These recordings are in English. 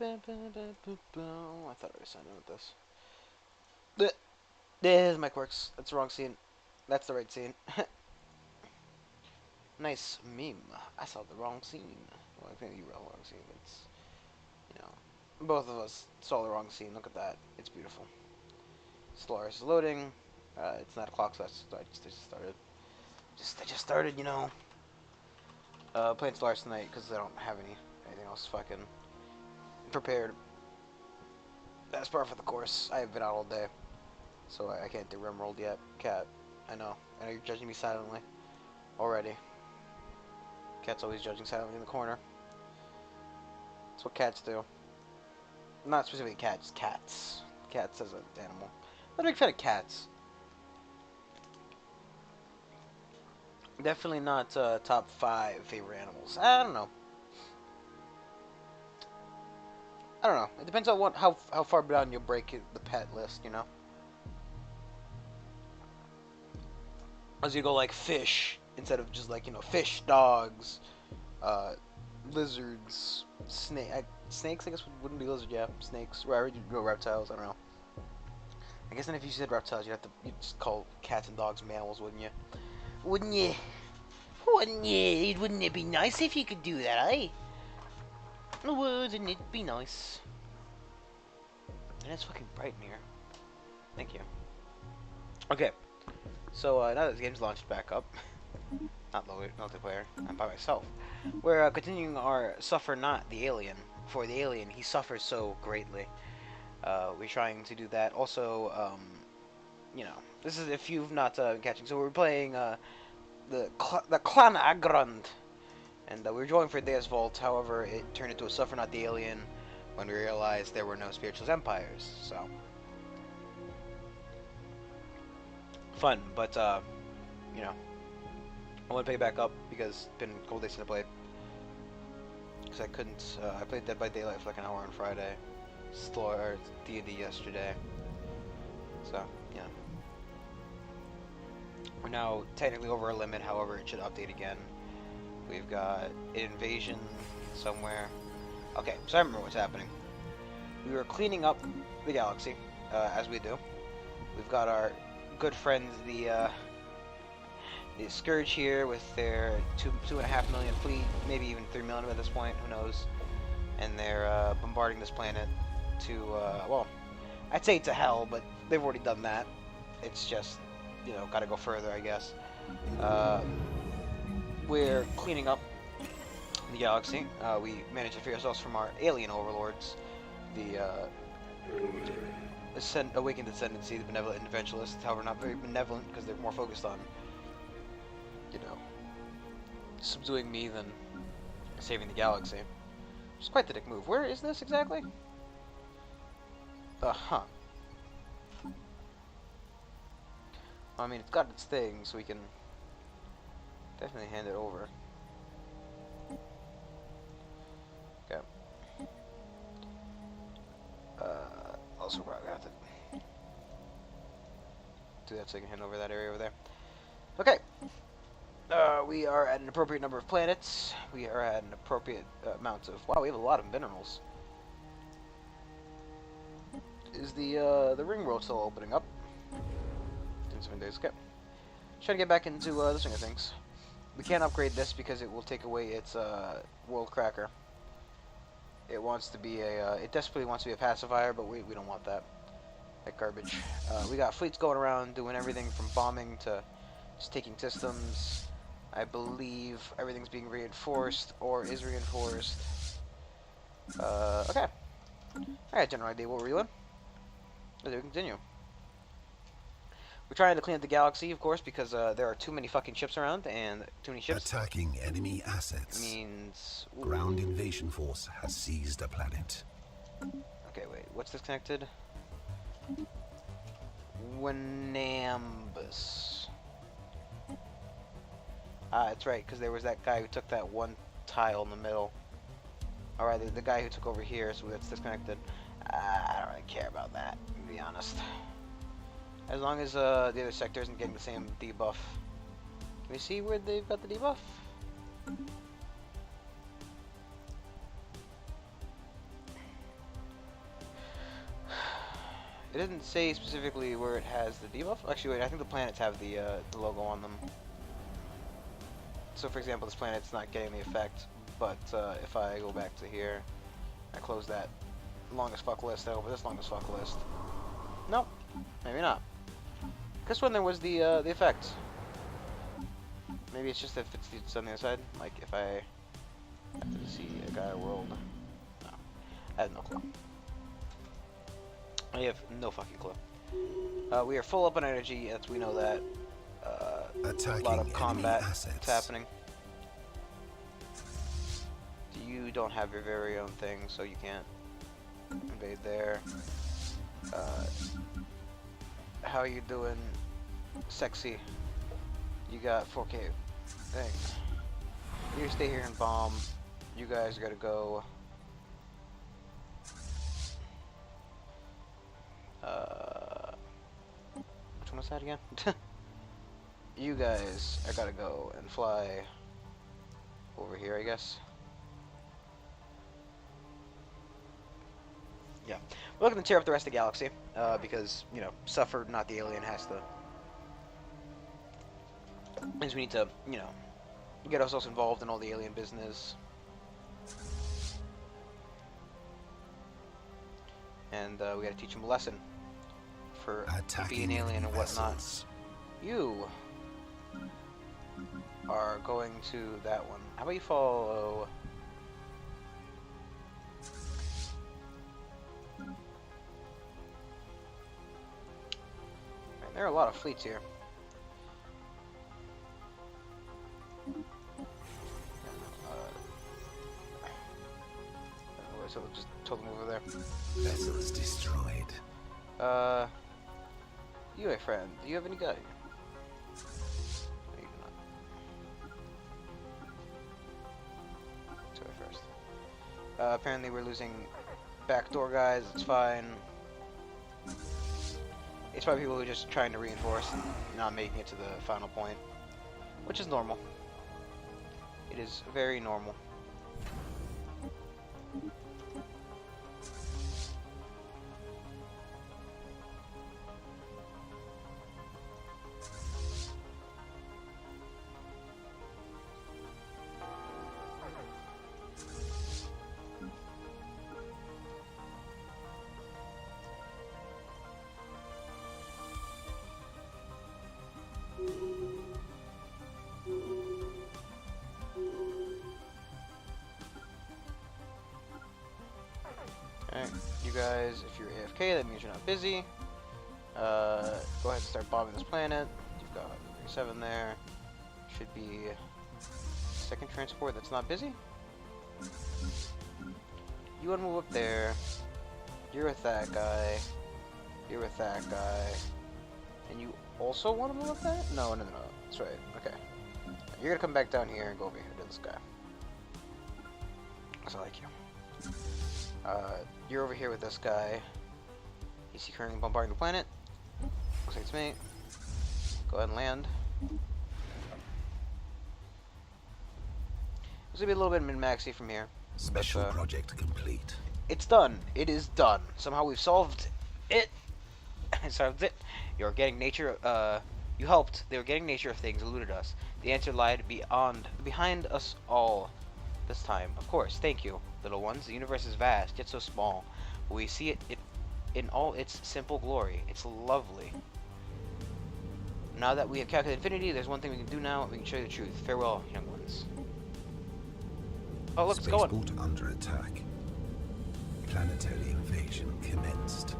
I thought I was signed in with this. This mic works. That's the wrong scene. That's the right scene. Nice meme. I saw the wrong scene. Well, I think you were the wrong scene. It's, you know, both of us saw the wrong scene. Look at that. It's beautiful. Stellaris is loading. It's 9 o'clock, so I just started. I just started, you know, playing Stellaris tonight because I don't have anything else fucking prepared. That's part for the course. I have been out all day, so I can't do Rimworld yet. Cat, I know you're judging me silently already. Cat's always judging silently in the corner. That's what cats do. Not specifically cats, cats. Cats as an animal. I'm not a big fan of cats. Definitely not top 5 favorite animals. I don't know. I don't know. It depends on how far down you break the pet list, you know. As you go like fish instead of just like, you know, fish, dogs, lizards, snakes. I guess wouldn't be lizard. Yeah, snakes. Or you go reptiles. I don't know. I guess then if you said reptiles, you'd just call cats and dogs mammals, wouldn't you? Wouldn't you? Wouldn't you? Wouldn't it be nice if you could do that, eh? Wouldn't it be nice? And it's fucking bright in here. Thank you. Okay, so now that the game's launched back up, not multiplayer, I'm by myself. We're continuing our Suffer Not the Alien. For the alien, he suffers so greatly. We're trying to do that. Also, you know, this is if you've not been catching. So we're playing the Clan Agrand, and we were going for Deus Vault. However, it turned into a Suffer Not the Alien when we realized there were no spiritualist empires. So fun, but you know, I want to pick it back up because it's been a couple days since I played. Because I couldn't. I played Dead by Daylight for like an hour on Friday. Or D&D yesterday. So yeah. We're now technically over our limit, however it should update again. We've got an invasion somewhere. Okay, so I remember what's happening. We were cleaning up the galaxy, as we do. We've got our good friends, the Scourge here with their 2.5 million fleet, maybe even 3 million at this point, who knows. And they're bombarding this planet to, well, I'd say to hell, but they've already done that. It's just, you know, gotta go further, I guess. We're cleaning up the galaxy. We managed to free ourselves from our alien overlords, the Awakened Ascendancy, the Benevolent Interventionists. However, not very benevolent because they're more focused on, you know, subduing me than saving the galaxy. It's quite the dick move. Where is this exactly? Huh. I mean, it's got its thing, so we can definitely hand it over. Okay. Also probably have to do that so I can hand over that area over there. Okay. We are at an appropriate number of planets. We are at an appropriate amount of... Wow, we have a lot of minerals. Is the ring world still opening up? In 7 days, okay. Trying to get back into the swing of things. We can't upgrade this because it will take away its world cracker. It wants to be a, it desperately wants to be a pacifier, but we don't want that. That garbage. We got fleets going around doing everything from bombing to just taking systems. I believe everything's being reinforced or is reinforced. Okay. I got a general idea what we're doing. Let's continue. We're trying to clean up the galaxy, of course, because there are too many fucking ships around, and too many ships attacking enemy assets means... Ooh. Ground invasion force has seized a planet. Okay, wait. What's disconnected? Winambus. Ah, that's right, because there was that guy who took that one tile in the middle. Alright, the guy who took over here, so that's disconnected. I don't really care about that, to be honest. As long as the other sector isn't getting the same debuff. Can we see where they've got the debuff? It doesn't say specifically where it has the debuff. Actually, wait, I think the planets have the logo on them. So, for example, this planet's not getting the effect, but if I go back to here, I close that longest fuck list, I open this longest fuck list. Nope, maybe not. This one there was the effect. Maybe it's just if it's on the other side. Like if I have to see a Gaia world. No, I have no clue. I have no fucking clue. We are full up on energy, as we know that. A lot of combat is happening. You don't have your very own thing, so you can't invade there. How you doing, sexy? You got 4K thing. You stay here and bomb. You guys gotta go. Which one was that again? You guys, I gotta go and fly over here, I guess. Yeah, we're looking to tear up the rest of the galaxy, because, you know, Suffer, not the alien, has to... Means we need to, you know, get ourselves involved in all the alien business. And, we gotta teach him a lesson for being an alien and whatnot. You are going to that one. How about you follow... There are a lot of fleets here. So we'll just told them over there. Vessels destroyed. You, my friend, do you have any guy? No, you do not. Go first. Apparently we're losing backdoor guys, it's fine. It's probably people who are just trying to reinforce and not making it to the final point. Which is normal. It is very normal. Alright, you guys, if you're AFK, that means you're not busy. Go ahead and start bombing this planet. You've got 37 there. Should be second transport that's not busy. You want to move up there. You're with that guy. You're with that guy. And you also want to move up there? No. That's right. Okay. You're going to come back down here and go over here to this guy. Because I like you. You're over here with this guy. Is he currently bombarding the planet? Looks like it's me. Go ahead and land. This will be a little bit min-maxy from here. Special project complete. It's done. It is done. Somehow we've solved it. Solved it. The organic nature. You helped. The organic nature of things eluded us. The answer lied behind us all. This time, of course. Thank you, little ones. The universe is vast, yet so small. But we see it in all its simple glory. It's lovely. Now that we have calculated infinity, there's one thing we can do now. We can show you the truth. Farewell, young ones. Oh, look, it's going. Spaceport under attack. Planetary invasion commenced.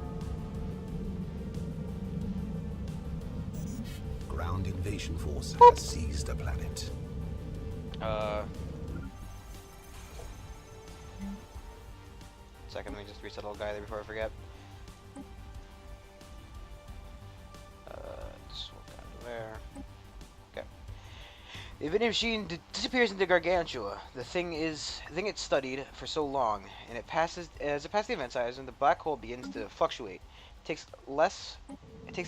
Ground invasion force has seized a planet. Second, let me just reset all guy there before I forget. Just walk down to there. Okay. The Infinity Machine disappears into Gargantua. The thing it's studied for so long, and it passes as it passes the event horizon. The black hole begins to fluctuate. It takes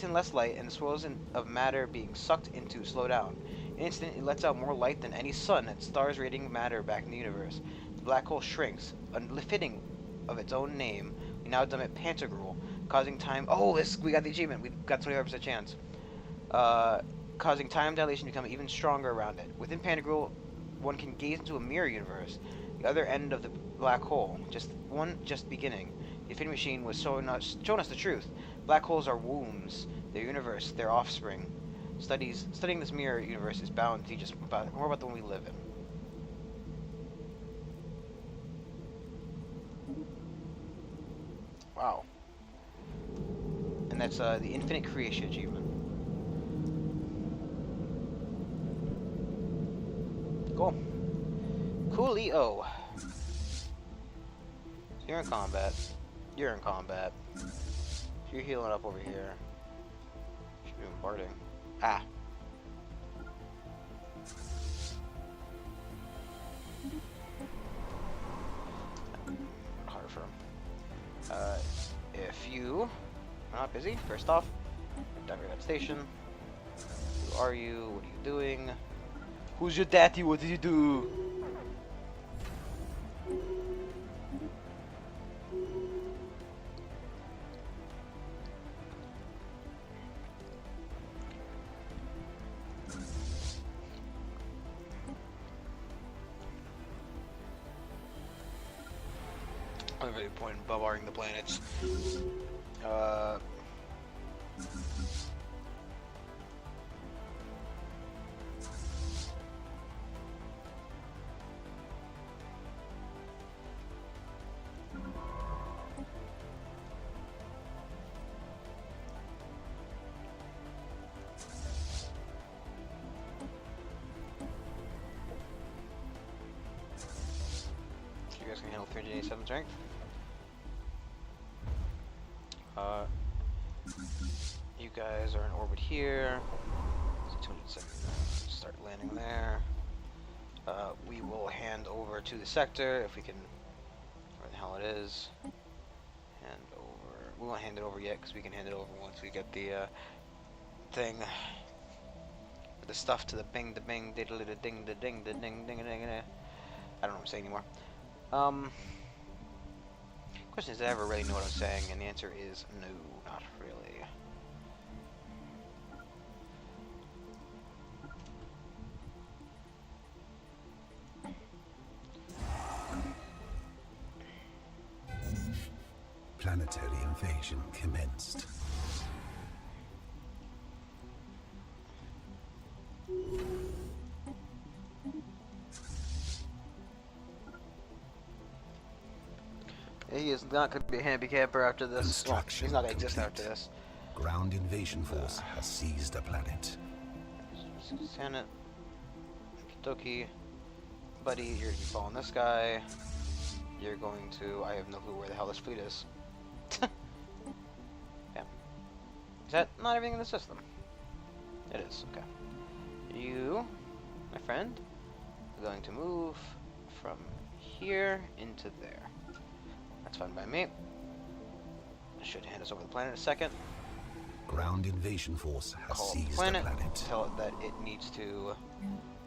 in less light, and the swirls of matter being sucked into slow down. In an instant, it lets out more light than any sun and stars radiating matter back in the universe. The black hole shrinks, unfitting of its own name. We now dub it Pantagruel. Causing time. Oh, this we got the achievement. We got 25% chance. Causing time dilation to become even stronger around it. Within Panic Rule, one can gaze into a mirror universe, the other end of the black hole. Just beginning. The Infinity Machine was showing us the truth. Black holes are wombs. Their universe, their offspring. Studying this mirror universe is bound to teach us more about the one we live in. Wow. And that's the Infinite Creation achievement. Cool. Coolio. So you're in combat. You're in combat. So you're healing up over here. Should be bombarding. Ah. Harder for him. If you are not busy, first off, down at that station. Who are you? What are you doing? Who's your daddy? What did you do? I'm really point in bombarding the planets. You guys can handle 387 strength. You guys are in orbit here. So 270. Start landing there. We will hand over to the sector if we can. Where the hell it is? Hand over. We won't hand it over yet because we can hand it over once we get the thing. The stuff to the bing, the bing, diddle, the ding, the ding, the ding, ding, ding, ding. I don't know what I'm saying anymore. Question is, did I ever really know what I'm saying? And the answer is no, not really. Planetary invasion commenced. He is not going to be a handicapper after this. Well, he's not going to exist after this. Ground invasion force has seized a planet. Senate. Doki. Buddy, you're going to be following this guy. You're going to... I have no clue where the hell this fleet is. Yeah. Is that not everything in the system? It is, okay. You, my friend, are going to move from here into there. That's fine by me. I should hand us over the planet in a second. Ground invasion force has Call seized the planet. the planet. Tell it that it needs to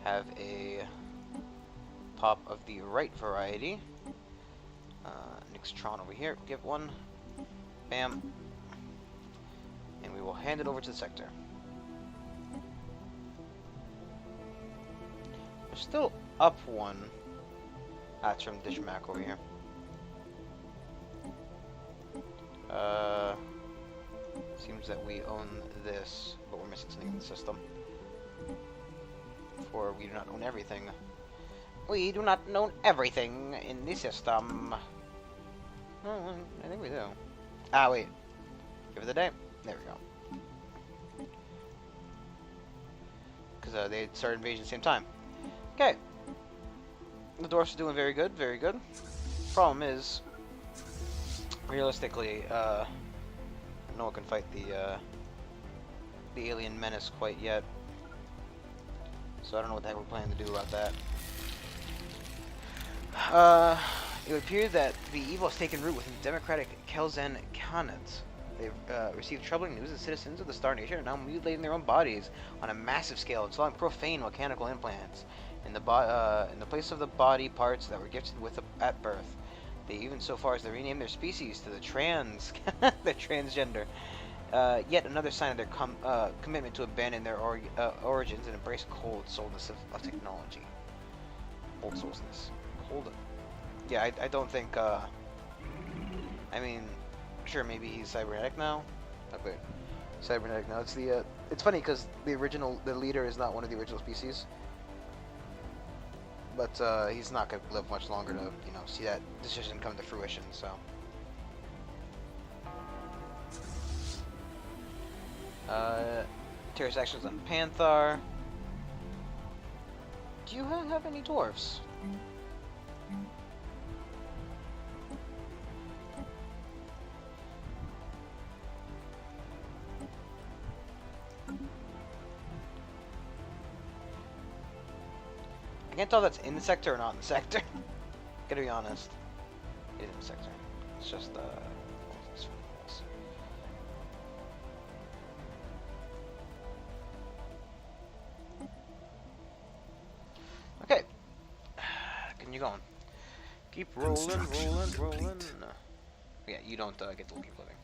have a pop of the right variety. Nixtron over here. Give one. Bam. And we will hand it over to the sector. We're still up one. That's from Dishmac over here. Seems that we own this, but we're missing something in the system. For we do not own everything. We do not own everything in the system. Oh, I think we do. Ah, wait. Give it the day. There we go. Because they started invasion at the same time. Okay. The dwarfs are doing very good, very good. Problem is, realistically, no one can fight the alien menace quite yet. So I don't know what the heck we're planning to do about that. It would appear that the evil has taken root within the democratic Kelzen Khanate. They've received troubling news that citizens of the Star Nation are now mutilating their own bodies on a massive scale, installing profane mechanical implants in the place of the body parts that were gifted with at birth. They even so far as to rename their species to the the transgender. Yet another sign of their commitment to abandon their origins and embrace cold souledness of technology. Cold souledness. Cold. Yeah, I don't think. I mean, sure, maybe he's cybernetic now. Okay, cybernetic now. It's the. It's funny because the leader is not one of the original species. But he's not gonna live much longer to, see that decision come to fruition. So. Terrorist actions on Panthar. Do you have any dwarves? I can't tell if that's in the sector or not in the sector. Gotta be honest. It is in the sector. It's just okay. Continue going. Keep rolling. Yeah, you don't get to keep living.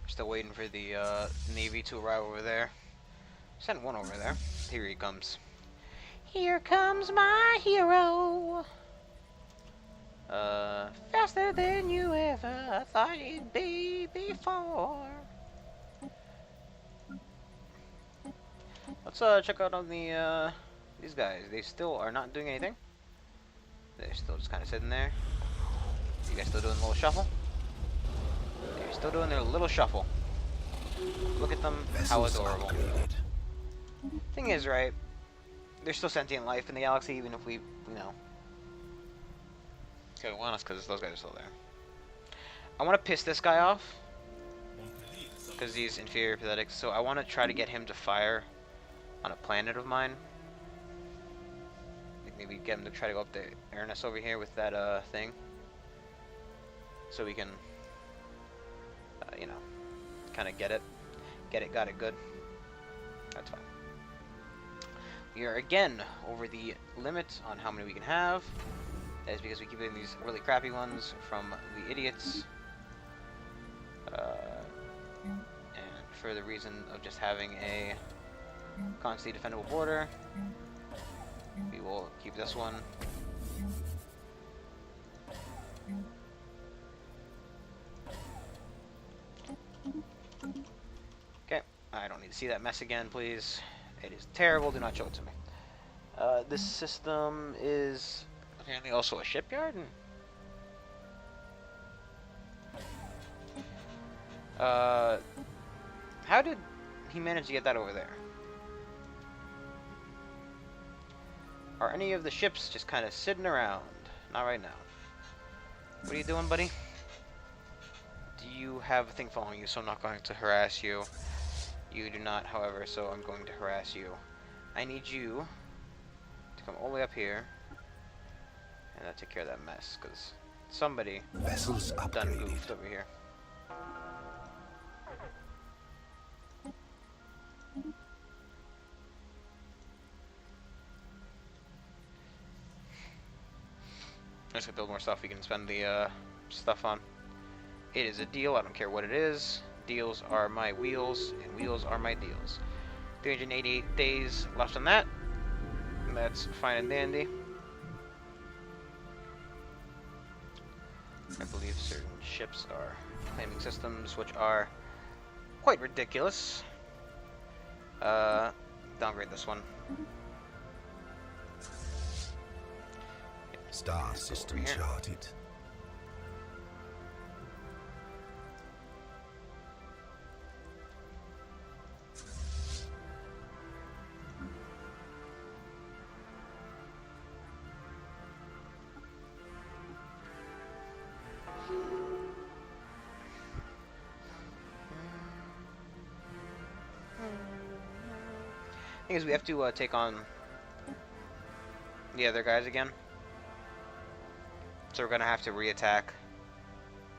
Still waiting for the Navy to arrive over there. Send one over there. Here he comes. Here comes my hero. Faster than you ever thought it'd be before. Let's check out on the these guys. They still are not doing anything. They're still just kind of sitting there. You guys still doing a little shuffle? They're still doing their little shuffle. Look at them. How adorable. Thing is, right? There's still sentient life in the galaxy, even if we, okay, well, honest, because those guys are still there. I want to piss this guy off because he's inferior pathetic. So I want to try to get him to fire on a planet of mine. Maybe get him to try to go up to Airness over here with that thing, so we can, kind of got it good. That's fine. We are again over the limit on how many we can have. That is because we keep getting these really crappy ones from the idiots. And for the reason of just having a constantly defendable border, we will keep this one. Okay, I don't need to see that mess again, please. It is terrible. Do not show it to me. This system is apparently also a shipyard. How did he manage to get that over there? Are any of the ships just kind of sitting around? Not right now. What are you doing, buddy? Do you have a thing following you, so I'm not going to harass you. You do not, however, so I'm going to harass you. I need you to come all the way up here and take care of that mess, because somebody Vessels done upgraded. goofed over here. I'm just gonna build more stuff we can spend the stuff on. It is a deal. I don't care what it is. Deals are my wheels, and wheels are my deals. 388 days left on that. That's fine and dandy. I believe certain ships are claiming systems, which are quite ridiculous. Downgrade this one. Star system charted. Thing is, we have to take on the other guys again. So we're gonna have to re-attack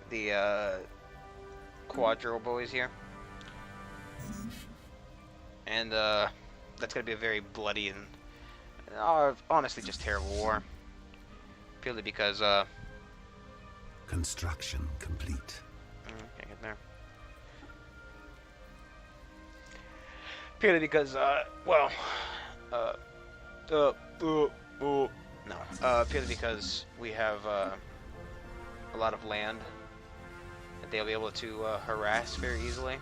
the quadro boys here. And that's gonna be a very bloody and honestly just terrible war. Purely because Construction complete. can't get there. Purely because well no, purely because we have a lot of land that they'll be able to harass very easily.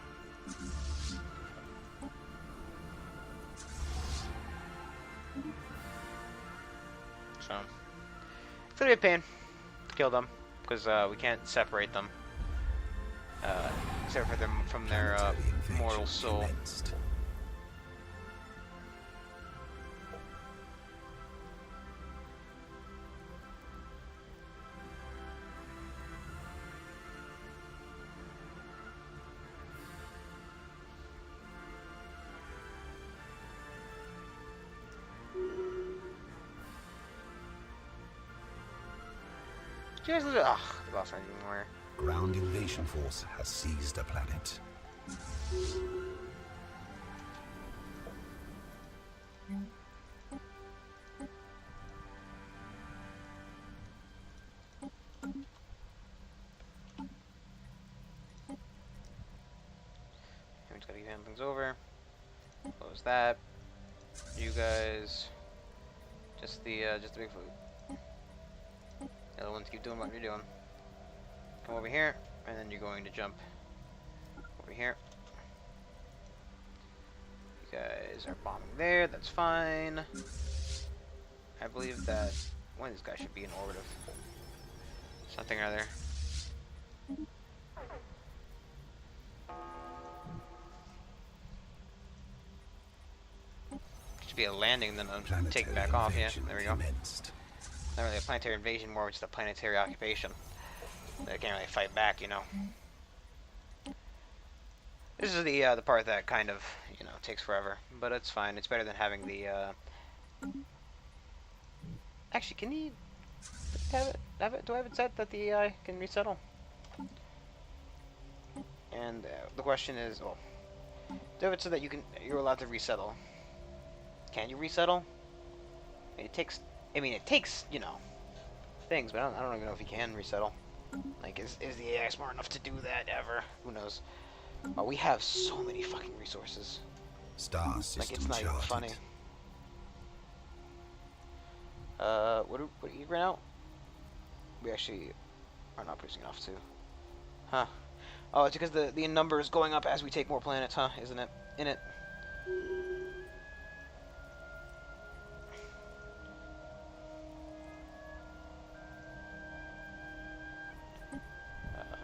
So it's gonna be a pain to kill them because we can't separate them, except for them from their mortal soul. Commenced. Seriously, ugh, the boss not even more. Ground invasion force has seized a planet. We just gotta get things over. Close that. You guys, just the big food. The other ones keep doing what you're doing. Come over here, and then you're going to jump over here. You guys are bombing there, that's fine. I believe that one of these guys should be in orbit of something or other. Should be a landing, then I'm taking back off. Yeah, there we go. Commenced. Not really a planetary invasion, more just a planetary occupation. They can't really fight back, you know. This is the part that kind of, you know, takes forever, but it's fine. It's better than having the. Actually, can he have it? Do I have it set that the AI can resettle? And the question is, well, do I have it so that you're allowed to resettle? Can you resettle? It takes. I mean, it takes, you know, things, but I don't even know if you can resettle. Like, is the AI smart enough to do that ever? Who knows? Oh, we have so many fucking resources. Star Like, system it's not even charted. funny. What do you ran out? We actually are not producing enough to. Huh. Oh, it's because the number is going up as we take more planets, huh? Isn't it? In it.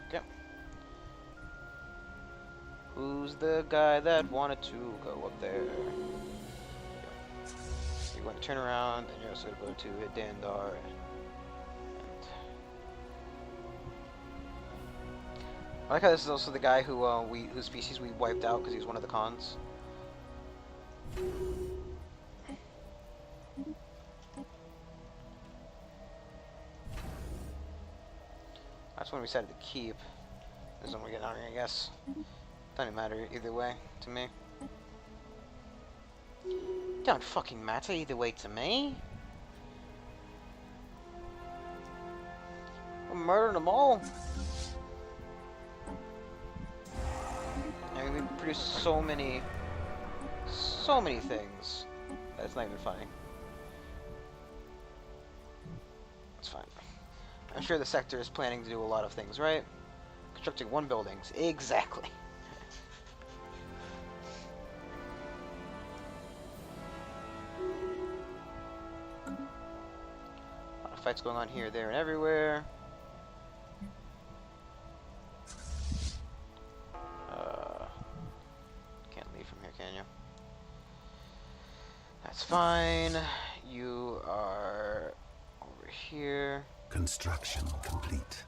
Okay. Who's the guy that wanted to go up there? You're going to turn around, and you're also going to hit Dandar. I like how this is also the guy who whose species we wiped out because he was one of the cons. That's when we decided to keep. This is when we get on here, I guess. Doesn't matter either way to me. Don't fucking matter either way to me. I'm murdering them all. I mean, we produce so many things. That's not even funny. It's fine. I'm sure the sector is planning to do a lot of things, right? Constructing one building. Exactly. A lot of fights going on here, there, and everywhere. Can't leave from here, can you? That's fine. You are over here. Construction complete.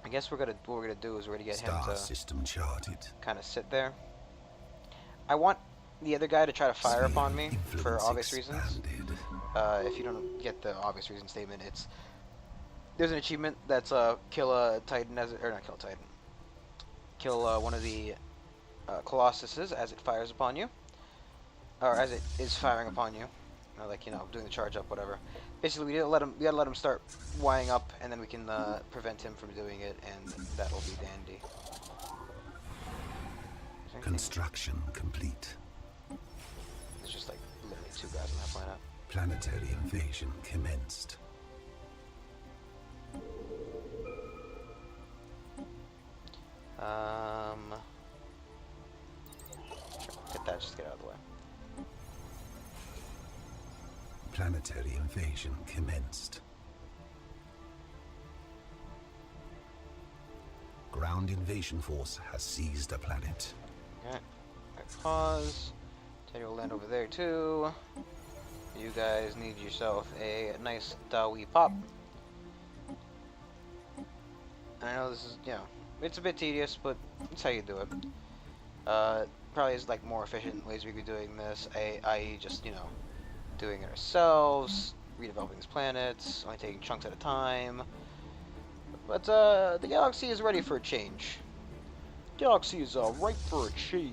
I guess what we're gonna do is we're gonna get him Star to system charted. kind of sit there. I want the other guy to try to fire Sphere upon me for influence obvious reasons. expanded. If you don't get the obvious reason statement, it's There's an achievement that's kill a Titan or not kill a Titan. Kill one of the Colossuses as it fires upon you, or as it is firing upon you. Like, doing the charge up, whatever. Basically, we gotta let him start wiring up, and then we can prevent him from doing it, and that'll be dandy. Construction complete. There's just like literally 2 guys on that planet. Planetary invasion commenced. Get that, just get out of the way. Planetary invasion commenced. Ground invasion force has seized a planet. Okay. Pause. Teddy will land over there too. You guys need yourself a nice Dawi pop. And I know this is, it's a bit tedious, but it's how you do it. Probably is like more efficient ways we could be doing this, i.e. just, doing it ourselves, redeveloping these planets, only taking chunks at a time. But the galaxy is ready for a change. Galaxy is ripe for a change.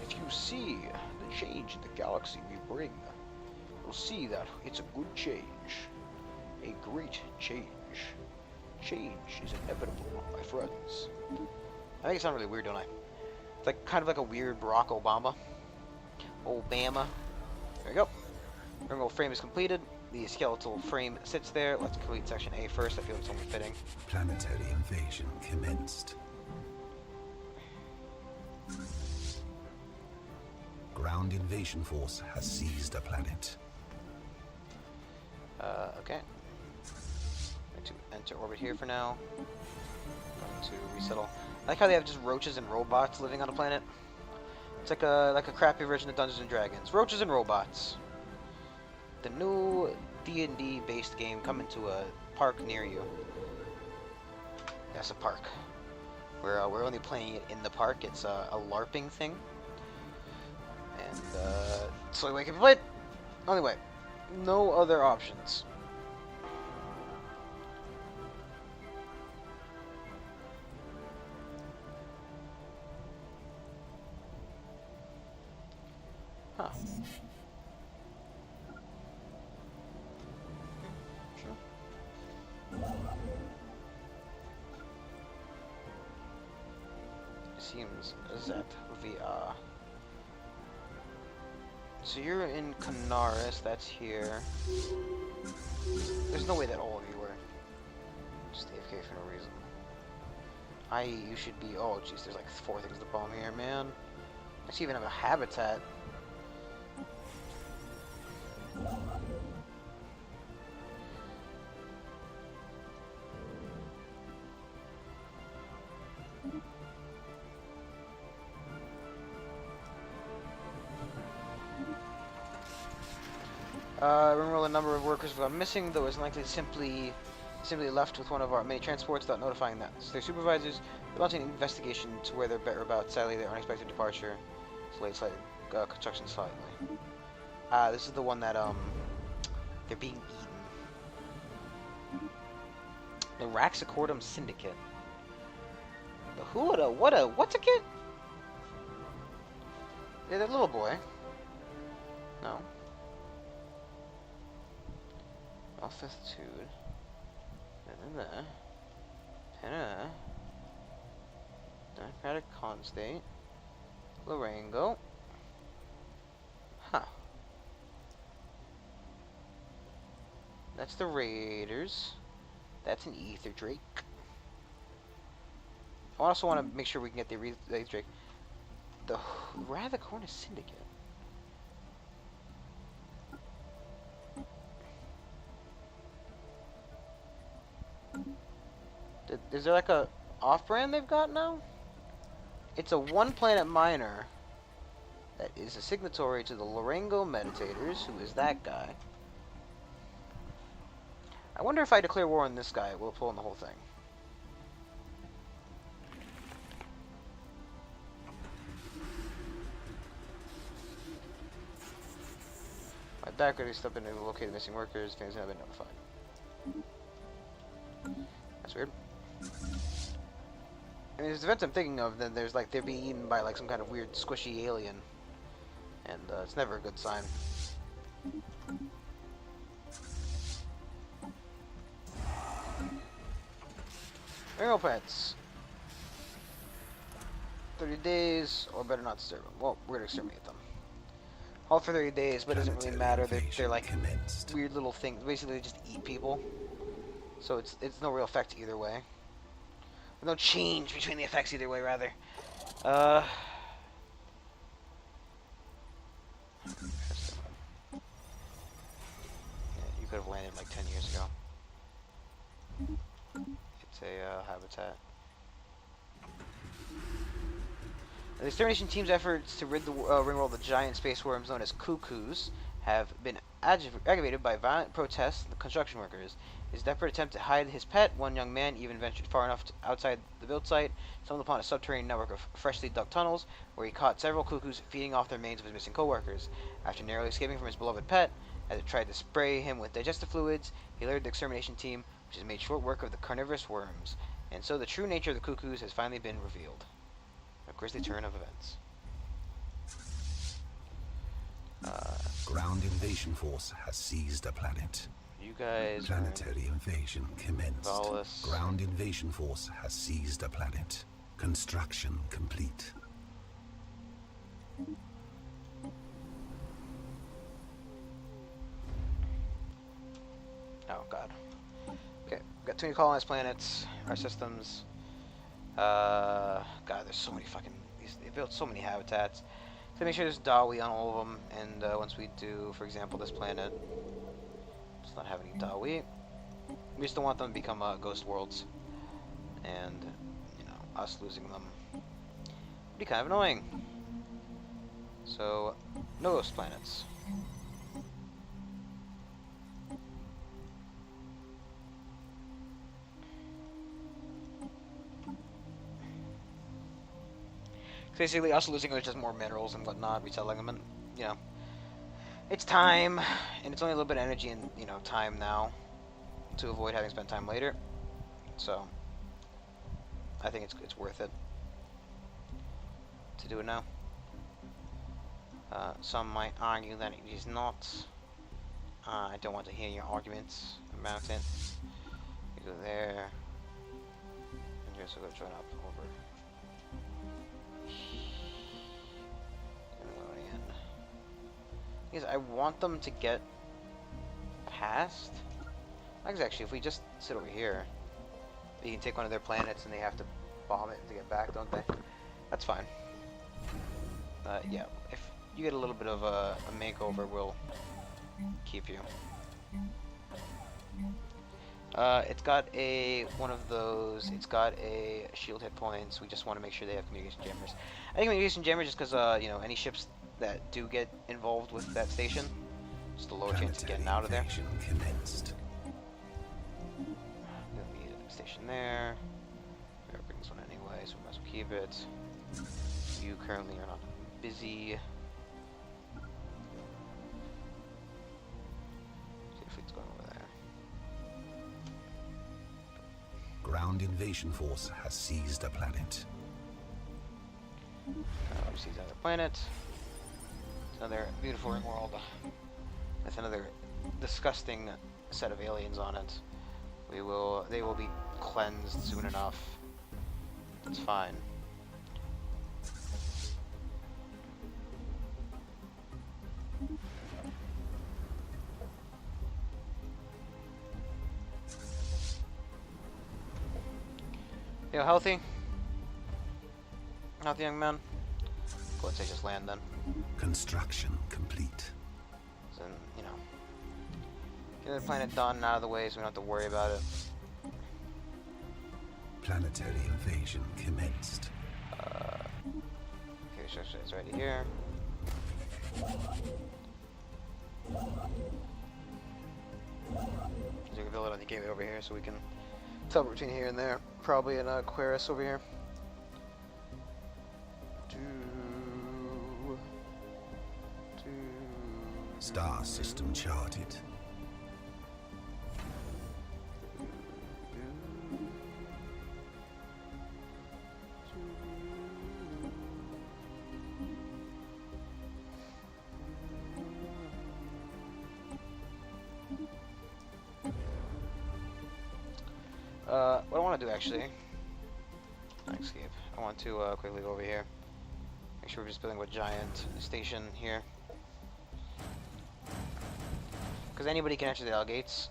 If you see the change in the galaxy we bring, you'll see that it's a good change. A great change. Change is inevitable, my friends. I think it sounds really weird, don't I? It's like kind of like a weird Barack Obama. There we go. Ringo frame is completed. The skeletal frame sits there. Let's complete section A first. I feel it's only fitting. Planetary invasion commenced. Ground invasion force has seized a planet. Okay. Going to enter orbit here for now. Going to resettle. I like how they have just roaches and robots living on a planet. It's like a crappy version of Dungeons and Dragons. Roaches and robots. The new D&D based game coming to a park near you. That's a park. We're only playing it in the park. It's a LARPing thing. And it's the only way I can play it. Only way. No other options. Huh. Sure. Seems that we are. So you're in Canaris, that's here. There's no way that all of you were just AFK for no reason. You should be. Oh, jeez, there's like 4 things to bomb here, man. I should even have a habitat. Remember the number of workers we've got missing, though is likely simply left with one of our many transports without notifying them. So their supervisors are launching an investigation to where they're better about. Sadly, their unexpected departure delayed construction slightly. This is the one that they're being eaten. The Raxacordum Syndicate. The who? What's a kid? Yeah, that little boy. No. Altitude. Democratic Constate. Lorengo. Huh. That's the Raiders. That's an Ether Drake. I also want to make sure we can get the Ether Drake. The Rathacornis Syndicate. Is there like a off-brand they've got now? It's a one-planet miner that is a signatory to the Lorengo Meditators, who is that guy. I wonder if I declare war on this guy, will it pull in the whole thing? My background is stepping in to locate the missing workers. Fans have been notified. weird. I mean, there's events I'm thinking of, then there's like they're being eaten by like some kind of weird squishy alien. And it's never a good sign. Mineral plants. 30 days, or better not disturb them. Well, we're gonna exterminate them. All for 30 days, but it doesn't really matter. They're like weird little things. Basically, they just eat people. So it's no real effect either way. No change between the effects either way, rather. Yeah, you could have landed like 10 years ago. It's a habitat. The extermination team's efforts to rid the ringworld of the giant space worms known as cuckoos have been aggravated by violent protests of the construction workers. His desperate attempt to hide his pet, one young man even ventured far enough outside the build site, stumbled upon a subterranean network of freshly dug tunnels, where he caught several cuckoos feeding off the remains of his missing co-workers. After narrowly escaping from his beloved pet, as it tried to spray him with digestive fluids, he alerted the extermination team, which has made short work of the carnivorous worms. And so the true nature of the cuckoos has finally been revealed. A grisly turn of events. Ground invasion force has seized a planet. You guys. Planetary invasion commenced. Lawless. Ground invasion force has seized a planet. Construction complete. Oh god. Okay, we've got 20 colonized planets, our systems. God, there's so many fucking. They built so many habitats. So make sure there's Dawi on all of them, and once we do, for example, this planet, does not have any Dawi. We just don't want them to become ghost worlds, and you know, us losing them would be kind of annoying. So, no ghost planets. Basically, us losing them is just more minerals and whatnot, reselling them, and, you know, it's time, and it's only a little bit of energy and, you know, time now to avoid having spent time later. So, I think it's worth it to do it now. Some might argue that it is not. I don't want to hear your arguments about it. You go there, and you're also going to join up over. Because I want them to get past. Because actually, if we just sit over here, they can take one of their planets and they have to bomb it to get back, don't they? That's fine. Yeah, if you get a little bit of a makeover, we'll keep you. It's got one of those. It's got a shield hit points. We just want to make sure they have communication jammers. I think communication jammers just because you know, any ships that do get involved with that station, just a lower chance of getting out of there. Commenced. We'll need a station there. We're bring this one anyway, so we might as well keep it. You currently are not busy. See if it's going over there. Ground invasion force has seized a planet. Seize another planet. Another beautiful ring world with another disgusting set of aliens on it. They will be cleansed soon enough. It's fine. You healthy? Healthy young man? Go ahead and say just land then. Construction complete. So, you know, get the planet done and out of the way so we don't have to worry about it. Planetary invasion commenced. Okay, so it's right here. So you can build it on the gateway over here so we can teleport between here and there. Probably in Aquarius over here. Star system charted. want to do actually, escape. I want to quickly go over here. Make sure we're just building a giant station here, because anybody can enter the L gates,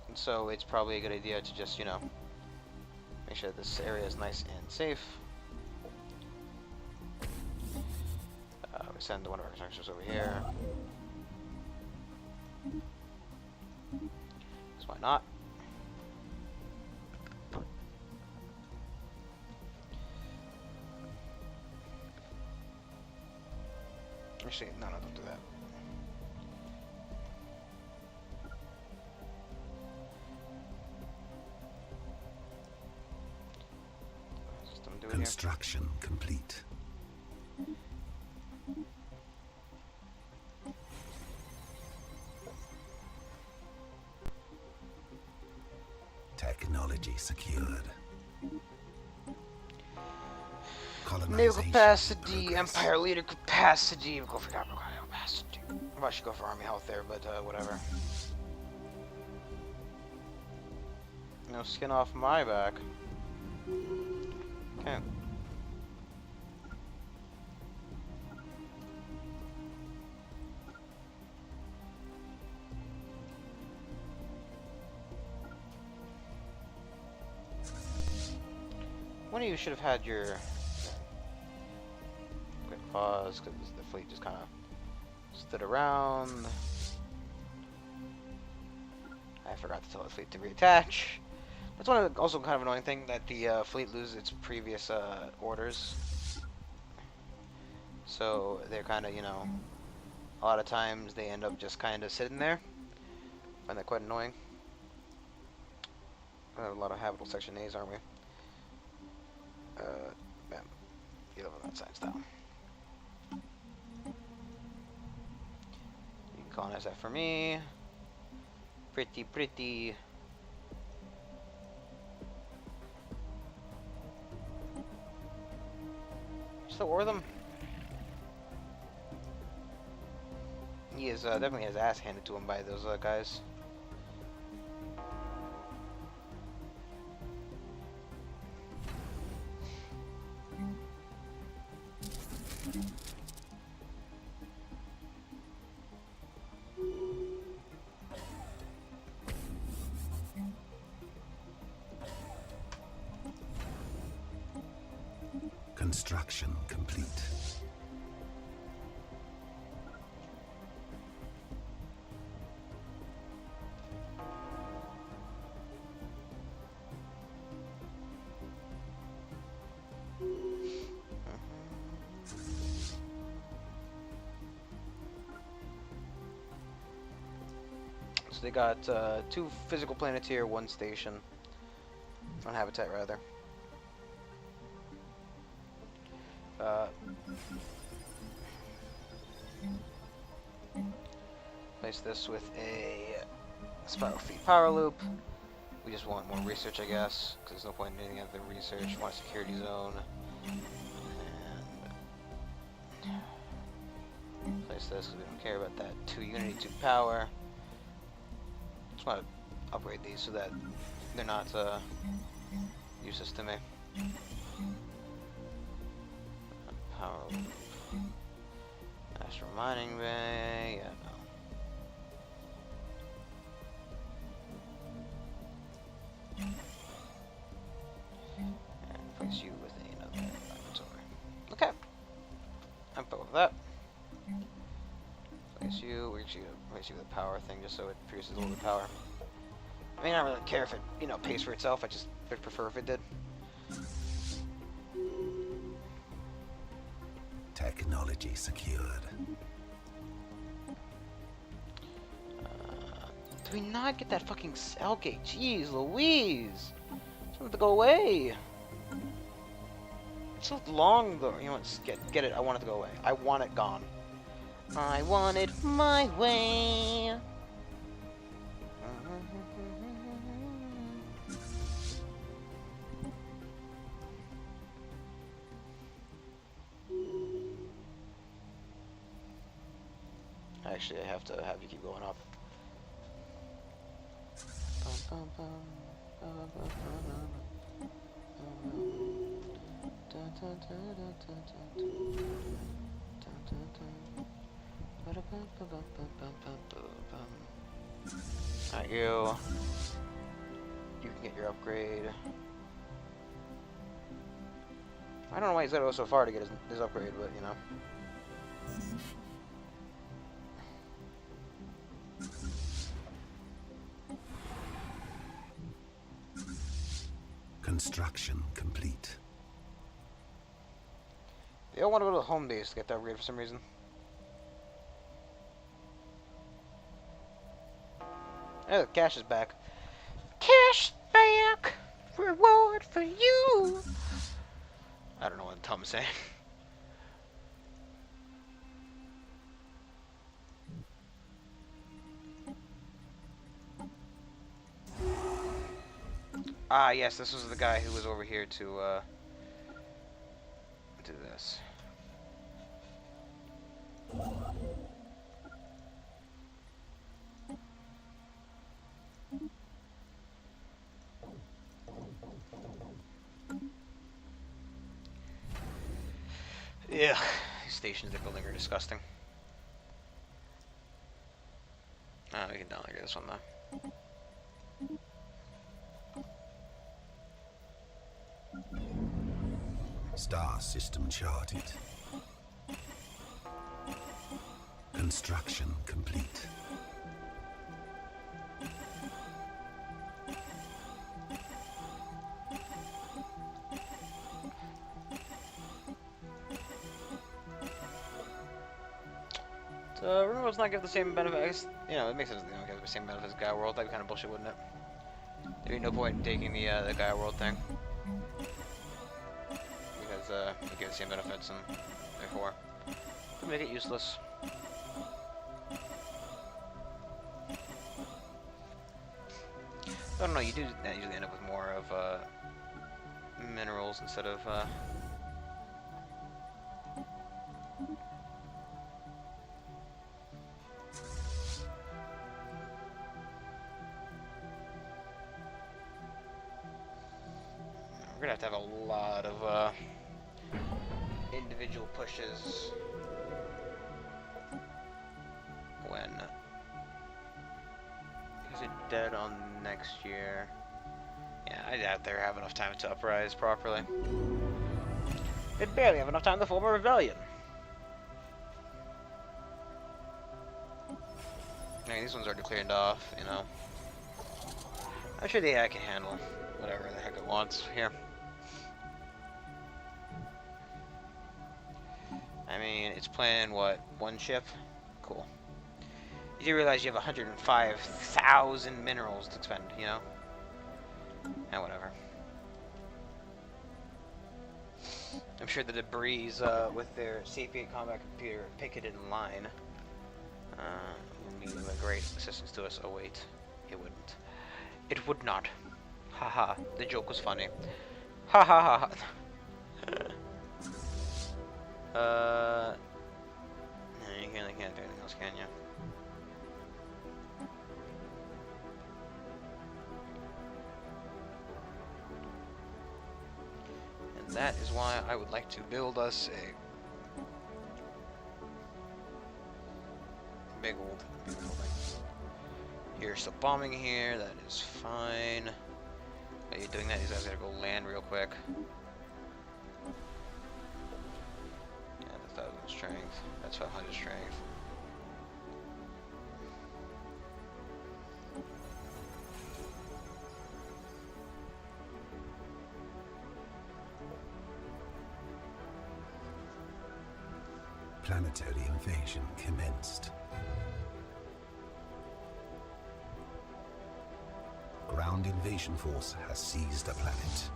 and so it's probably a good idea to just, you know, make sure that this area is nice and safe. We send one of our constructors over here. So why not? Actually, no, don't do that. Just don't do it here. Construction complete. Technology secured. Naval capacity, Empire leader capacity. We'll go for capital capacity. I should go for army health there, but whatever. No skin off my back. Okay. One of you should have had your quick pause, because the fleet just kind of stood around. I forgot to tell the fleet to reattach. That's one of the also kind of annoying thing, that the fleet loses its previous orders. So they're kind of, you know, a lot of times they end up just kind of sitting there. I find that quite annoying. We have a lot of habitable section A's, aren't we? Bam. Get over that science down. You can colonize that for me. Pretty, pretty. Still war them. He is definitely has ass handed to him by those guys. Construction complete. So they got 2 physical planets here, 1 station. 1 habitat, rather. Place this with a spiral feed power loop. We just want more research, I guess, because there's no point in any other research. Want a security zone. And place this because we don't care about that. 2 Unity 2 power. Just want to upgrade these so that they're not useless to me. Power loop. Astro mining bay. Yeah, no. And place you with another laboratory. Okay. I'm fine with that. Place you. We're actually gonna place you with a power thing just so it produces a little bit of power. I mean, I don't really care if it, you know, pays for itself. I just would prefer if it did. Technology secured. Do we not get that fucking cell gate? Jeez Louise! I just want it to go away. It's so long though. You know what? Get it. I want it to go away. I want it gone. I want it my way. Actually, I have to have you keep going up. Not you. You can get your upgrade. I don't know why he's got to go so far to get his upgrade, but you know. Construction complete. They all want to go to the home base to get that upgrade for some reason. Oh, the cash is back. Cash back! Reward for you! I don't know what Tom's saying. Ah, yes, this was the guy who was over here to, do this. Yeah, these stations they're building are disgusting. We can downgrade this one though. Star system charted. Construction complete. So, Rimworld's not give the same benefit. I guess, you know, it makes sense that they don't give the same benefit as Gaia World. That'd be kind of bullshit, wouldn't it? There'd be no point in taking the Gaia World thing. Because, you get the same benefits, and therefore, would make it useless. I don't know, you do usually end up with more of, minerals instead of, we're gonna have to have a lot of individual pushes when is it dead on next year? Yeah, I doubt they have enough time to uprise properly. They'd barely have enough time to form a rebellion. I mean, these ones are cleared off, you know. I'm sure the AI can handle whatever the heck it wants here. I mean, it's playing, what, one ship? Cool. You do realize you have 105,000 minerals to expend, you know? And whatever. I'm sure the debris with their Sapient combat computer picketed in line will be a great assistance to us. Oh wait, it wouldn't. It would not. Haha, the joke was funny. Ha ha ha ha. No, you can't do anything else, can you? And that is why I would like to build us a big old building. You're still bombing here, that is fine. While you're doing that, these guys gotta go land real quick. Yeah, that's 1,000 strength. That's 500 strength. Planetary invasion commenced. Ground invasion force has seized a planet.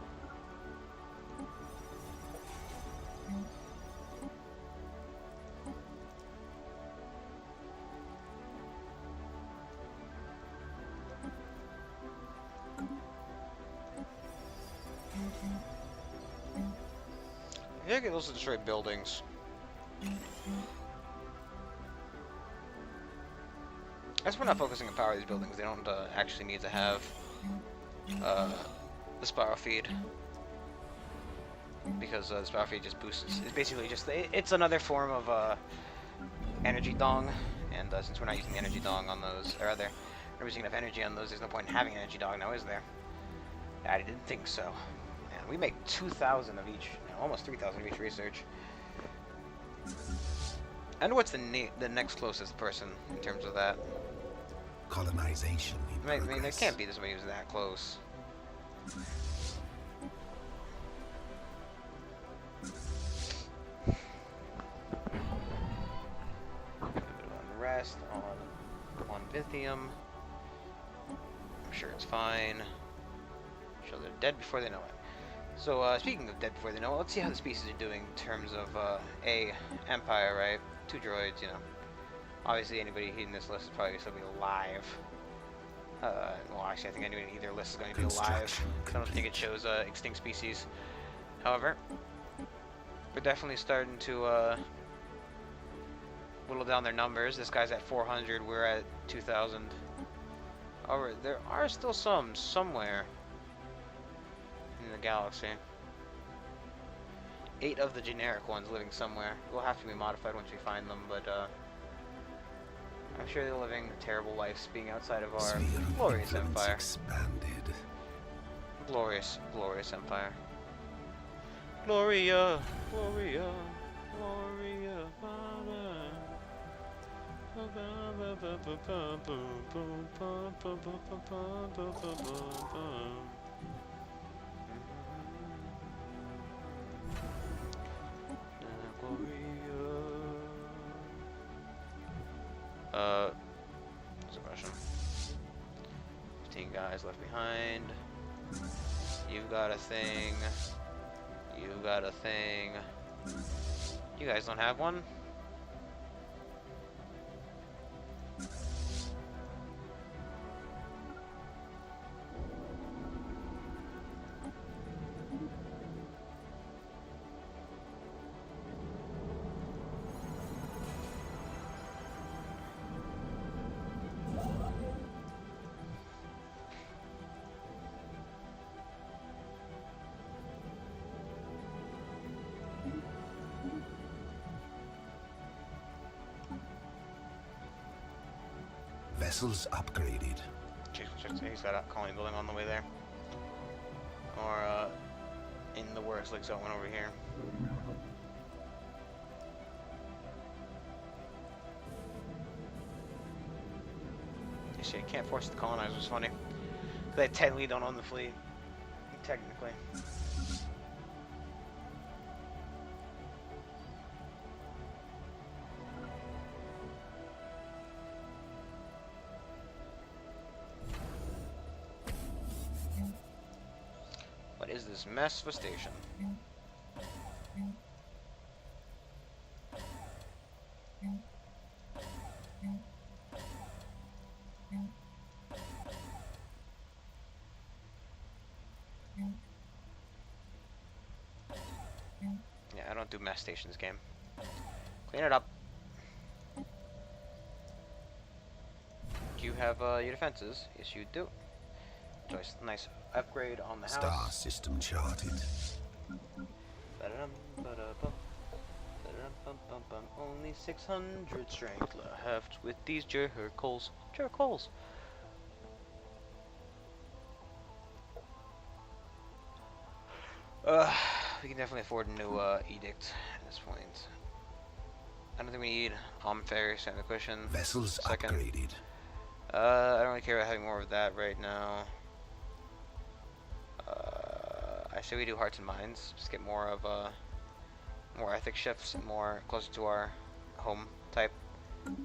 I think it also destroy buildings. I guess we're not focusing on power of these buildings. They don't actually need to have the spiral feed. because this power feed just boosts. It's basically just it's another form of energy dong, and since we're not using the energy dong on those, or rather, we're using enough energy on those, there's no point in having an energy dong now, is there? I didn't think so. Man, we make 2,000 of each, almost 3,000 of each research. And what's the next closest person in terms of that? Colonization in I mean, there progress. can't be somebody who's that close. Rest on Vithium. I'm sure it's fine. Sure they're dead before they know it. So speaking of dead before they know it, let's see how the species are doing in terms of Empire, right? 2 droids, you know. Obviously anybody in this list is probably still be alive. Well, actually I think anybody in either list is going to be alive. I don't think it shows extinct species. However, we're definitely starting to whittle down their numbers. This guy's at 400, we're at 2,000. However, there are still some somewhere in the galaxy. 8 of the generic ones living somewhere. Will have to be modified once we find them, but I'm sure they're living terrible lives being outside of our Sphere of glorious influence empire. expanded. Glorious, glorious empire. Gloria, Gloria, Gloria, There's a question. 15 guys left behind. You've got a thing. You got a thing. You guys don't have one? Vessels upgraded. He's got a colony building on the way there. Or, in the works, like Zoe went over here. You see, I can't force the colonizers, funny. Because I technically don't own the fleet. Technically. What is this mess of a station? Yeah, I don't do mess stations game. Clean it up. Do you have your defenses? Yes, you do. Choice. Nice upgrade on the house. Star system charted. Only 600 strength left with these jerkholes. Jerkholes. We can definitely afford a new edict at this point. I don't think we need Ferry, Santa Cushion. Vessels Second. upgraded. I don't really care about having more of that right now. I say we do Hearts and Minds. Just get more of more ethic shifts and more closer to our home type. Not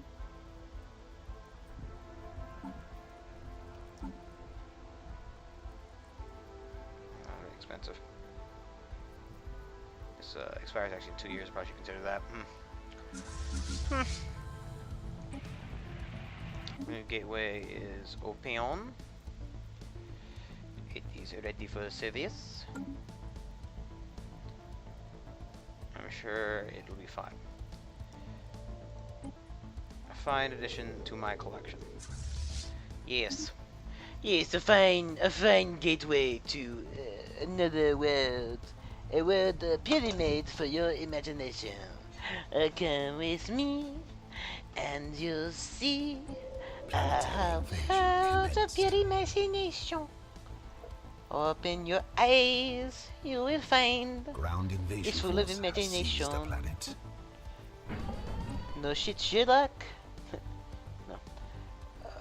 really expensive. This expires actually in 2 years. Probably should consider that. New gateway is open. It is ready for service. I'm sure it will be fine. A fine addition to my collection. Yes. Yes, a fine gateway to another world. A world purely made for your imagination. Come with me, and you'll see. I Planetary have invasion world of commenced. pure imagination. Open your eyes, you will find Ground invasion it's full of force has seized the imagination. planet. No shit, Sherlock. No.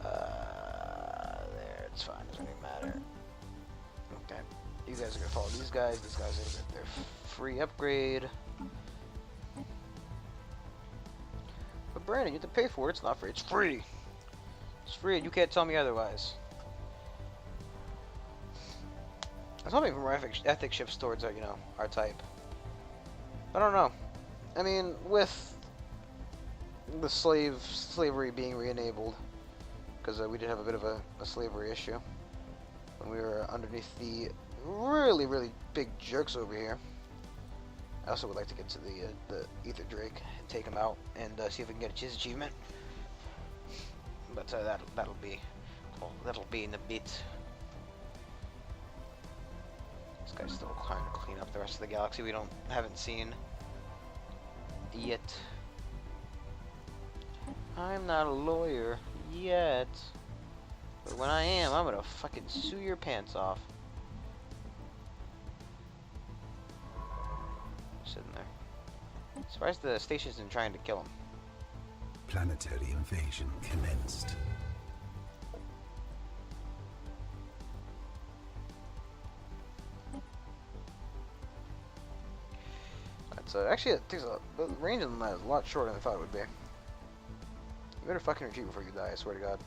There, it's fine. Doesn't even matter. Okay. You guys are gonna follow these guys. These guys are gonna get their free upgrade. But Brandon, you have to pay for it. It's not free. It's free. It's free, and you can't tell me otherwise. I was hoping more ethic shifts towards our, you know, our type. I don't know. I mean, with the slavery being re-enabled, because we did have a bit of a slavery issue when we were underneath the really, really big jerks over here. I also would like to get to the Ether Drake and take him out and see if we can get his achievement. But that'll be in a bit. This guy's still trying to clean up the rest of the galaxy we haven't seen yet. I'm not a lawyer yet, but when I am, I'm gonna fucking sue your pants off. Sitting there. Surprised the station isn't trying to kill him. Planetary invasion commenced. So actually, it takes the range on that is a lot shorter than I thought it would be. You better fucking retreat before you die, I swear to God.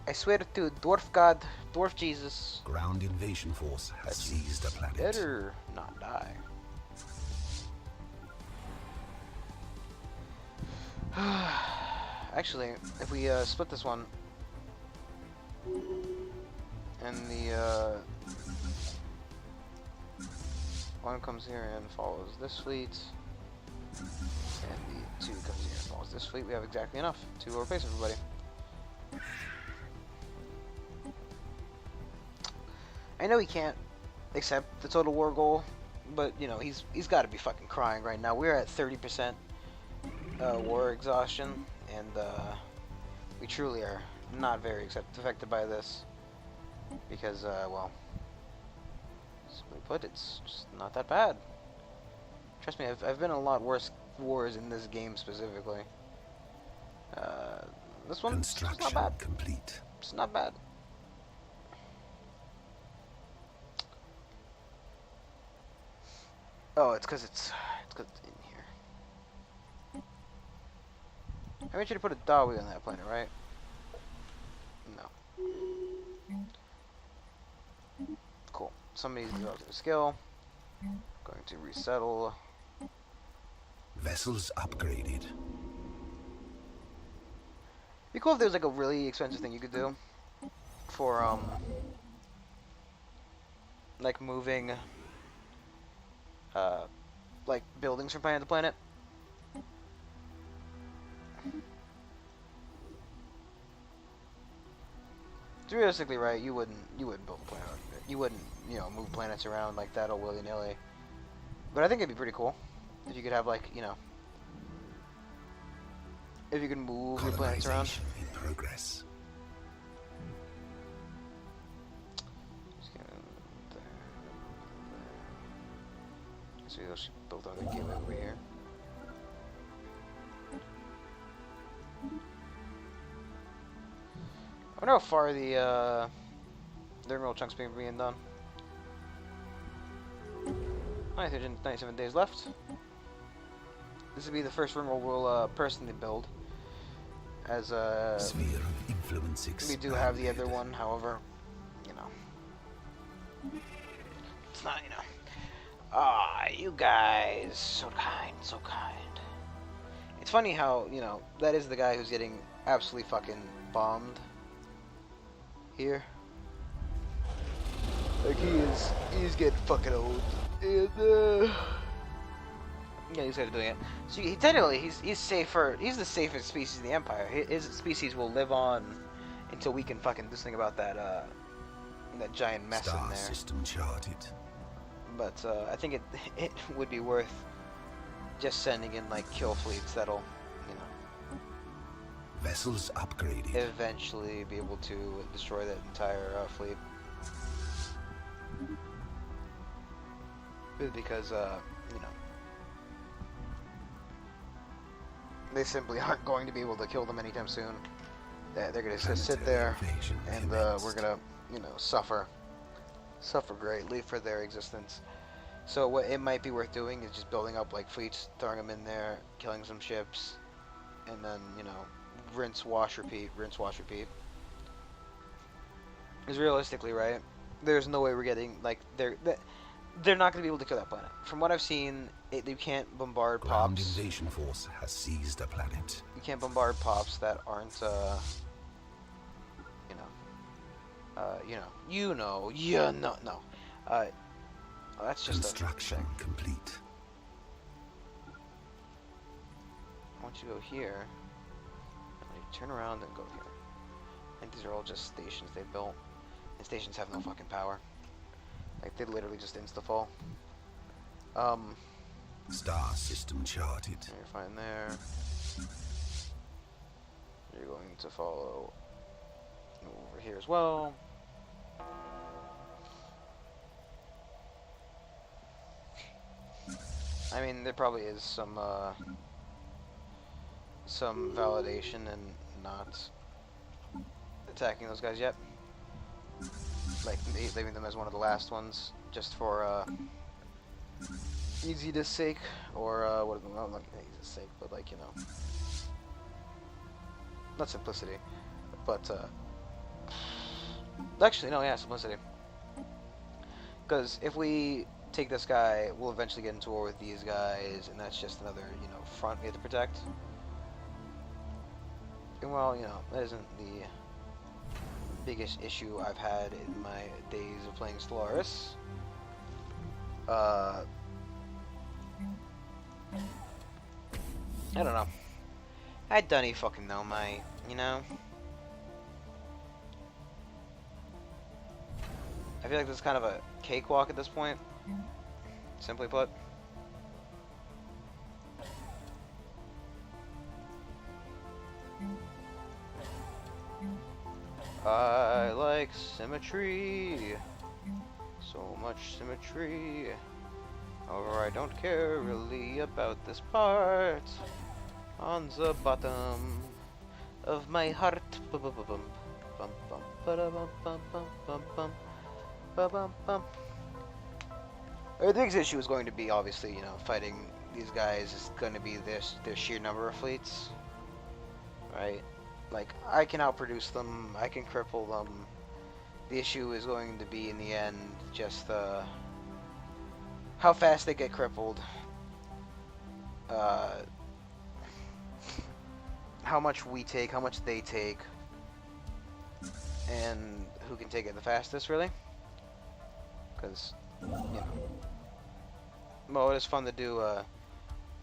I swear to Dwarf God, Dwarf Jesus. Ground invasion force has seized a planet. Better not die. Actually, if we split this one, and the one comes here and follows this fleet, and the two comes here and follows this fleet, we have exactly enough to replace everybody. I know he can't accept the total war goal, but you know he's got to be fucking crying right now. We're at 30% war exhaustion, and we truly are not very affected by this because, well, simply put, it's just not that bad. Trust me, I've been in a lot worse wars in this game specifically. This one's just not bad. Complete. It's not bad. Oh, it's because it's in here. I want you to put a Dawi on that planet, right? No. Cool. Somebody's developed a skill. Going to resettle. Vessels upgraded. Be cool if there's like a really expensive thing you could do for like moving like buildings from planet to planet. Realistically, right? You wouldn't build a planet. You wouldn't, you know, move planets around like that all willy-nilly. But I think it'd be pretty cool if you could have like, you know, if you could move your planets around. In progress. So those both on the gateway over here. I wonder how far the mineral chunks being done. 97 days left. This will be the first ring we'll personally build. As Sphere of influence we do have the other one, however, you know, it's not, you know. Ah, you guys, so kind, so kind. It's funny how, you know, that is the guy who's getting absolutely fucking bombed here. Like he's getting fucking old, and yeah, these guys are doing it. So technically, he's safer. He's the safest species in the Empire. His species will live on until we can fucking do something about that that giant mess Star in there. system charted. But I think it would be worth just sending in like kill fleets that'll, you know, Vessels upgraded. eventually be able to destroy that entire fleet. Because you know, they simply aren't going to be able to kill them anytime soon. They're gonna just sit there, and we're gonna, you know, suffer greatly for their existence. So what it might be worth doing is just building up like fleets, throwing them in there, killing some ships, and then, you know, rinse, wash, repeat, rinse, wash, repeat. Because realistically, right, there's no way we're getting, like, they're not going to be able to kill that planet. From what I've seen, you can't bombard Ground pops. invasion force has seized a planet. You can't bombard pops that aren't, no. That's just Construction complete. I want you to go here. I want you to turn around and go here. I think these are all just stations they built. And stations have no fucking power. Like, they literally just insta-fall. Star system charted. You're fine there. You're going to follow over here as well. I mean, there probably is some validation in not attacking those guys yet. Like, leaving them as one of the last ones, just for easiness sake, or not easiness sake, but like, you know, not simplicity, but actually no, yeah, simplicity. Because if we take this guy, we'll eventually get into war with these guys, and that's just another, you know, front we have to protect. And well, you know, that isn't the biggest issue I've had in my days of playing Stellaris. I don't know. I don't even fucking know, mate, you know? I feel like this is kind of a cakewalk at this point. Simply put. I like symmetry. So much symmetry. However, I don't care really about this part. On the bottom of my heart. The biggest issue is going to be, obviously, you know, fighting these guys is going to be their sheer number of fleets, right? Like, I can outproduce them, I can cripple them. The issue is going to be, in the end, just how fast they get crippled, how much we take, how much they take, and who can take it the fastest, really. Because, you know, well, it is fun to do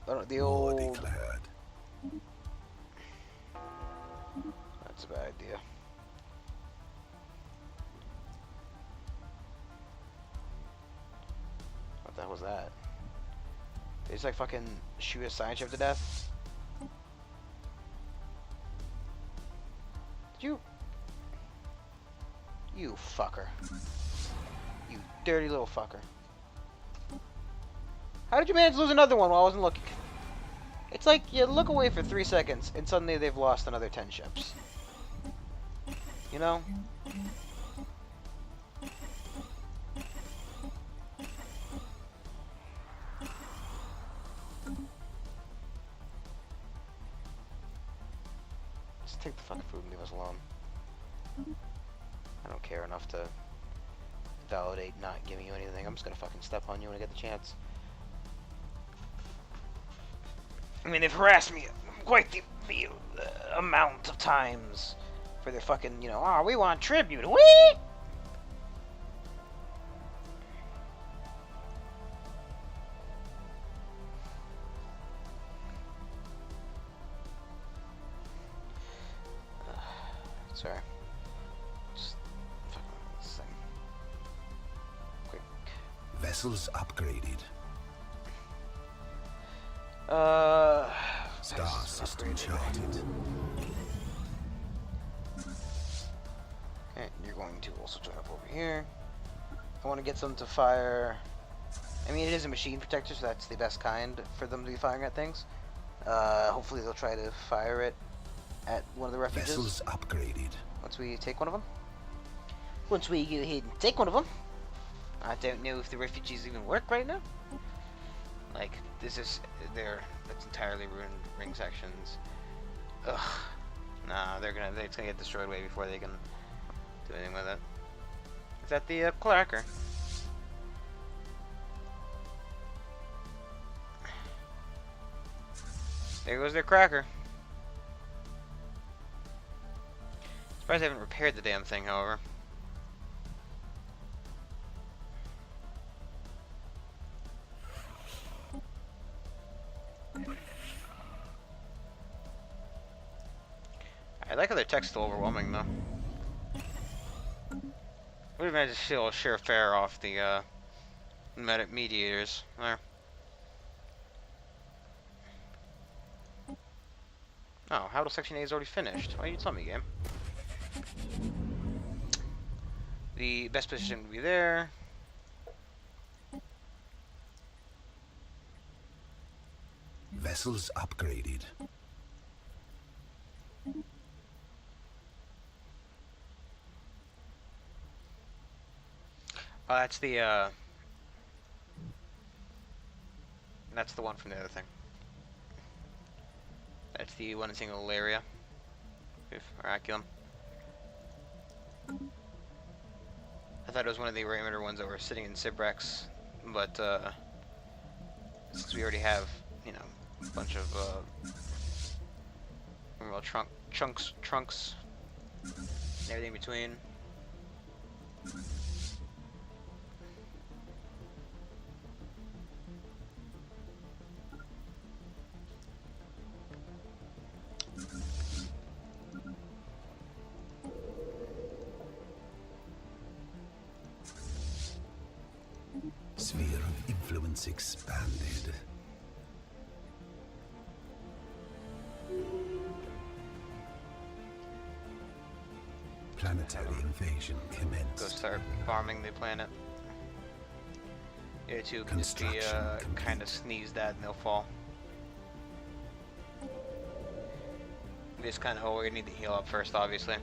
the old. Declared. That's a bad idea. What the hell was that? They just like fucking shoot a science ship to death? Did you? You fucker. You dirty little fucker. How did you manage to lose another one while I wasn't looking? It's like you look away for 3 seconds and suddenly they've lost another 10 ships. You know? Just take the fucking food and leave us alone. I don't care enough to validate not giving you anything. I'm just gonna fucking step on you when I get the chance. I mean, they've harassed me quite the amount of times for their fucking, you know, oh, we want tribute. Whee! Sorry. Just fucking this thing. Quick. Vessels upgraded. Star system charted. Okay, you're going to also join up over here. I want to get them to fire. I mean, it is a machine protector, so that's the best kind for them to be firing at things. Hopefully they'll try to fire it at one of the refuges. Vessels upgraded. Once we take one of them. Once we go ahead and take one of them. I don't know if the refuges even work right now. Like, this is that's entirely ruined ring sections. Ugh. Nah, it's gonna get destroyed way before they can do anything with it. Is that the Clarker? There goes their cracker. Surprised I haven't repaired the damn thing, however. I like how their tech's still overwhelming, though. Would have managed to steal a sheer fare off the mediators there. Oh, how Section A is already finished. Why didn't you tell me, game? The best position would be there. Vessels upgraded. That's the one from the other thing. That's the one in single area. Oraculum. I thought it was one of the Raymeter ones that were sitting in Cibrex, but since we already have, you know, a bunch of well, trunks, and everything in between. Sphere of influence expanded. Planetary invasion commenced. Go start bombing the planet. Yeah, two can just be kind of sneeze that and they'll fall. This kind of, oh, we're gonna need to heal up first, obviously,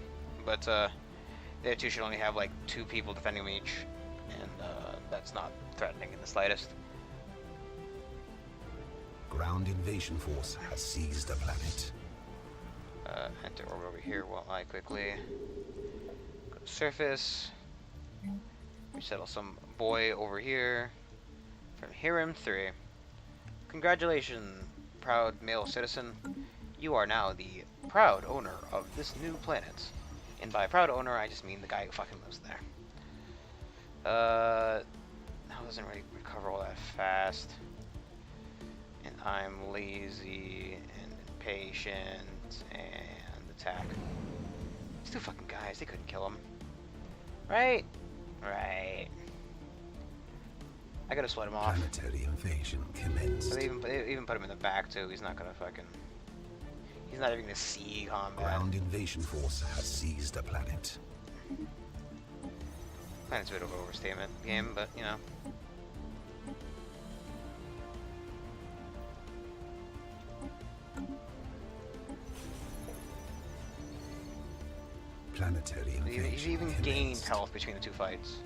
but the other two should only have like 2 people defending them each, and that's not threatening in the slightest. Ground invasion force has seized a planet. Enter orbit over here while I quickly go to surface. Resettle some boy over here from Hiram 3. Congratulations, proud male citizen. You are now the proud owner of this new planet. And by proud owner, I just mean the guy who fucking lives there. That doesn't really recover all that fast. And I'm lazy and impatient and attack. These 2 fucking guys, they couldn't kill him. Right? Right. I gotta sweat him off. Planetary invasion commenced. So they even put him in the back too. He's not gonna fucking. He's not even gonna see combat. Ground invasion force has seized a planet. Planet's a bit of an overstatement game, but you know. Planetary invasion. He's even gained health between the 2 fights.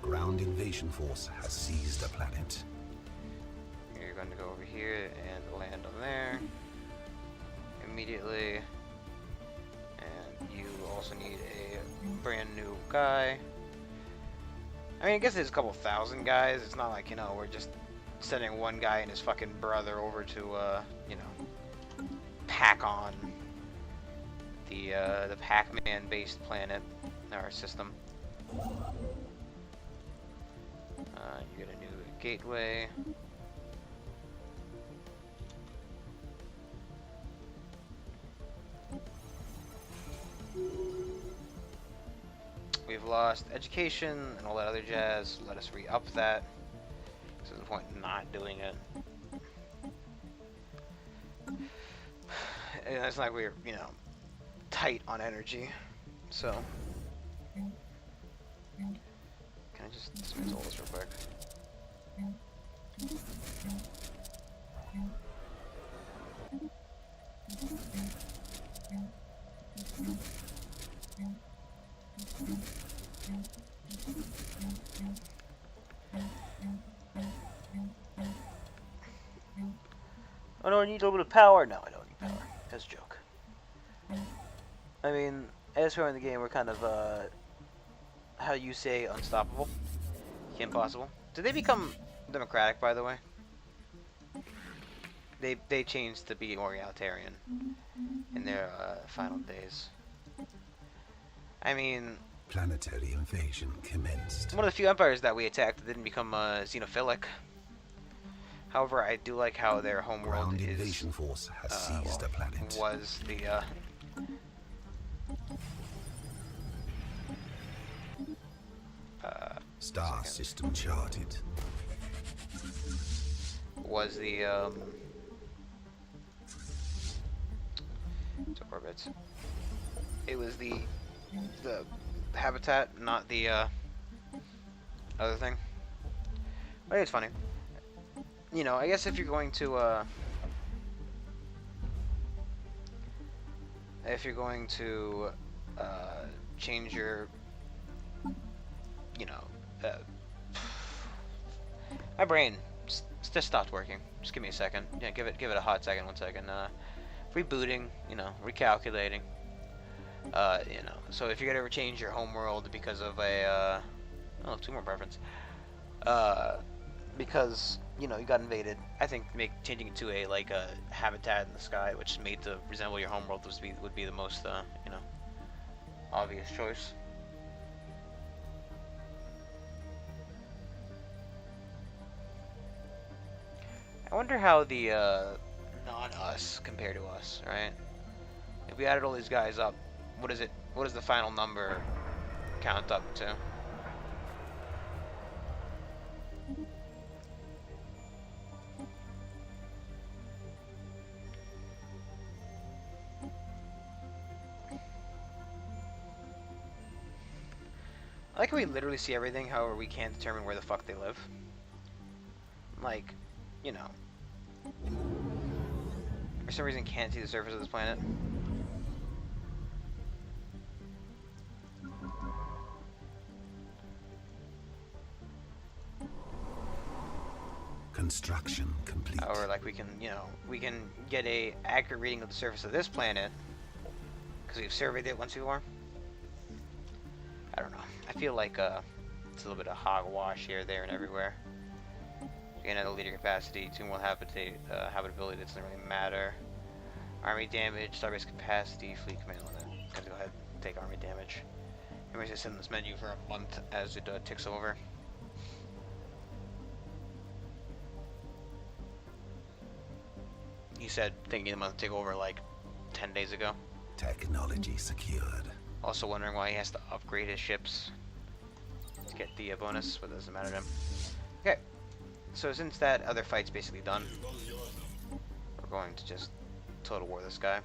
Ground invasion force has seized a planet. You're going to go over here and land on there immediately. And you also need a brand new guy. I mean, I guess there's a couple thousand guys. It's not like, you know, we're just sending one guy and his fucking brother over to, you know, pack on the Pac-Man based planet in our system. You get a new gateway. We've lost cost education and all that other jazz. Let us re-up that. So there's no point in not doing it. And it's like we're, you know, tight on energy. So, can I just dismantle this real quick? Oh no, I need a little bit of power. No, I don't need power. That's a joke. I mean, as we're in the game, we're kind of, how you say, unstoppable. Impossible. Did they become democratic, by the way? They changed to be more egalitarian in their final days. I mean, Planetary invasion commenced. one of the few empires that we attacked that didn't become xenophilic. However, I do like how their homeworld Ground invasion force has seized a planet. Was the Star system charted. was the so orbits. It was the habitat, not the other thing. I think it's funny. You know, I guess if you're going to change your, you know, my brain just stopped working. Just give me a second. Yeah, give it a hot second. 1 second. Rebooting. You know, recalculating. You know, so if you're gonna ever change your homeworld because of a, oh, 2 more preference. Because you know you got invaded. I think changing it to a like a habitat in the sky, which is made to resemble your homeworld, would be the most you know, obvious choice. I wonder how the non-us compare to us, right? If we added all these guys up, what is it? What does the final number count up to? I like how we literally see everything, however we can't determine where the fuck they live. Like, you know. For some reason can't see the surface of this planet. Construction complete. Or like we can, you know, we can get a accurate reading of the surface of this planet because we've surveyed it once before. I don't know. I feel like it's a little bit of hogwash here, there, and everywhere. Again, at a leader capacity, 2 more habitability, that doesn't really matter. Army damage, starbase capacity, fleet command limit. Gotta go ahead and take army damage. I'm going to sit in this menu for a month as it ticks over. He said thinking the month take over like 10 days ago. Technology secured. Also wondering why he has to upgrade his ships to get the bonus, but it doesn't matter to him. Okay, so since that other fight's basically done, we're going to just total war this guy.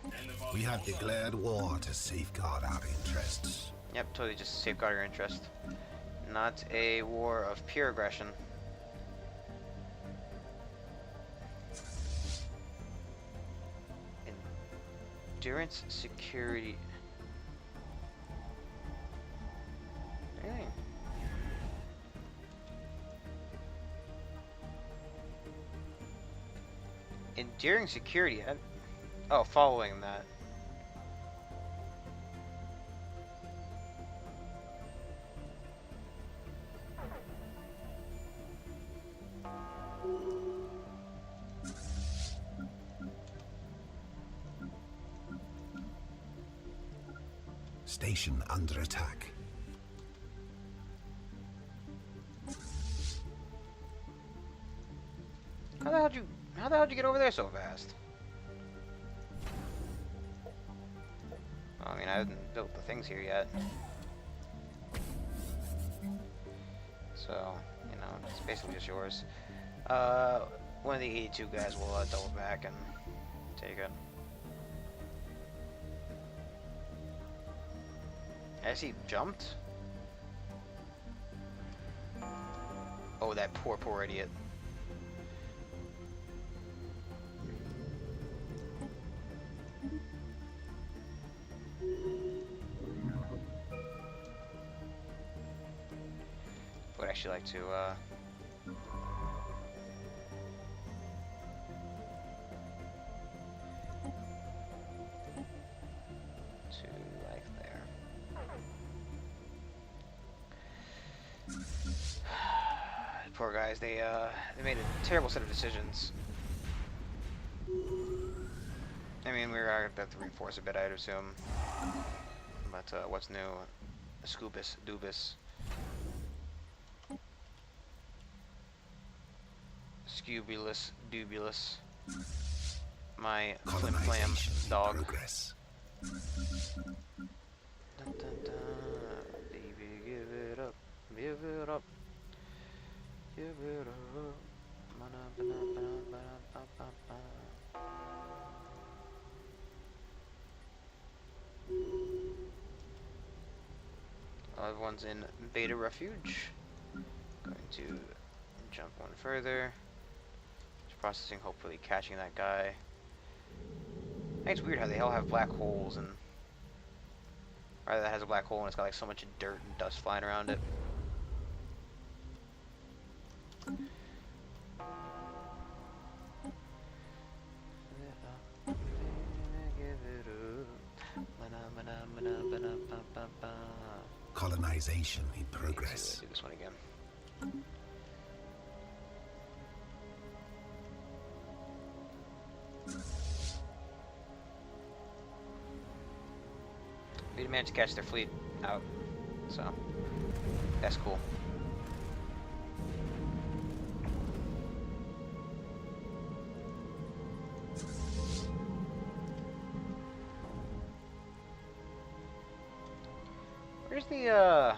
We have declared war to safeguard our interests. Yep, totally just safeguard your interest. Not a war of pure aggression. Endurance, security. Dang. Enduring security. Oh, following that. Station under attack. How the hell did you get over there so fast? I mean, I haven't built the things here yet. So, you know, it's basically just yours. One of the 82 guys will double back and take it. As he jumped? Oh, that poor idiot. Would actually like to, life there. Poor guys, they made a terrible set of decisions. I mean, we're gonna have to reinforce a bit, I'd assume. But, what's new? Scoobus, Doobus. Scubulous, Dubulous. My flim flam dog. Progress. Dun, dun, dun. Baby, give it up, give it up, give it up. Everyone's in Beta Refuge. Going to jump one further. Just processing, hopefully catching that guy. I think it's weird how they all have black holes, and rather that has a black hole and it's got like so much dirt and dust flying around it. Colonization in progress. Do this one again. We managed to catch their fleet out, so that's cool. Where's the,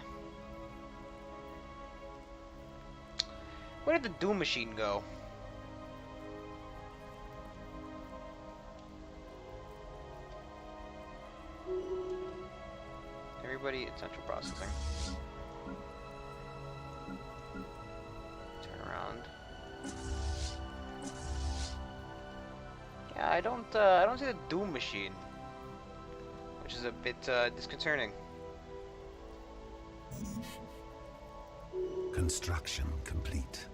where did the Doom Machine go? Everybody at central processing. Turn around. Yeah, I don't see the Doom Machine, which is a bit disconcerting. Construction complete.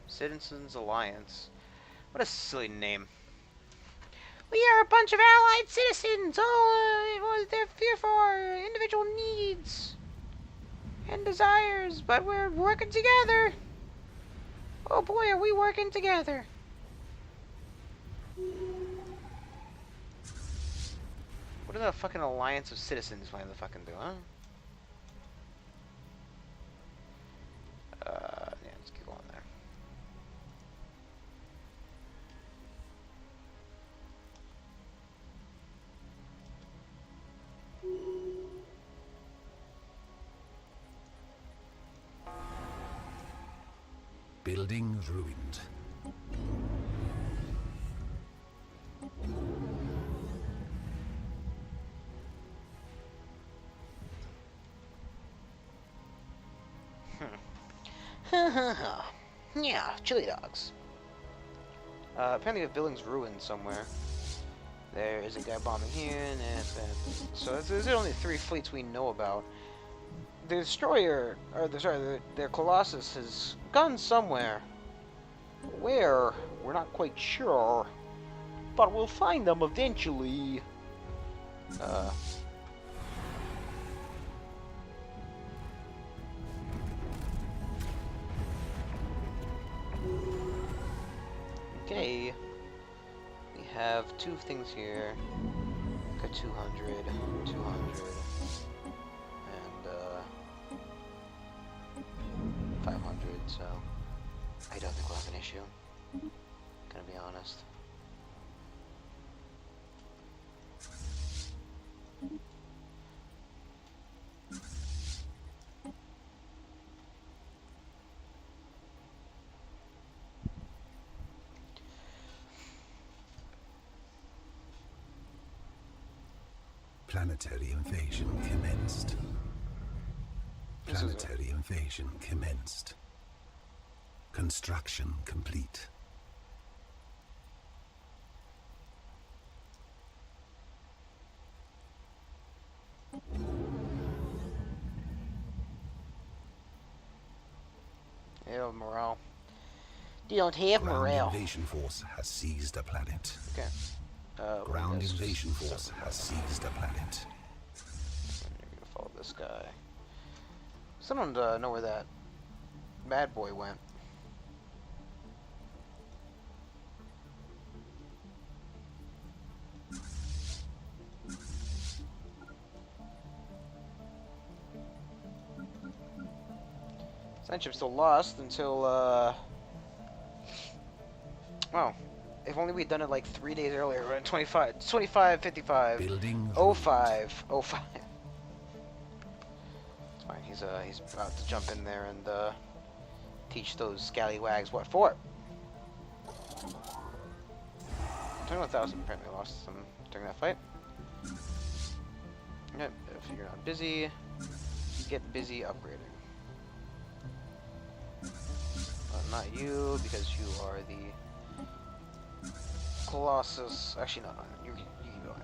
Citizens Alliance. What a silly name. We are a bunch of allied citizens, all they're here for our individual needs and desires, but we're working together. Oh boy, are we working together. What are the fucking Alliance of Citizens planning to fucking do, huh? Yeah, let's keep going there. Building ruined. Yeah, chili dogs. Apparently the building's ruined somewhere. There is a guy bombing here, and so there's only 3 fleets we know about. The destroyer, or their Colossus has gone somewhere. Where? We're not quite sure, but we'll find them eventually. Okay, we have 2 things here. Got 200, and 500, so I don't think we'll have an issue. Gonna be honest. Planetary invasion commenced. Planetary invasion commenced. Construction complete. Yeah, morale. You don't have Ground morale. invasion force has seized a planet. Okay. Ground invasion force has seized a planet. You're gonna follow this guy. Someone know where that bad boy went. Science still lost until, well, if only we'd done it like 3 days earlier, we're at 25, 55, Building 05, 05. It's fine, he's about to jump in there and, teach those scallywags what for. 21,000 apparently lost some during that fight. Yep, if you're not busy, get busy upgrading. Not you, because you are the Colossus. Actually, no, you keep going.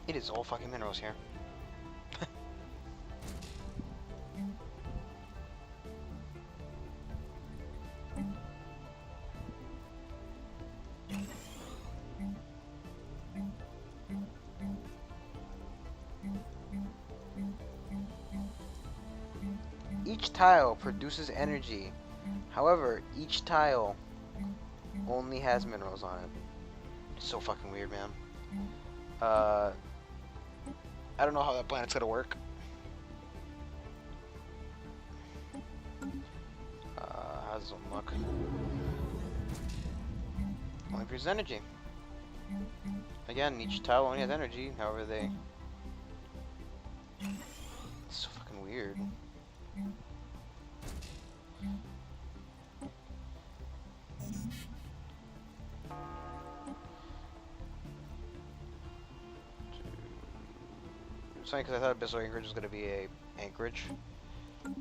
It is all fucking minerals here. Each tile produces energy. However, each tile only has minerals on it. It's so fucking weird, man. I don't know how that planet's gonna work. How does it look? Only produces energy. Again, each tile only has energy, however they... It's so fucking weird. It's funny because I thought Abyssal Anchorage was going to be a anchorage,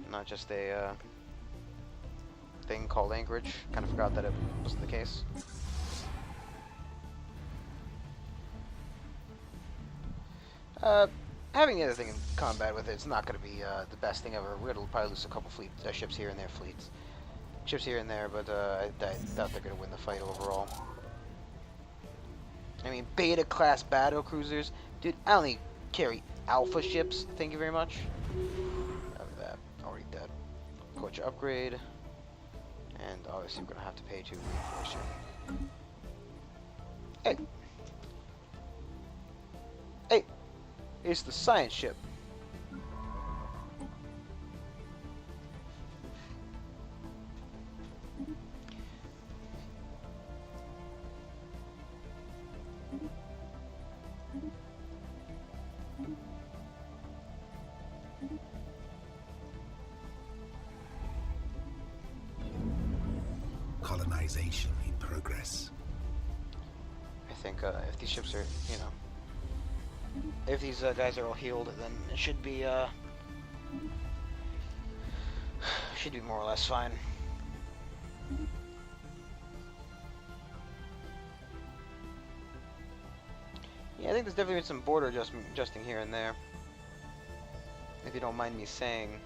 not just a thing called anchorage. Kind of forgot that it wasn't the case. Having the other thing in combat with it's not going to be the best thing ever. We're going to probably lose a couple ships here and there, ships here and there, but I doubt they're going to win the fight overall. I mean, beta class battle cruisers, dude. I only carry alpha ships. Thank you very much. After that, already dead. Coach upgrade, and obviously we're gonna have to pay to reinforce you. Hey, hey, it's the science ship. Colonization in progress. I think if these ships are, you know, if these guys are all healed, then it should be more or less fine. Yeah, I think there's definitely been some border adjusting here and there. If you don't mind me saying,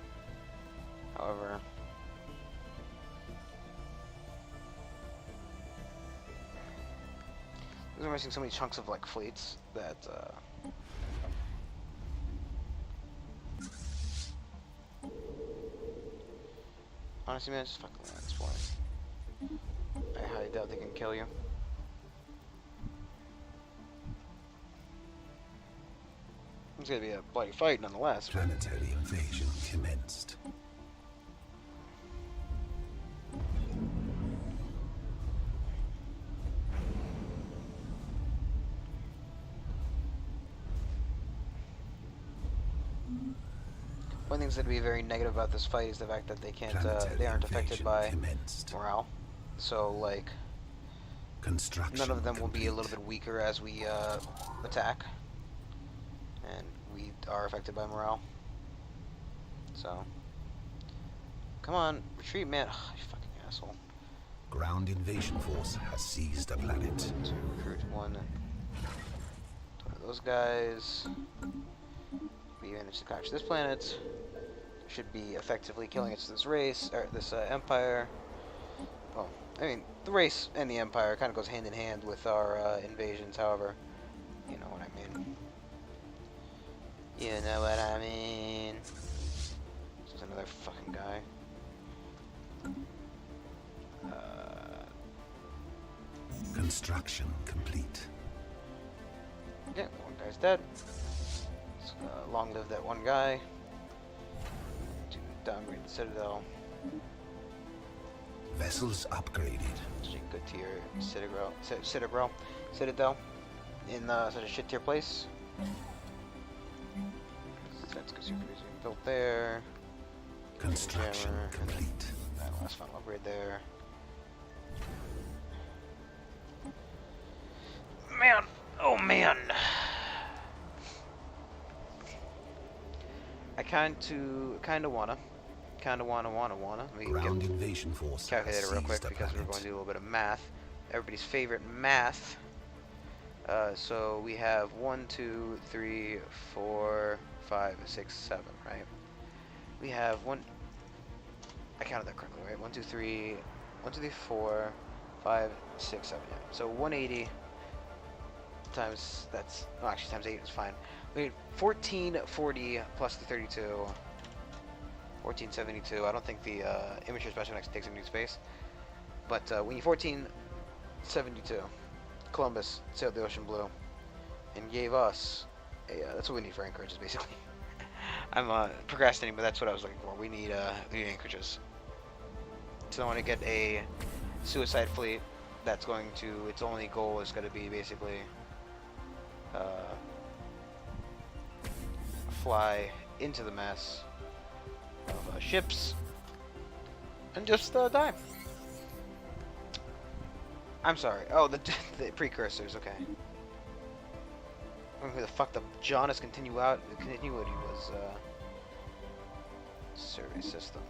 however. We're missing so many chunks of like fleets that. Honestly, man, just fucking land this point. I highly doubt they can kill you. It's gonna be a bloody fight, nonetheless. Planetary invasion commenced. One thing that's gonna be very negative about this fight is the fact that they can't, they aren't affected by morale. So, like, none of them will be a little bit weaker as we attack, and we are affected by morale. So, come on, retreat, man! Ugh, you fucking asshole. Ground invasion force has seized a planet. To recruit one of those guys. We managed to catch this planet. Should be effectively killing this race, or this empire. Well, I mean, the race and the empire kind of goes hand in hand with our invasions, however, you know what I mean. You know what I mean. This is another fucking guy. Construction complete. Yeah, one guy's dead. Long live that one guy. To downgrade the Citadel. Vessels upgraded. Such a good tier Citadel in such a shit tier place. That's because you're built there. Construction complete. That last final upgrade there. Man, oh man. I kind of wanna. Let me Ground invasion force. Calculator real quick because we're going to do a little bit of math. Everybody's favorite math. So we have 1, 2, 3, 4, 5, 6, 7, right? We have one. I counted that correctly, right? 1, 2, 3, 4, 5, 6, 7. Yeah. So 180 times that's actually times 8 is fine. We need 1440 plus the 32. 1472. I don't think the immature special next takes any space, but we need 1472. Columbus sailed the ocean blue and gave us a. That's what we need for anchorages, basically. I'm procrastinating, but that's what I was looking for. We need anchorages. So I want to get a suicide fleet. That's going to. Its only goal is going to be basically fly into the mess of ships and just die. I'm sorry. Oh, the precursors. Okay. I don't know who the fuck the Jonas continuity was. Survey system.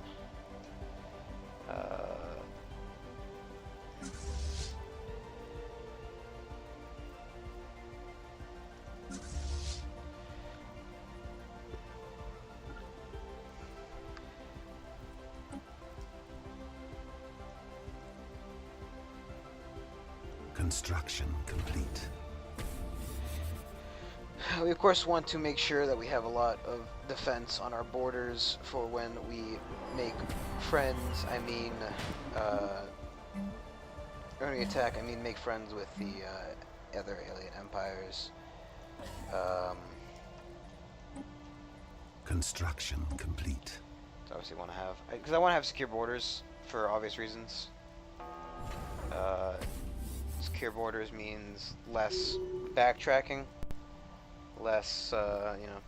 Construction complete. We of course want to make sure that we have a lot of defense on our borders for when we make friends. I mean, when we attack, I mean make friends with the other alien empires. Construction complete. So obviously want to have, because I want to have secure borders for obvious reasons. Secure borders means less backtracking, less, you know,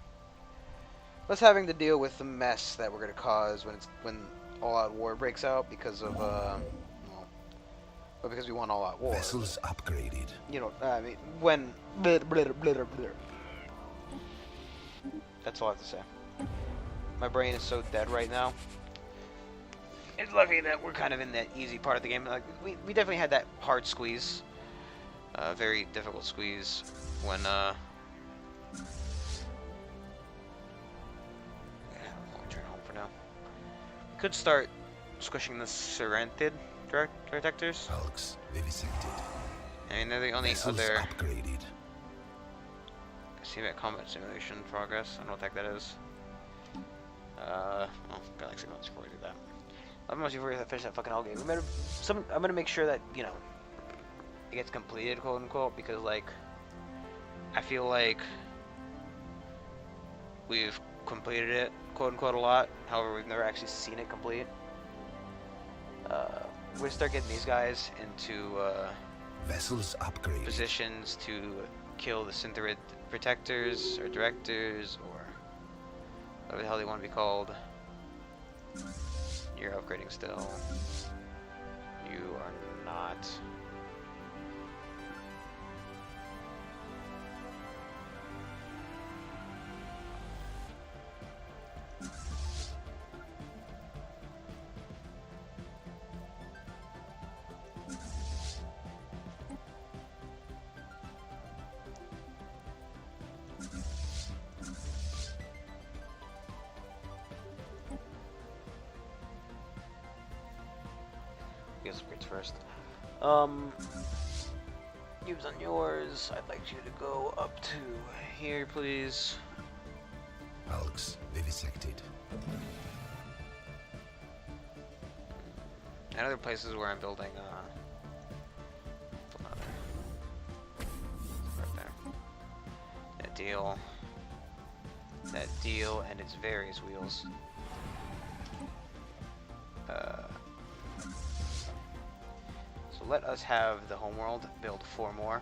less having to deal with the mess that we're gonna cause when all-out war breaks out because of, well, but because we want all-out war. Vessels upgraded. You know, I mean, when. That's all I have to say. My brain is so dead right now. It's lucky that we're kind of in that easy part of the game. Like we definitely had that hard squeeze, very difficult squeeze when yeah, I'll return home for now. Could start squishing the Serented detectors. Hulks vivisected. I mean, they're the only Vessels other... upgraded. See that combat simulation progress. I don't know what the heck that is. Oh, Galaxy Mods before we do that. I'm gonna before we finish that fucking game. I'm gonna make sure that, you know, it gets completed, quote unquote, because like I feel like we've completed it, quote unquote, a lot. However, we've never actually seen it complete. We're gonna start getting these guys into Vessels upgraded. positions to kill the Syntherid protectors or directors or whatever the hell they want to be called. You're upgrading still. You are not. Guess upgrades first. Use on yours. I'd like you to go up to here, please. Hulks vivisected. And other places where I'm building, right there. That deal and its various wheels. So let us have the homeworld build 4 more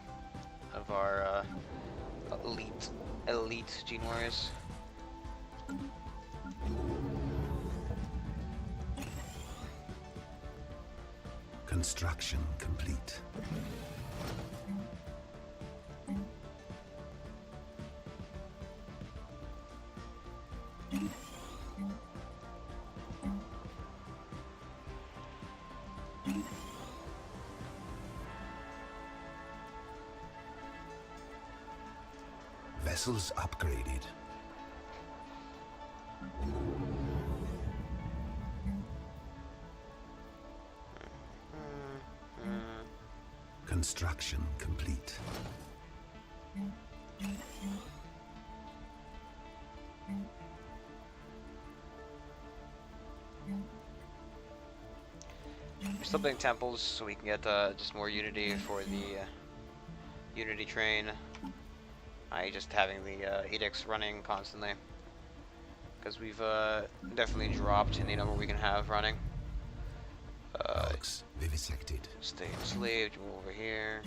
of our elite Gene Warriors. Construction complete. Vessels upgraded. Construction complete. We're still building temples so we can get just more unity for the unity train. Just having the edicts running constantly, because we've definitely dropped in the number we can have running. Hulks vivisected. Stay enslaved. Move over here.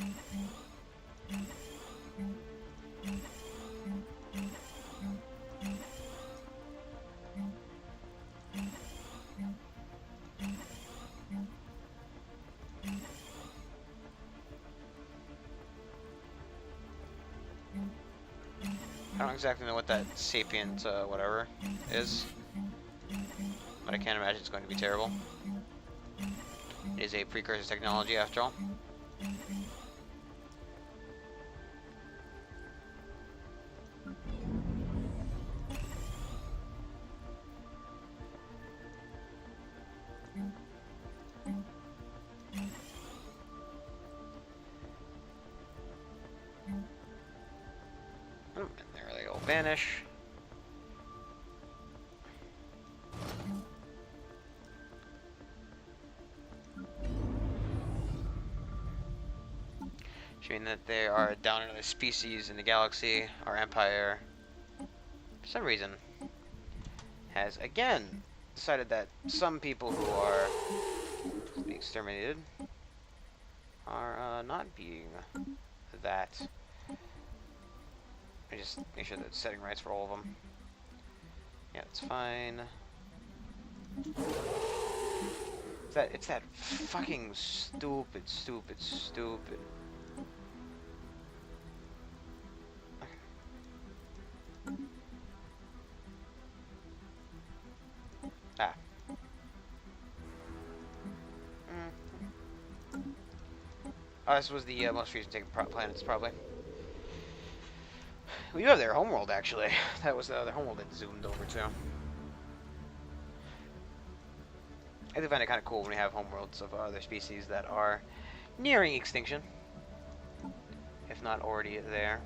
I don't exactly know what that sapient whatever is, but I can't imagine it's going to be terrible. It is a precursor technology after all. And there they all vanish. Showing that they are down another species in the galaxy. Our empire, for some reason, has again decided that some people who are being exterminated are not being that. I just make sure that it's setting rights for all of them. Yeah, it's fine. It's that fucking stupid. Ah. Oh, this was the most recent planets, probably. We do have their homeworld, actually. That was their homeworld that zoomed over to. I do find it kind of cool when we have homeworlds of other species that are nearing extinction. if not already there.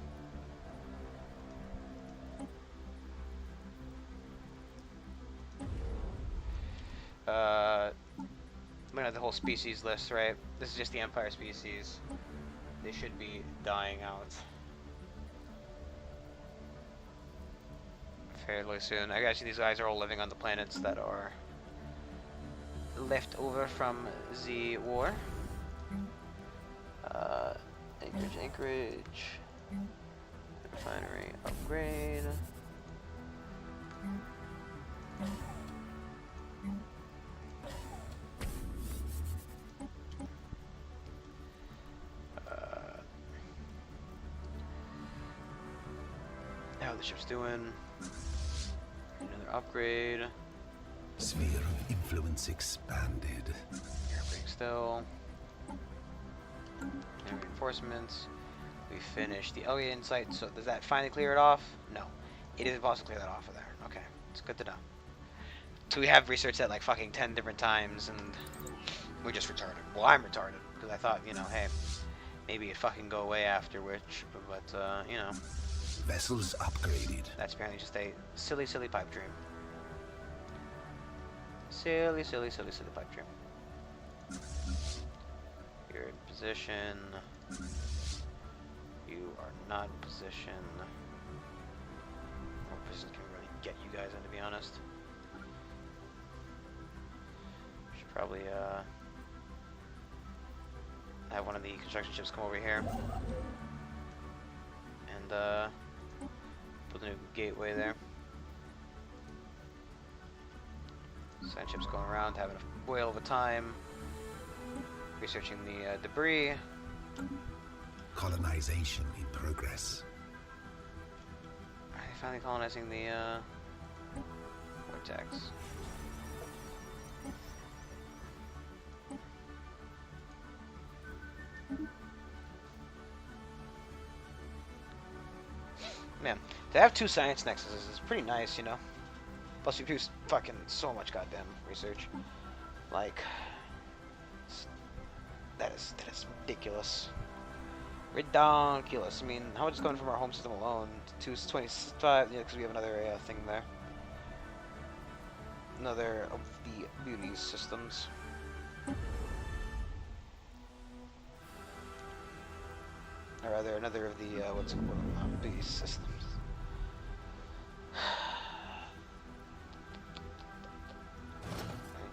We know the whole species list, right? This is just the Empire species. They should be dying out fairly soon. I guess these guys are all living on the planets that are left over from the war. Anchorage. Refinery upgrade. How the ship's doing? Another upgrade. Sphere of influence expanded. Airbrake still. And reinforcements. We finished the alien site, so does that finally clear it off? No. It is impossible to clear that off of there. Okay. It's good to know. So we have researched that like fucking 10 different times, and we're just retarded. Well, I'm retarded, because I thought, you know, hey, maybe it fucking go away after which, but, you know. Vessels upgraded. That's apparently just a silly, silly pipe dream. Silly, silly, silly, silly pipe dream. You're in position. You are not in position. More positions can really get you guys in, to be honest. Should probably have one of the construction ships come over here and put a new gateway there. Sand ships going around, having a whale of a time, researching the debris. Colonization in progress. Are they finally colonizing the vortex? Man, to have 2 science nexuses is pretty nice, you know? Plus we do fucking so much goddamn research. Like, that is ridiculous. Ridiculous. I mean, how much is going from our home system alone? 225, yeah, because we have another thing there. Another of the beauty systems. Or rather, another of the, what's it called? Beauty systems.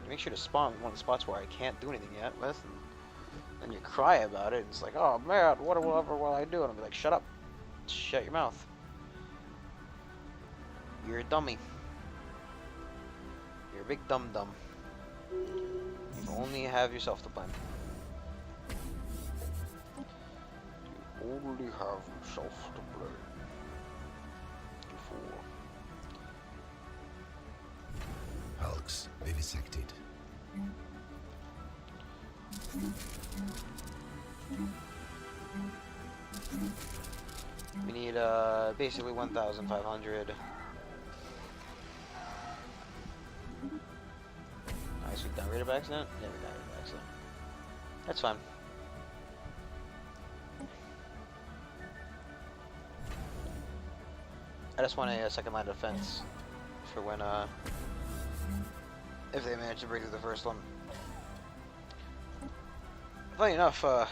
Make sure to spawn one of the spots where I can't do anything yet with, and then you cry about it, and it's like, oh man, whatever will I do? And I'll be like, shut up. Shut your mouth. You're a dummy. You're a big dum-dum. You only have yourself to blame. You only have yourself to blame. You fool. Hulks vivisected. We need basically 1,500. Nice, we downgraded by accident? Yeah, we downgraded by accident. That's fine. I just want a second line of defense for when if they manage to break through the first one. Funny enough, I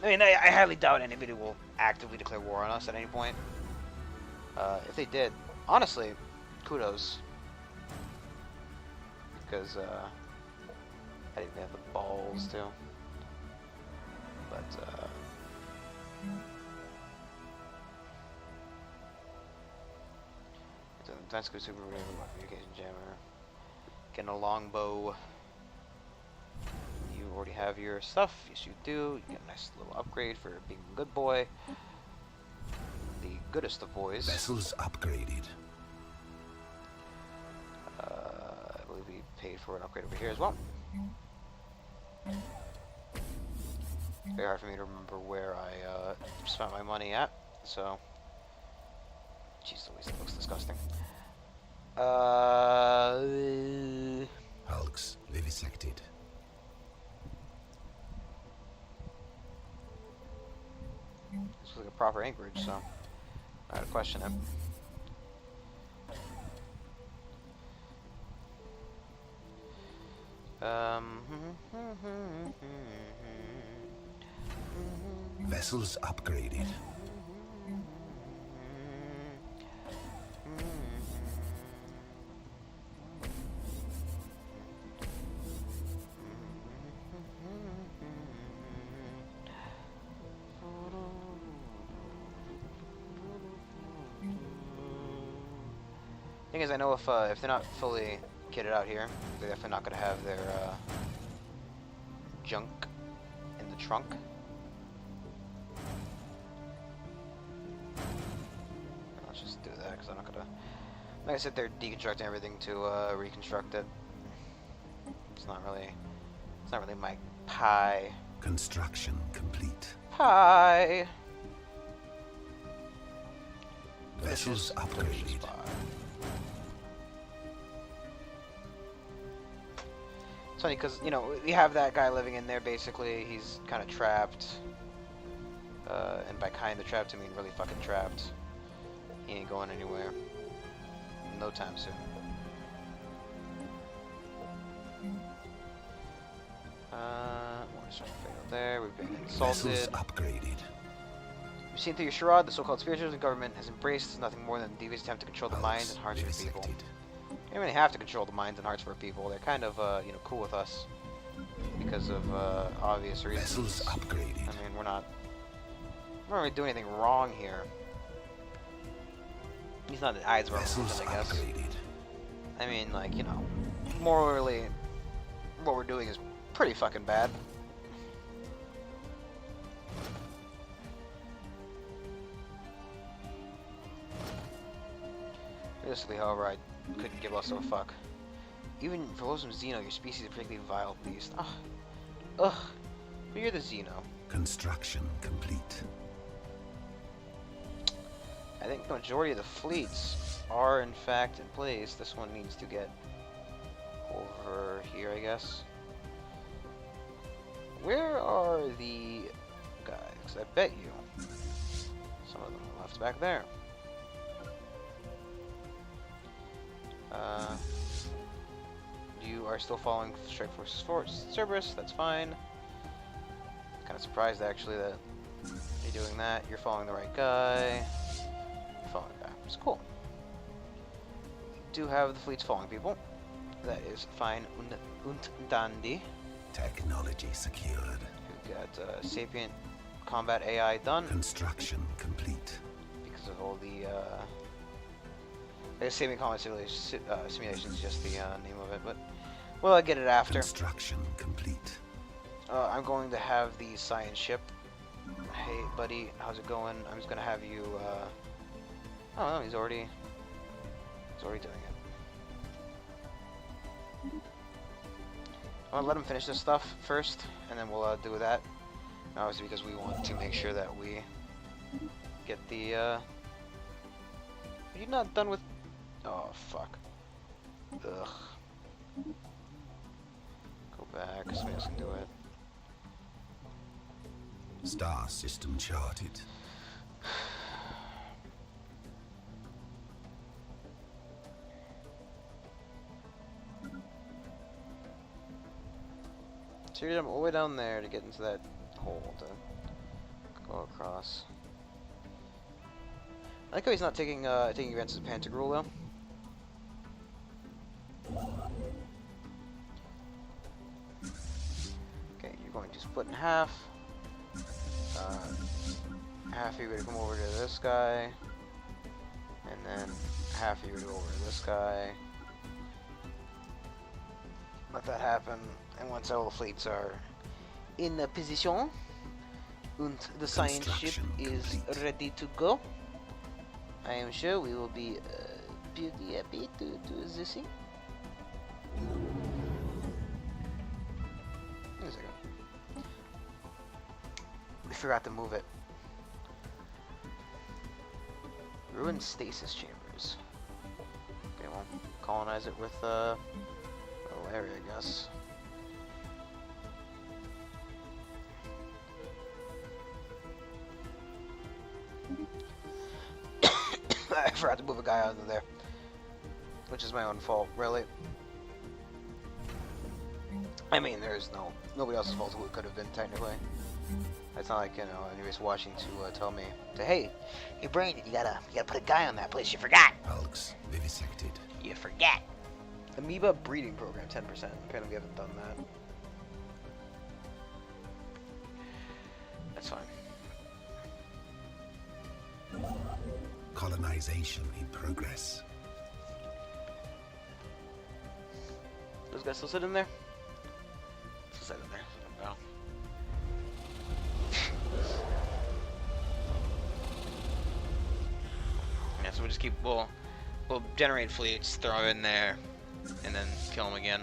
mean, I highly doubt anybody will actively declare war on us at any point. If they did, honestly, kudos. Because, I didn't have the balls to. But, it's an advanced super communication jammer. Getting a longbow. You already have your stuff. Yes, you do. You get a nice little upgrade for being a good boy. The goodest of boys. Vessels upgraded. I believe we paid for an upgrade over here as well. Very hard for me to remember where I spent my money at. So, jeez Louise, that looks disgusting. Hulks vivisected. looks like a proper anchorage, so I gotta question it. Vessels upgraded. Thing is, I know if they're not fully kitted out here, they're definitely not gonna have their junk in the trunk. Let's just do that because I'm not gonna. Like I said, they're deconstructing everything to reconstruct it. It's not really my pie. Construction complete. Pie. Vessels upgraded. It's funny because, you know, we have that guy living in there basically. He's kind of trapped. And by kind of trapped, I mean really fucking trapped. He ain't going anywhere. No time soon. There, we've been insulted. Vessels upgraded. We've seen through your charade, the so-called spiritualism government has embraced nothing more than a devious attempt to control the minds and hearts of people. They don't really have to control the minds and hearts of our people. They're kind of, you know, cool with us because of obvious reasons. Vessels upgraded. I mean, we're not really doing anything wrong here. He's not the eyes of our religion, I guess. Upgraded. I mean, like, you know, morally, what we're doing is pretty fucking bad. Realistically, however, I couldn't give less of a fuck. Even for those from Xeno, your species is a particularly vile beast. Ugh. Ugh. But you're the Xeno. Construction complete. I think the majority of the fleets are in fact in place. This one needs to get over here, I guess. Where are the guys? I bet you some of them are left back there. You are still following Strike Forces Cerberus, that's fine. Kind of surprised actually that you're doing that. You're following the right guy. You're following the guy. It's cool. You do have the fleets following people. That is fine und dandy. Technology secured. We've got Sapient Combat AI done. Construction complete. Because of all the I guess Sapient Combat Simulation is just the name of it, but well, I get it after. Construction complete. I'm going to have the science ship. Hey, buddy, how's it going? I'm just gonna have you. Oh no, he's already doing it. I want to let him finish this stuff first, and then we'll do that. Obviously, because we want to make sure that we get the. Are you not done with? Oh fuck. Ugh. Go back. Somebody else can do it. Star system charted. So you're all the way down there to get into that hole to go across. I like how he's not taking advantage of Pantagruel though. Okay, you're going to split in half. Half of you are going to come over to this guy, and then half of you are going to go over to this guy. Let that happen, and once all the fleets are in a position, and the science ship is ready to go, I am sure we will be pretty happy to do this thing. Wait a second. We forgot to move it. Ruined stasis chambers. Okay, well, colonize it with a little area, I guess. forgot to move a guy out of there. Which is my own fault, really. I mean, there's nobody else's fault who it could have been, technically. It's not like, you know, anybody's watching to tell me, hey, Brandon, you gotta put a guy on that place, you forgot. Hulks vivisected. You forget. Amoeba breeding program, 10%. Apparently we haven't done that. That's fine. Colonization in progress. Those guys still sit in there? Still sit in there. Oh. Yeah, so we'll just we'll generate fleets, throw in there, and then kill them again.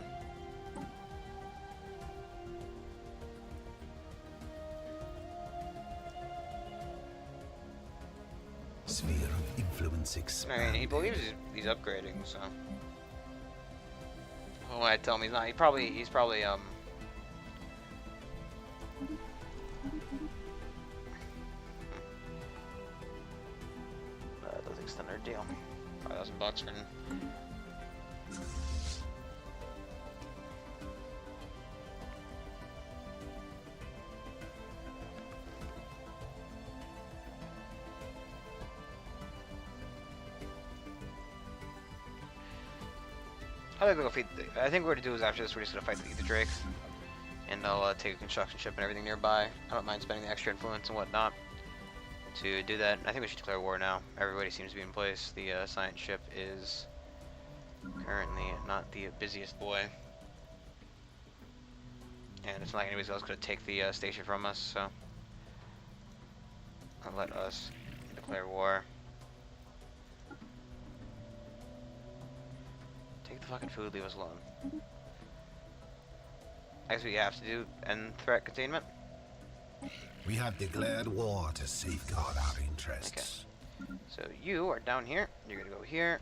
Sphere of influence I expanded. mean, he believes he's upgrading, so. Well, I tell him he's not. He's probably does extend our deal. $5,000 for. I think what we're gonna do is after this, we're just gonna fight the Drake, and I'll take a construction ship and everything nearby. I don't mind spending the extra influence and whatnot to do that. I think we should declare war now. Everybody seems to be in place. The science ship is currently not the busiest boy, and it's not like anybody else gonna take the station from us. So I'll let us declare war. Take the fucking food, leave us alone. I guess we have to do end threat containment. We have declared war to safeguard our interests. Okay. So you are down here. You're gonna go here.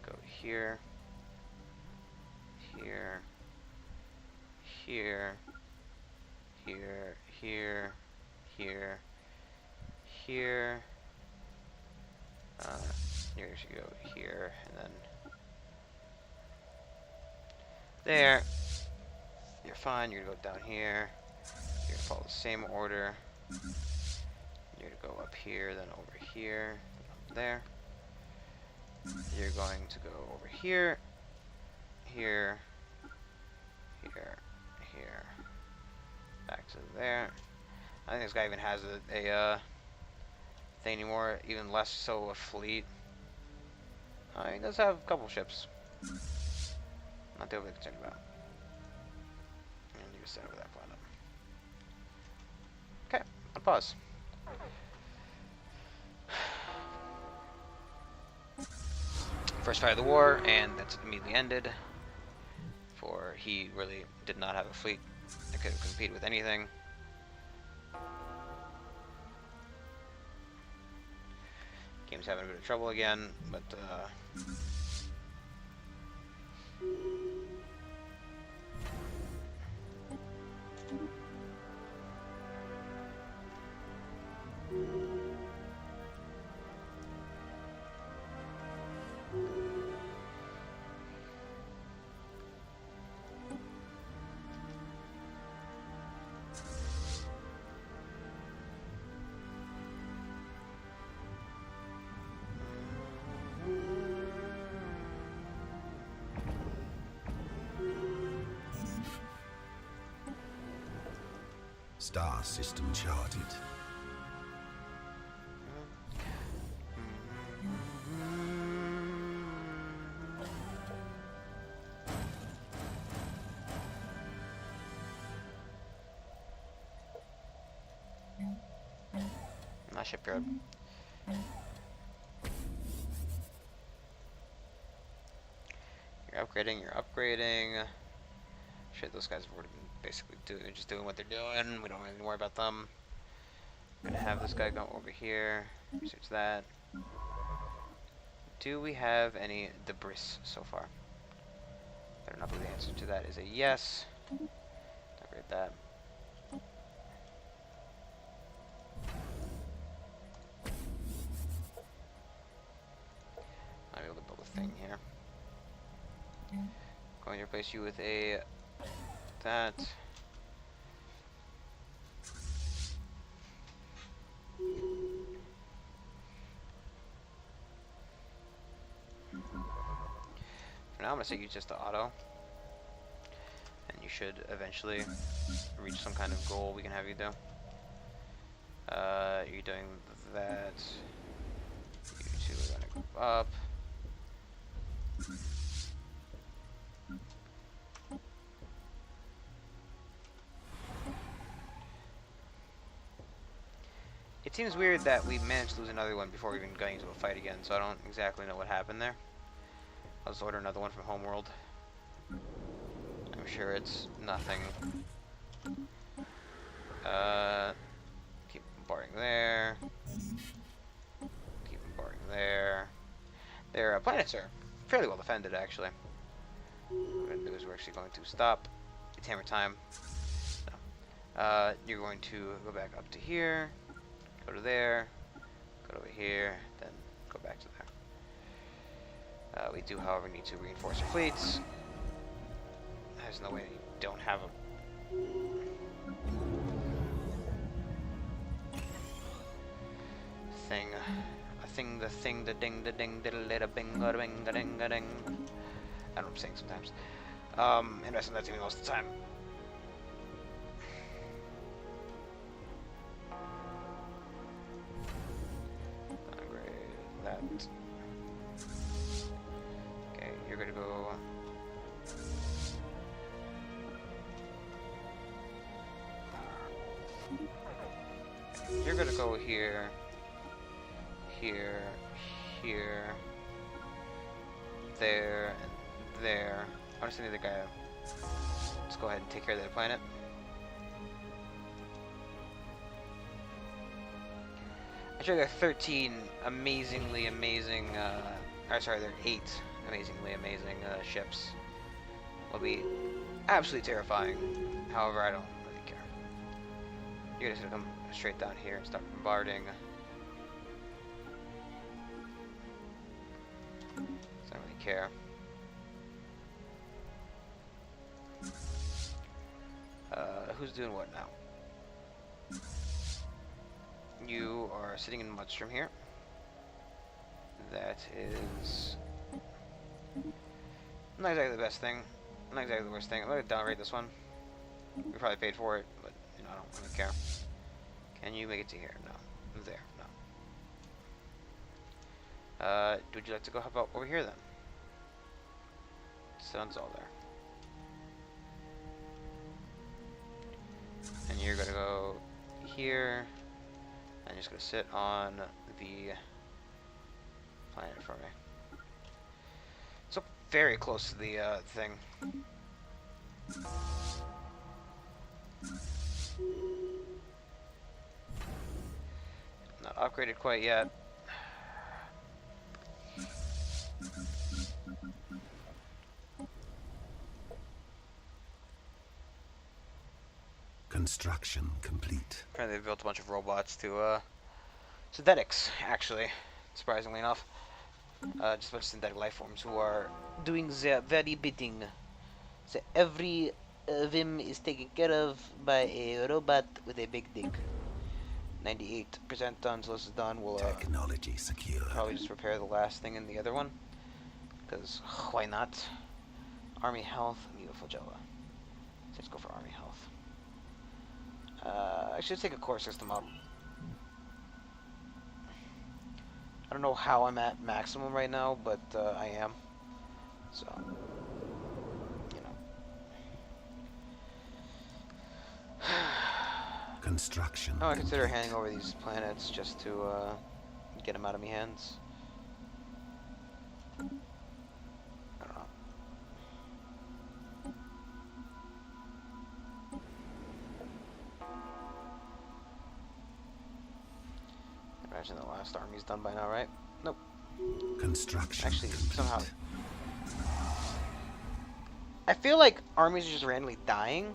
Go here. Here. Here. Here. Here. Here. Here. You should go here and then there. You're fine. You're gonna go down here. You're gonna follow the same order. You're gonna go up here, then over here, up there. You're going to go over here, here, here, here, back to there. I think this guy even has a thing anymore, even less so a fleet. He does have a couple ships. Not overly concerned about. And you set over that planet. Okay, I'll pause. First fight of the war, and that's immediately ended. For he really did not have a fleet that could compete with anything. Game's having a bit of trouble again, but Star system charted. not shipyard. You're upgrading. Shit, those guys have already been basically doing what they're doing. We don't really worry about them. I'm gonna have this guy go over here. Research that. Do we have any debris so far? Better not believe the answer to that is a yes. Upgrade that. thing here. Going to replace you with a that. For now, I'm gonna set you just to auto, and you should eventually reach some kind of goal we can have you do. You're doing that. You two are gonna go up. It seems weird that we managed to lose another one before even going into a fight again, so I don't exactly know what happened there. I'll just order another one from Homeworld. I'm sure it's nothing. Keep bombarding there. Keep bombarding there. Their planets are fairly well defended, actually. What we're going to do is we're actually going to stop. It's hammer time. No. You're going to go back up to here. Go to there, go over here, then go back to there. We do, however, need to reinforce our fleets. There's no way you don't have a thing. The thing, the ding, the ding, diddle, diddle, bing, da bing, da ding, da ding. I don't know what I'm saying sometimes. And that's not to me most of the time. Okay, you're gonna go. You're gonna go here, here, here, there, and there. I'm just gonna need the guy. Let's go ahead and take care of that planet. Actually, there are 13 amazingly amazing, or sorry, there are 8 amazingly amazing ships. Will be absolutely terrifying. However, I don't really care. You're just gonna come straight down here and start bombarding. So I don't really care. Who's doing what now? You are sitting in Mudstrom here. That is not exactly the best thing. Not exactly the worst thing. I'm gonna downrate this one. We probably paid for it, but you know, I don't really care. Can you make it to here? No. There. No. Would you like to go hop out over here then? Sun's all there. And you're gonna go here. I'm just gonna sit on the planet for me. So very close to the thing. Not upgraded quite yet. Construction complete. Apparently they built a bunch of robots to synthetics, actually, surprisingly enough. Just a bunch of synthetic life forms who are doing their very bidding. So every whim is taken care of by a robot with a big dick. 98% done, so this is done. We'll Technology secure. probably just repair the last thing in the other one. Because why not? Army health, Neo Flagella. Let's go for army health. I should take a core system up. I don't know how I'm at maximum right now, but I am. So, you know. Construction. I consider handing over these planets just to get them out of my hands. I don't know. Imagine the last army's done by now, right? Nope. Construction Actually, complete. somehow. I feel like armies are just randomly dying.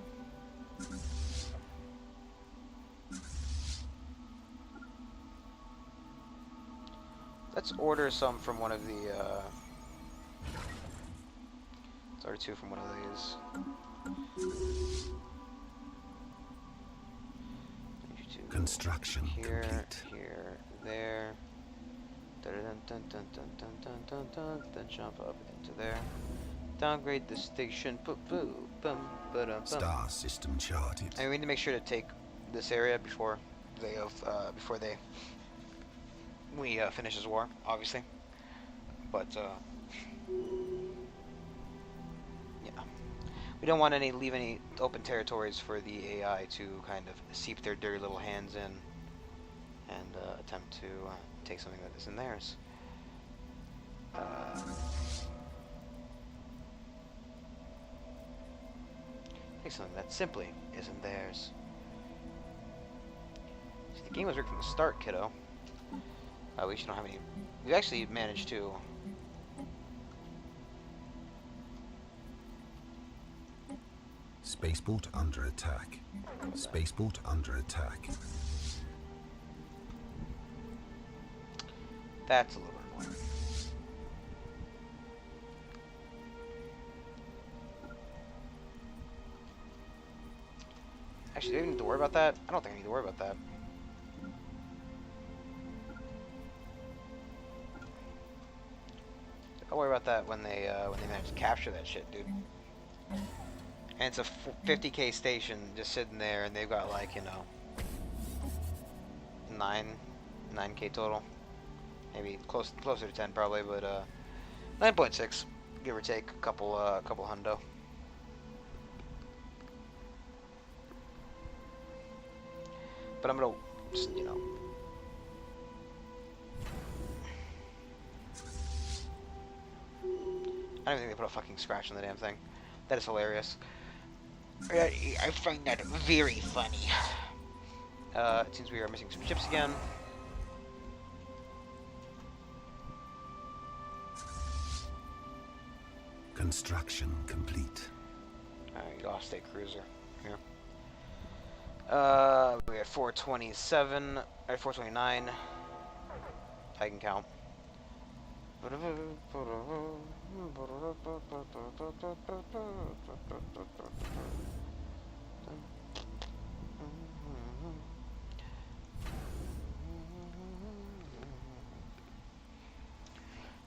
Let's order some from one of the Or 2 from one of these. Construction here, complete. here, there. Dun, dun, dun, dun, dun, dun, dun, dun, then jump up into there. Downgrade the station. Boom, boom, boom, boom. Star system charted. And we need to make sure to take this area before they finish this war, obviously. But yeah, we don't want leave any open territories for the AI to kind of seep their dirty little hands in and attempt to take something that isn't theirs. Take something that simply isn't theirs. See, the game was rigged from the start, kiddo. We actually don't have any. We actually managed to. Spaceport under attack. Spaceport under attack. That's a little annoying. Actually, do I even need to worry about that? I don't think I need to worry about that. I'll worry about that when they manage to capture that shit, dude. And it's a 50k station just sitting there, and they've got like, you know, 9k total, maybe closer to 10 probably, but 9.6, give or take a couple hundo. But I'm gonna just, you know. I don't even think they put a fucking scratch on the damn thing. That is hilarious. I find that very funny. It seems we are missing some ships again. Construction complete. You lost a cruiser here. We got 427, or 429. I can count. Thing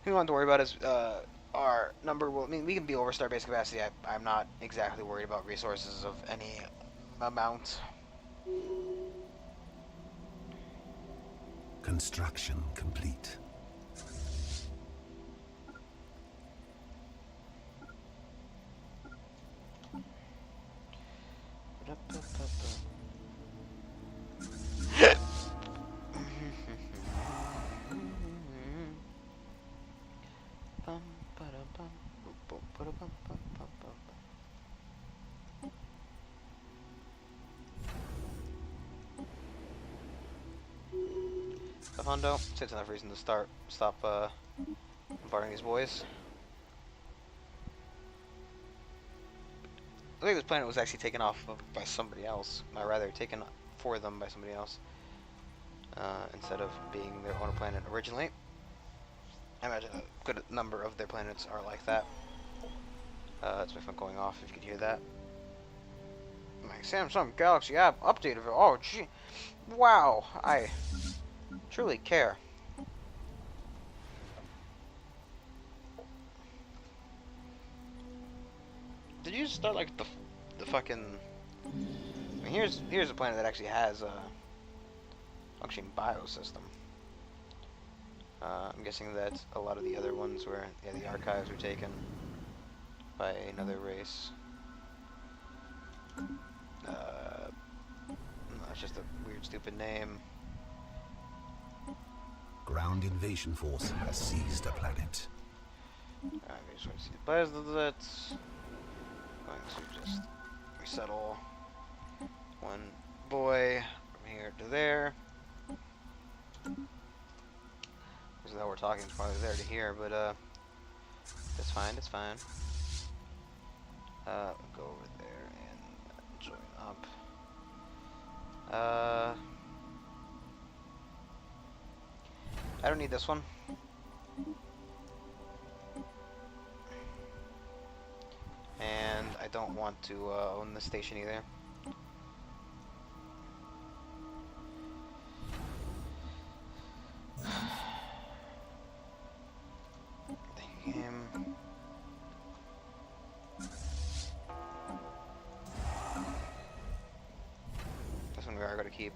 we want to worry about is our number. Well, I mean, we can be over star base capacity. I'm not exactly worried about resources of any amount. Construction complete. Hondo, it's enough reason to stop bombarding these boys. I think this planet was actually taken off by somebody else, or rather taken for them by somebody else, instead of being their own planet originally. I imagine a good number of their planets are like that. That's my phone going off, if you could hear that. My Samsung Galaxy app updated. Oh, gee. Wow, I truly care. Did you start like the fucking? I mean, here's a planet that actually has a functioning biosystem. I'm guessing that a lot of the other ones were, yeah, the archives were taken by another race. No, it's just a weird, stupid name. Ground invasion force has seized a planet. Alright, we just want to see the players of that. Going to just resettle one boy from here to there. This is how we're talking, it's probably there to here, but that's fine, that's fine. Go over there and join up. I don't need this one. And I don't want to own the station either. Game. This one we are going to keep.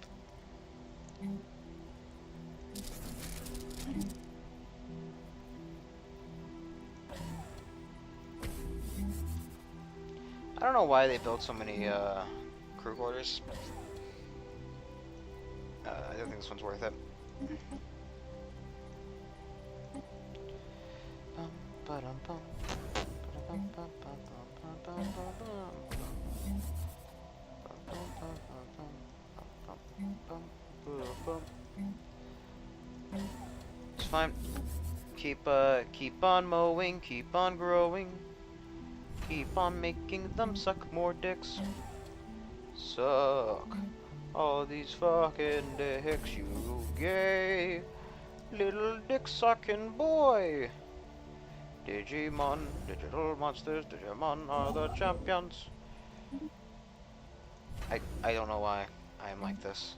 I don't know why they built so many crew quarters. I don't think this one's worth it. It's fine. Keep on mowing, keep on growing, keep on making them suck more dicks. Suck all these fucking dicks, you gay little dick sucking boy. Digimon, digital monsters, Digimon are the champions. I don't know why I am like this.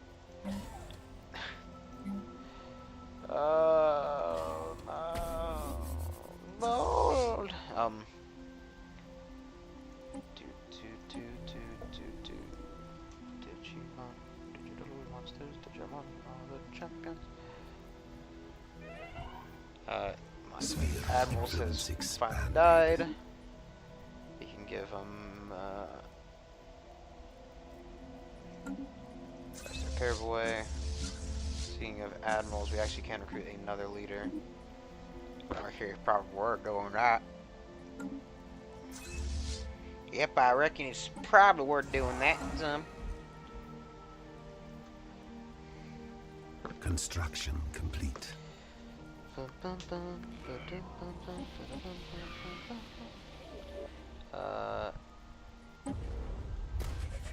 Oh no, Lord. Digimon, digital monsters, Digimon are the champions. My admiral has finally died. We can give him Mr. Careboy. Speaking of admirals, we actually can recruit another leader. I hear probably worth doing that. Yep, I reckon it's probably worth doing that. Construction complete.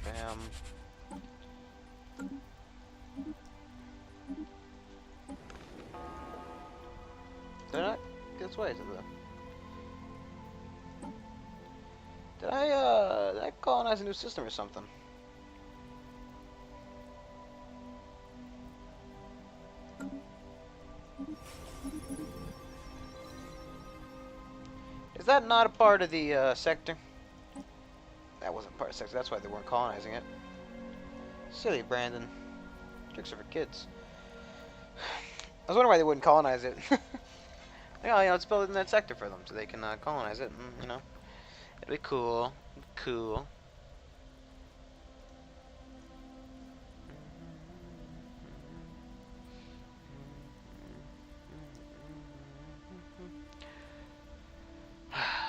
Bam. Did I get its way to the? Did I colonize a new system or something? Is that not a part of the sector? That wasn't part of the sector. That's why they weren't colonizing it. Silly Brandon. Tricks are for kids. I was wondering why they wouldn't colonize it. Yeah, let's build it in that sector for them so they can colonize it. And, it'll be cool. Cool.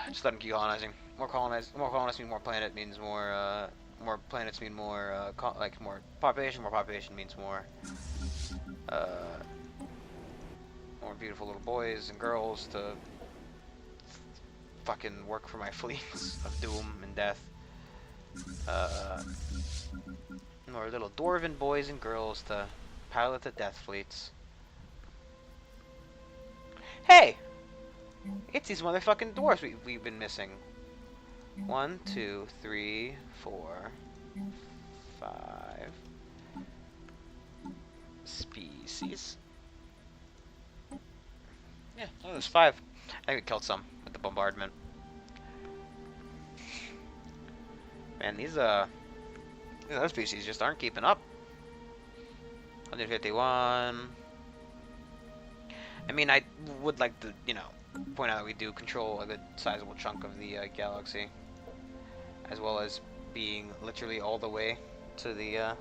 Just let them keep colonizing. More colonists mean more planet means more. More planets mean more. More population. More population means more. More beautiful little boys and girls to fucking work for my fleets of doom and death. More little dwarven boys and girls to pilot the death fleets. Hey! It's these motherfucking dwarves we've been missing. 1, 2, 3, 4, 5 species. Yeah, oh, there's 5. I think we killed some with the bombardment. Man, these other species just aren't keeping up. 151. I mean, I would like to, point out that we do control a good sizable chunk of the galaxy, as well as being literally all the way to the.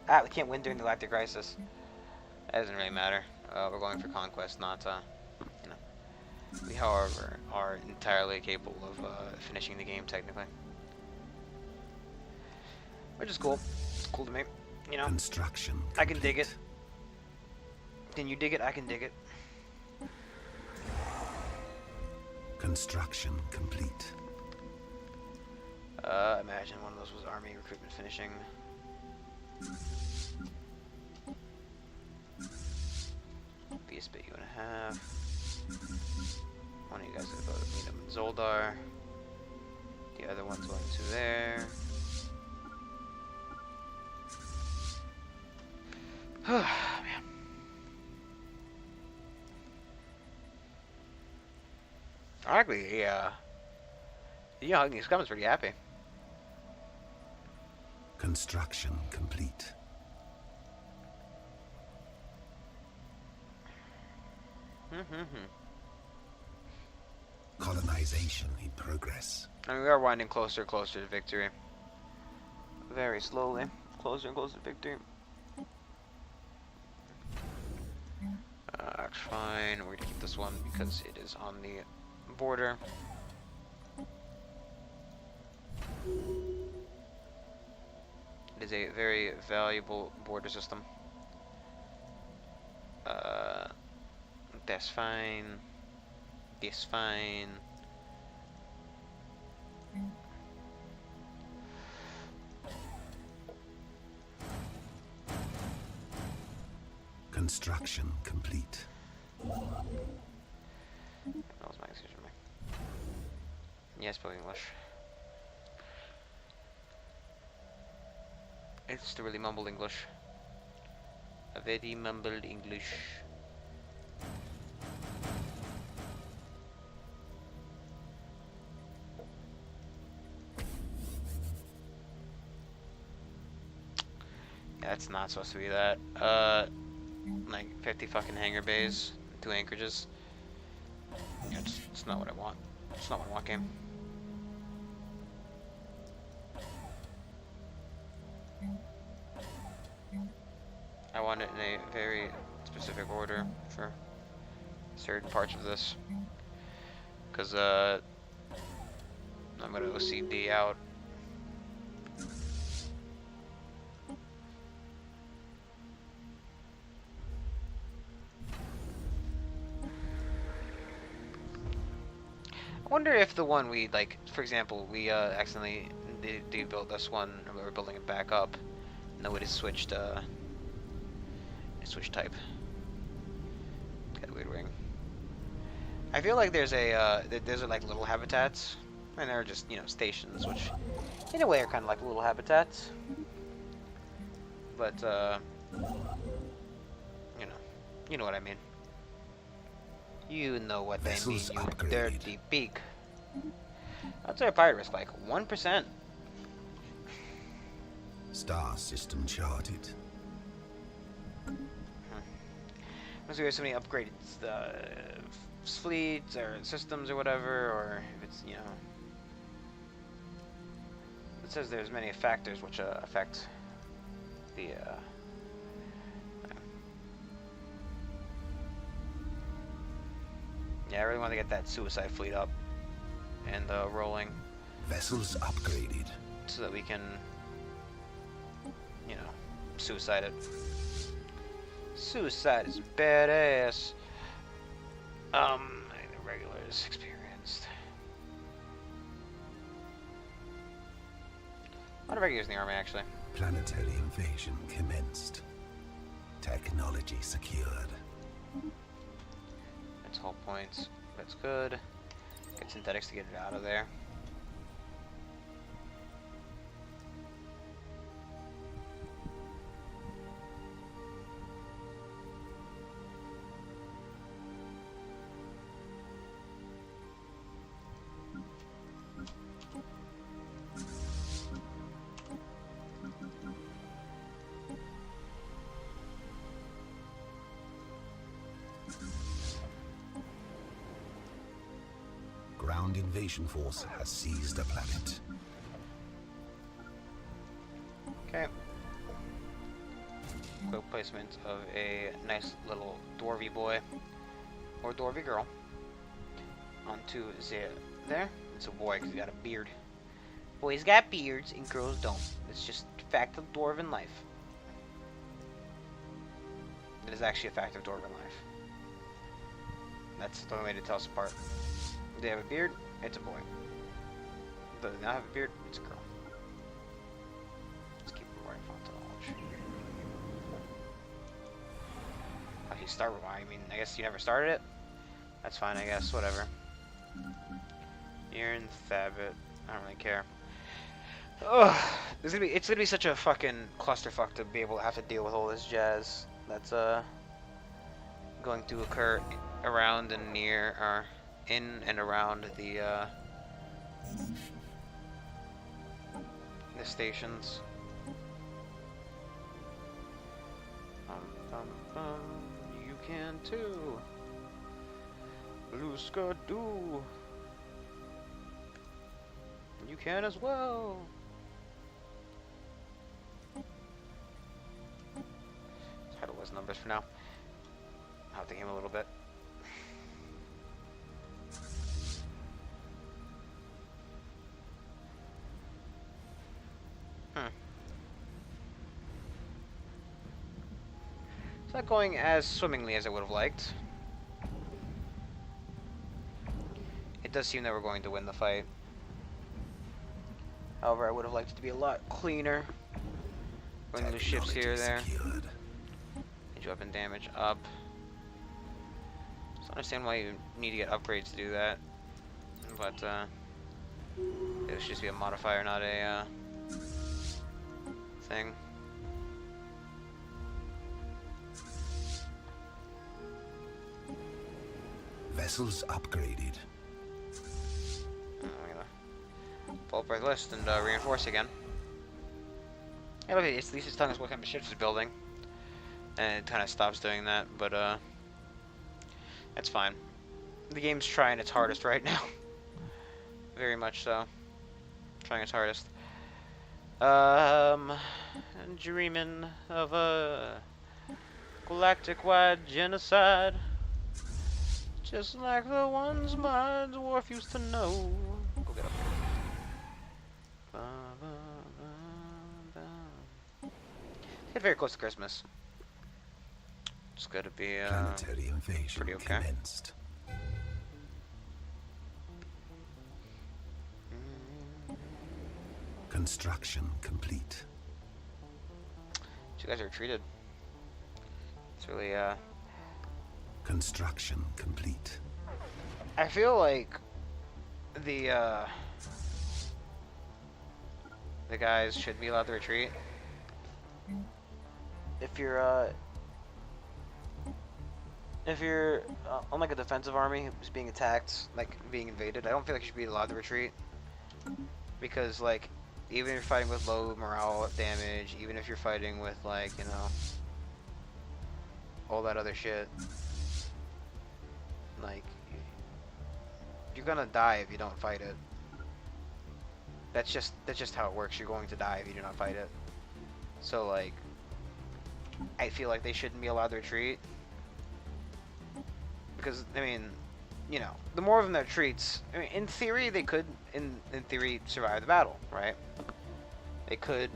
We can't win during the Galactic Crisis. That doesn't really matter. We're going for conquest, not We, however, are entirely capable of finishing the game technically, which is cool. It's cool to me. Construction complete. I can dig it. Can you dig it? I can dig it. Construction complete. Imagine one of those was army recruitment finishing. Be a spit 1.5. One of you guys are about to meet him in Zoldar. The other one's going to there. Man. Ironically, yeah, Hugging Scum is pretty happy. Construction complete. Colonization in progress. And we are winding closer and closer to victory. Very slowly. Closer and closer to victory. That's fine. We're gonna keep this one because it is on the border. It is a very valuable border system. That's fine. This fine. Construction complete. That was my excuse me. Yeah, I spoke English. It's the really mumbled English. A very mumbled English. Yeah, that's not supposed to be that. Like 50 fucking hangar bays, 2 anchorages. Yeah, it's not what I want. It's not what I want, game. I want it in a very specific order for certain parts of this. Because, I'm gonna OCD out. I wonder if the one we, like, for example, we accidentally build this one, and we're building it back up, and then we just switched type. Got a weird ring. I feel like there's like little habitats, and they're just, you know, stations, which in a way are kind of like little habitats. But you know what I mean. You know what I mean, you dirty pig. What's our pirate risk like? 1%. Star system charted. Unless we have so many upgraded fleets or systems or whatever, or if it's, you know, it says there's many factors which affect the yeah, I really want to get that suicide fleet up and rolling. Vessels upgraded. So that we can, you know, suicide it. Suicide is badass. I think the regulars experienced. A lot of regulars in the army, actually. Planetary invasion commenced. Technology secured. It's hull points. That's good. Get synthetics to get it out of there. Ground invasion force has seized a planet. Okay. Quick placement of a nice little dwarvy boy or dwarvy girl onto there. It's a boy because he's got a beard. Boys got beards and girls don't. It's just a fact of dwarven life. It is actually a fact of dwarven life. That's the only way to tell us apart. If they have a beard, it's a boy. If they not have a beard, it's a girl. Let's keep rewarding font knowledge. Actually, start with I mean, I guess you never started it? That's fine, I guess, whatever. You're in Thabit. I don't really care. Ugh, it's gonna be such a fucking clusterfuck to be able to have to deal with all this jazz that's going to occur around and near, or in and around the stations. You can too. Blue skirt do. You can as well. Title was numbers for now. I'll have to game a little bit. It's not going as swimmingly as I would have liked. It does seem that we're going to win the fight. However, I would have liked it to be a lot cleaner. Going to lose ships here or there. Major weapon damage up. So I understand why you need to get upgrades to do that. But it should just be a modifier, not a thing. Vessels upgraded. I'm gonna pull up our list and reinforce again. Yeah, look, at least it's telling us what kind of ships it's building. And it kind of stops doing that, but that's fine. The game's trying its hardest right now. Very much so. Trying its hardest. Dreaming of a galactic-wide genocide. Just like the ones my dwarf used to know. Go get up. Get very close to Christmas. It's gonna be planetary invasion pretty okay. Commenced. Construction complete. You guys are treated. It's really Construction complete. I feel like the guys should be allowed to retreat. If you're on like a defensive army who's being attacked, like being invaded, I don't feel like you should be allowed to retreat. Because like, even if you're fighting with low morale damage, even if you're fighting with like, you know, all that other shit, like, you're gonna die if you don't fight it. That's just how it works. You're going to die if you do not fight it. So like, I feel like they shouldn't be allowed to retreat. Because, I mean, you know, the more of them that retreats, I mean, in theory, they could, in theory, survive the battle, right? They could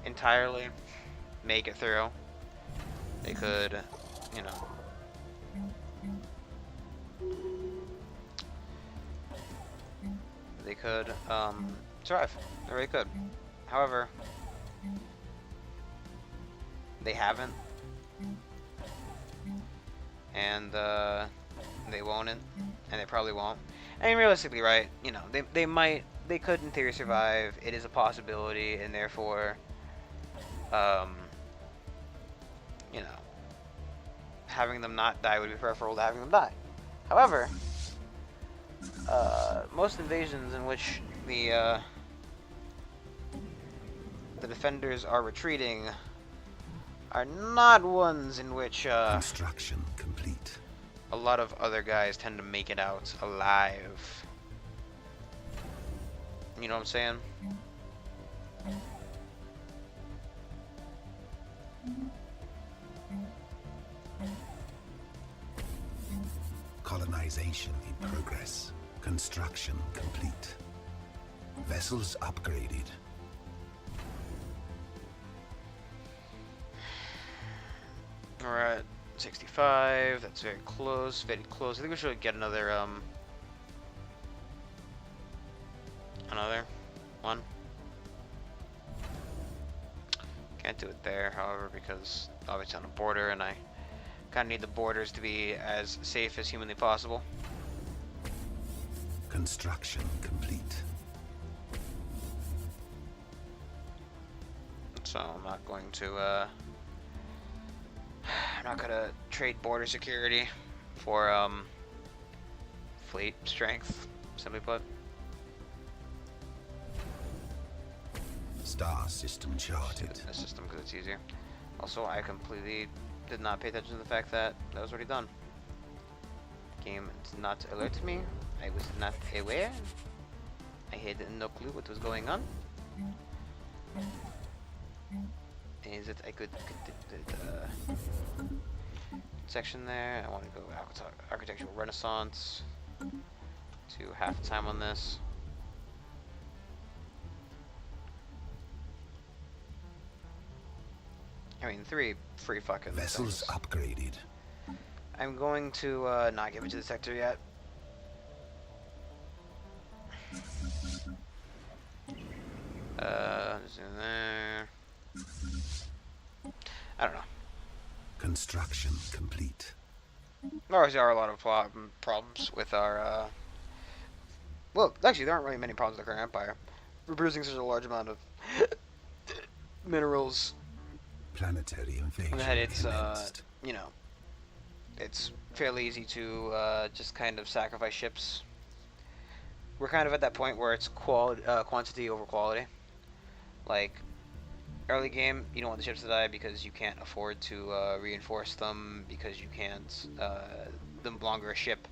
entirely make it through. They could, you know, they could survive. They really could. However, they haven't, and they won't, and they probably won't. I mean, realistically, right? You know, they could in theory survive. It is a possibility, and therefore, you know, having them not die would be preferable to having them die. However, most invasions in which the defenders are retreating are not ones in which Construction complete. a lot of other guys tend to make it out alive. You know what I'm saying? Colonization in progress. Construction complete. Vessels upgraded. We're at 65. That's very close. Very close. I think we should get another one. Can't do it there, however, because obviously on a border, and I kind of need the borders to be as safe as humanly possible. Construction complete. So I'm not going to I'm not gonna trade border security for fleet strength, simply put. Star system charted. The system, because it's easier. Also, I completely did not pay attention to the fact that that was already done. Game did not alert me. I was not aware. I had no clue what was going on. Is it a good section there? I want to go architectural renaissance. To half the time on this. I mean, three free fucking Vessels things. upgraded. I'm going to not give it to the sector yet. Just in there. I don't know. Construction complete. There always are a lot of problems with our. Well, actually, there aren't really many problems with the current empire. We're producing such a large amount of minerals Planetary invasion that it's commenced. you know, it's fairly easy to just kind of sacrifice ships. We're kind of at that point where it's quantity over quality. Like, early game, you don't want the ships to die because you can't afford to reinforce them, because you can't, the longer a ship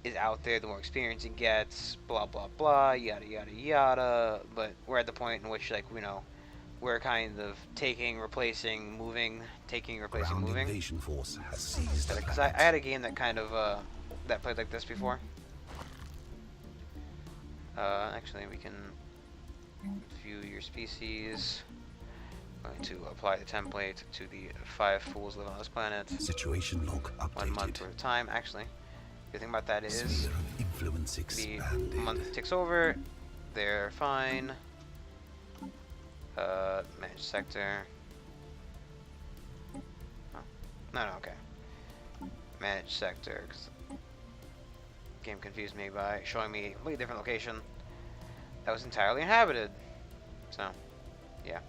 is out there, the more experience it gets, blah blah blah, yada yada yada. But we're at the point in which, like, you know, we're kind of taking, replacing, moving, taking, replacing, Ground moving. invasion force has seized the Because I planet. had a game that kind of, that played like this before. Actually, we can view your species. I'm going to apply the template to the 5 fools living on this planet. Situation log 1 month updated. at a time. Actually, the thing about that is Sphere of influence the expanded. month ticks over. They're fine. Managed sector. Oh. No, okay. Managed sector. Cause game confused me by showing me a completely different location that was entirely inhabited. So, yeah.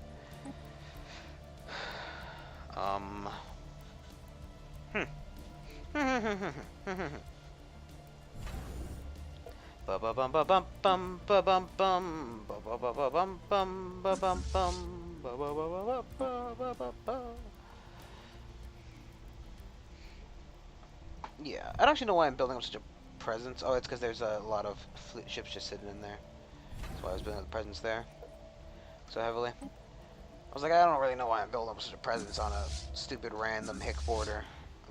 Ba ba bum ba bum bum ba bum bum ba ba ba ba bum bum ba bum bum ba ba ba ba ba ba ba ba. Yeah, I don't actually know why I'm building up such a presence. Oh, it's because there's a lot of fleet ships just sitting in there. That's why I was building up the presence there so heavily. I was like, I don't really know why I'm building up such a presence on a stupid random hick border,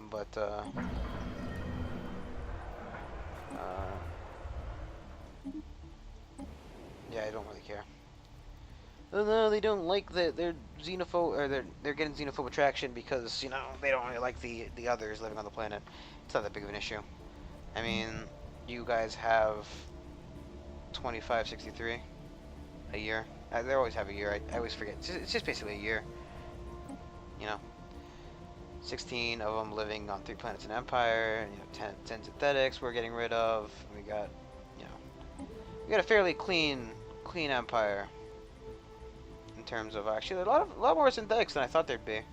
but yeah, I don't really care. No, they don't like they're xenophobe, or they're getting xenophobic traction because, you know, they don't really like the others living on the planet. It's not that big of an issue. I mean, you guys have 2563 a year. They always have a year. I always forget. It's just basically a year. You know, 16 of them living on 3 planets in Empire. You know, 10 synthetics we're getting rid of. We got, you know, we got a fairly clean Empire. In terms of, actually, a lot more synthetics than I thought there'd be.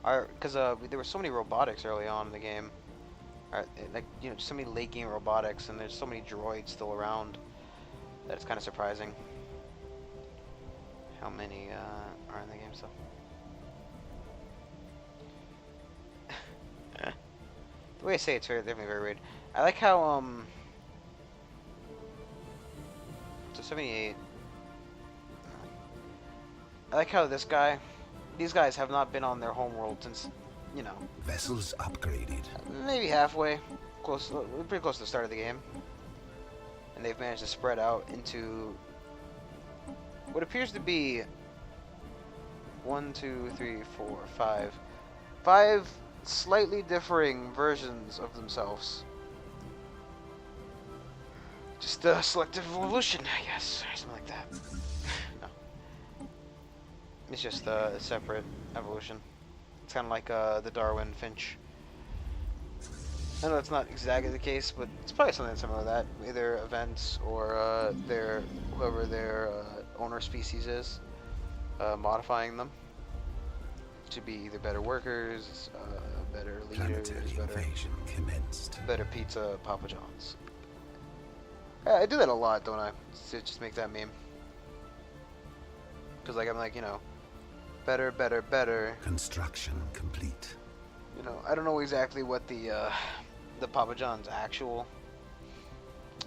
Because there were so many robotics early on in the game. Like, you know, so many late game robotics, and there's so many droids still around that it's kind of surprising how many are in the game still. The way I say it's definitely very weird. I like how so 78. I like how these guys have not been on their homeworld since, you know, Vessels upgraded. maybe halfway, pretty close to the start of the game, and they've managed to spread out into what appears to be 1, 2, 3, 4, 5 slightly differing versions of themselves. Just a selective evolution, I guess, or something like that. No. It's just a separate evolution. It's kind of like the Darwin Finch. I know that's not exactly the case, but it's probably something similar to that. Either events or whoever their owner species is. modifying them to be either better workers, better leaders, Planetary invasion commenced. better pizza, Papa John's. I do that a lot, don't I? To just make that meme. Because like I'm like, you know, better, better, better. Construction complete. You know, I don't know exactly what the Papa John's actual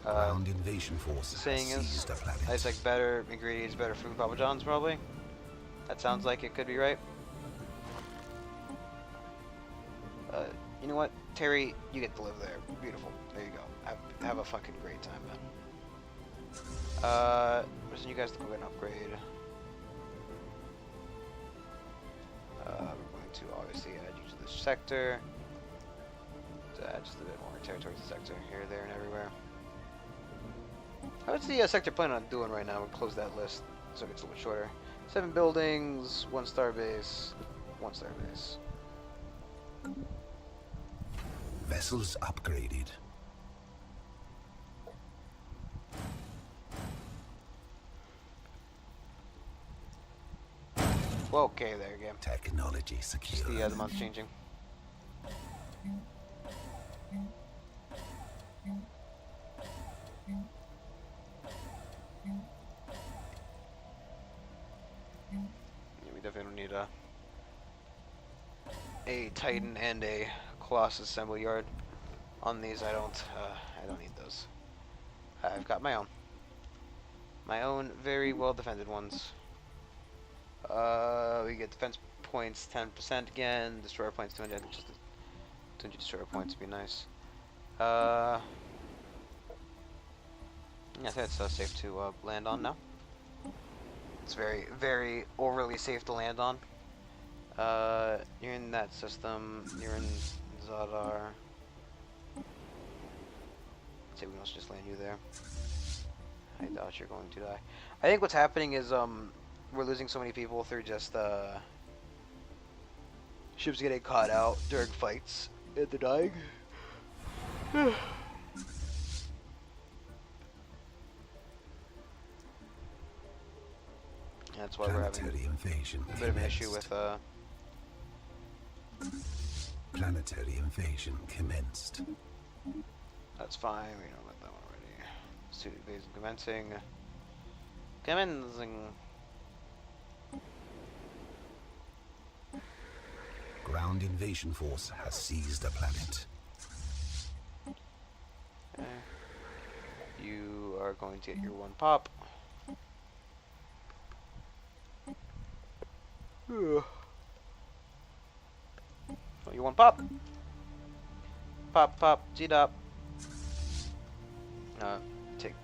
Ground invasion force saying has is. seized a planet. It's like better ingredients, better food, Papa John's probably. That sounds like it could be right. You know what, Terry, you get to live there. Beautiful. There you go. Have a fucking great time, man. Listen, you guys to go get an upgrade. We're going to obviously add you to this sector. To add just a bit more territory to the sector here, there, and everywhere. What's the sector plan on doing right now? We'll close that list so it gets a little bit shorter. 7 buildings, 1 star base, 1 star base. Vessels upgraded. Well, okay, there you go. Technology Just secure. the month changing. Yeah, we definitely don't need a Titan and a Colossus assembly yard on these. I don't need those. I've got my own very well defended ones. We get defense points 10% again, destroyer points 200. I think just 200 destroyer points would be nice. Yeah, I think it's safe to land on now. It's very, very overly safe to land on. You're in that system. You're in Zadar. Say we must just land you there. I doubt you're going to die. I think what's happening is we're losing so many people through just ships getting caught out during fights and they're dying. That's why we're having Planetary invasion a bit of an issue commenced. with Planetary invasion commenced. that's fine, we know about that one already. Student invasion commencing. Commencing. Ground invasion force has seized a planet. Okay. You are going to get your 1 pop. Ugh. Oh, you want pop? Pop, pop, G-dop. Take.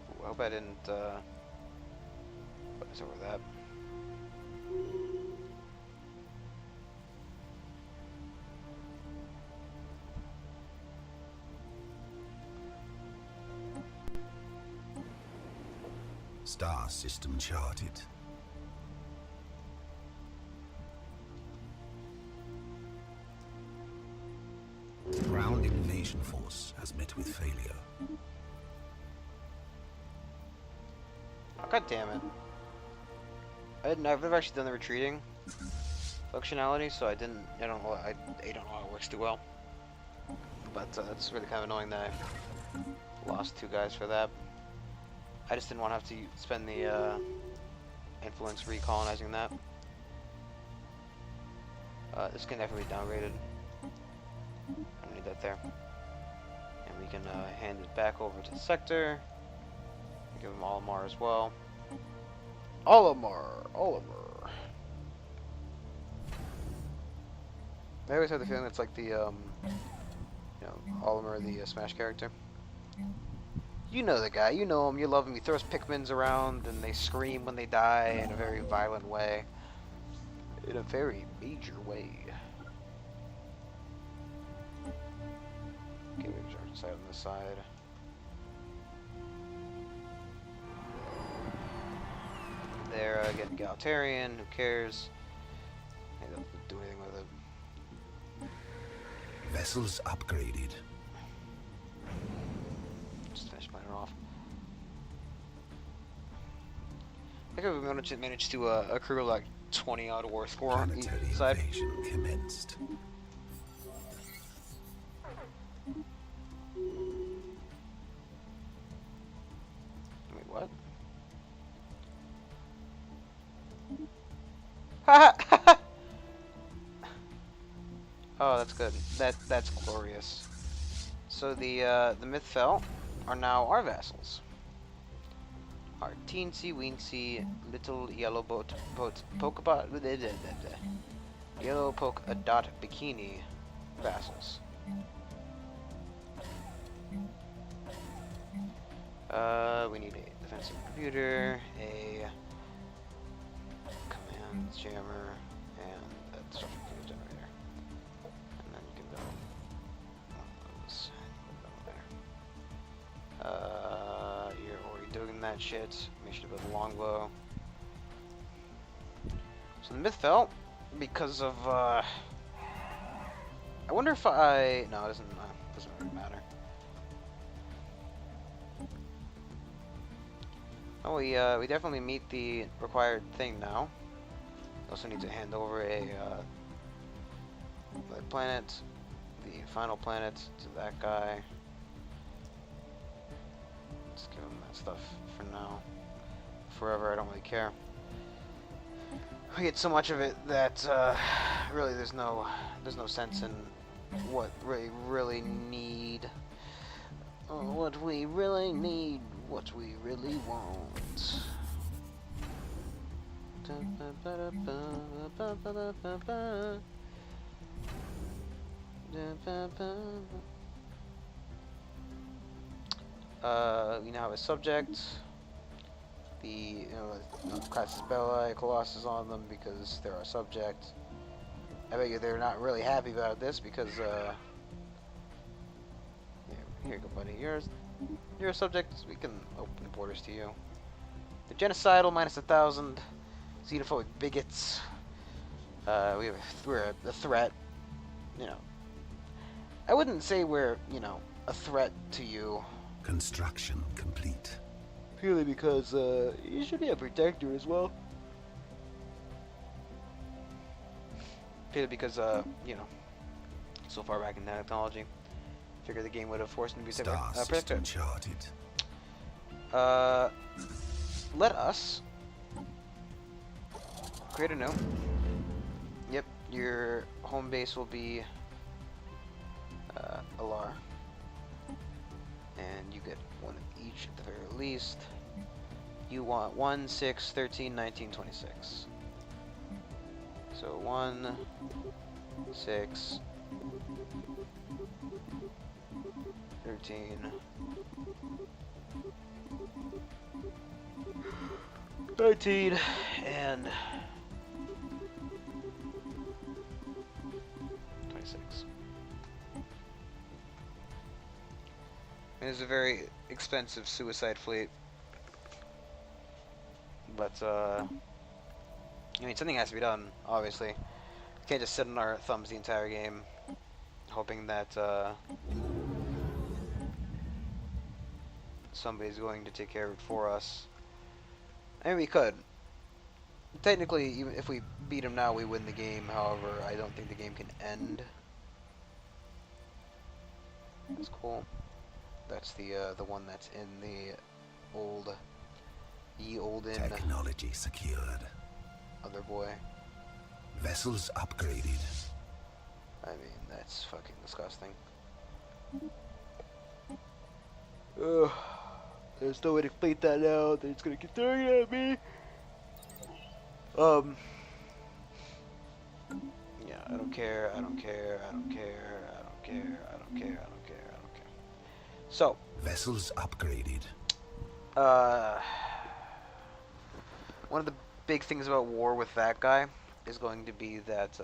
Ooh, I hope I didn't, what is over that? Star system charted. Ground invasion force has met with failure. Oh, God damn it. I've never actually done the retreating functionality, so I don't know how it works too well. But it's really kind of annoying that I lost 2 guys for that. I just didn't want to have to spend the influence recolonizing that. This can definitely be downgraded. I don't need that there. And we can hand it back over to the sector. Give them Olimar as well. Olimar! I always have the feeling it's like the, you know, Olimar, the Smash character. You know the guy, you know him, you love him. He throws Pikmins around and they scream when they die in a very violent way. In a very major way. Okay, we have a charge side on this side. They're getting egalitarian, who cares? They don't do anything with it. Vessels upgraded. Just finish mine off. think we managed to accrue like 20 out of war score on each Planetary side. invasion commenced. Wait, what? Haha! Oh, that's good. That's glorious. So the Mythfell are now our vassals. Our teensy weensy little yellow polka yellow polka dot bikini vassals. We need a defensive computer, a commands jammer, and a destruction fuel generator. And then you can build one of those. You're already doing that shit. Make sure to build a longbow. So the Mythfell, because of I wonder if I no, it doesn't really matter. Oh, we definitely meet the required thing now. We also need to hand over a the planet, the final planet, to that guy. Let's give him that stuff for now. Forever, I don't really care. We get so much of it that really there's no sense in what we really need. What we really need, what we really want. We now have a subject. The class Bella Colossus on them because they're our subject. I bet you they're not really happy about this because here you go, buddy. You're a subject. We can open borders to you. The genocidal minus 1,000. Xenophobic bigots. We're a threat. You know, I wouldn't say we're a threat to you. Construction complete. Purely because you should be a protector as well. Purely because so far back in technology, figure the game would have forced him to be Star protector. system charted. Let us create a new. Yep, your home base will be Alar. And you get one of each at the very least. You want 1, 6, 13, 19, 26. So 1, 6, 13, 13, and 26. It is a very expensive suicide fleet. But, I mean, something has to be done, obviously. We can't just sit on our thumbs the entire game, hoping that, somebody's going to take care of it for us. I mean, we could. Technically, even if we beat him now, we win the game. However, I don't think the game can end. That's cool. That's the one that's in the olden Technology secured. other boy. Vessels upgraded. I mean, that's fucking disgusting. Ugh. There's no way to complete that now. They're just gonna keep throwing it at me. Yeah, I don't care. I don't care. I don't care. I don't care. I don't care. I don't care. I don't care. So, Vessels upgraded. one of the big things about war with that guy is going to be that,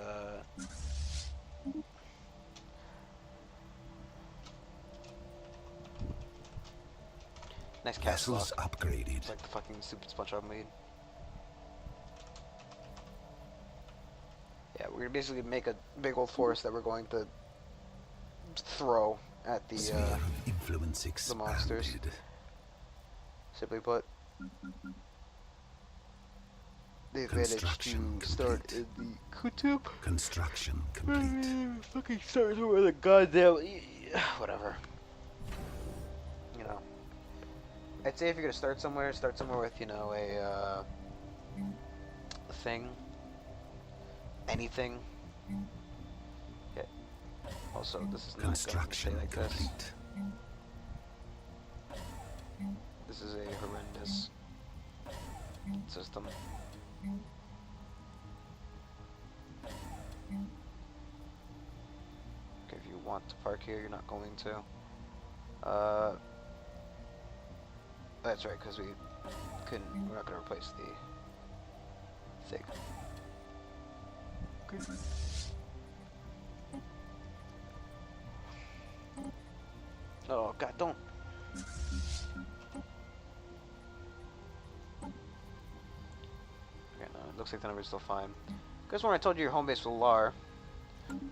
nice cast Vessels lock. upgraded. It's like the fucking stupid SpongeBob made. Yeah, we're gonna basically make a big old force that we're going to throw at the Sphere of influence expanded. monsters. Simply put. they've managed to start in the Kutub. Construction complete. Fucking start somewhere the goddamn whatever. You know, I'd say if you're gonna start somewhere with, you know, a thing, anything. Okay. Also, this is not Construction going to stay like complete. this. This is a horrendous system. Okay, if you want to park here, you're not going to. That's right, because we're not going to replace the thing. Okay. Oh god, don't. Okay, no, it looks like the number's still fine. Because when I told you your home base was Lar,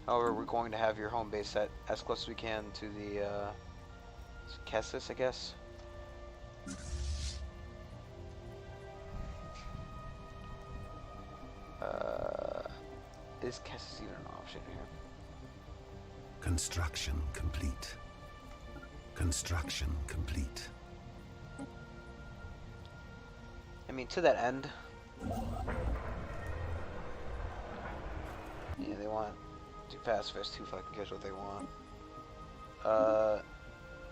however, we're going to have your home base set as close as we can to the Kessis, I guess. Is Kessis even an option here? Construction complete. Construction complete. I mean, to that end. Yeah, they want to pacifist. Who fucking cares what they want?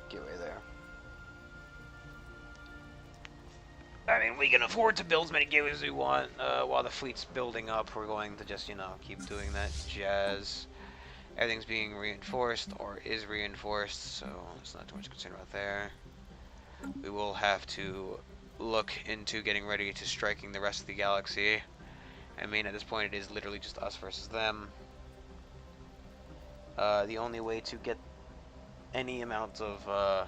Get away there. I mean, we can afford to build as many gateways as we want. While the fleet's building up, we're going to just, you know, keep doing that jazz. Everything's being reinforced, or is reinforced, so it's not too much concern about there. We will have to look into getting ready to striking the rest of the galaxy. I mean, at this point, it is literally just us versus them. The only way to get any amount of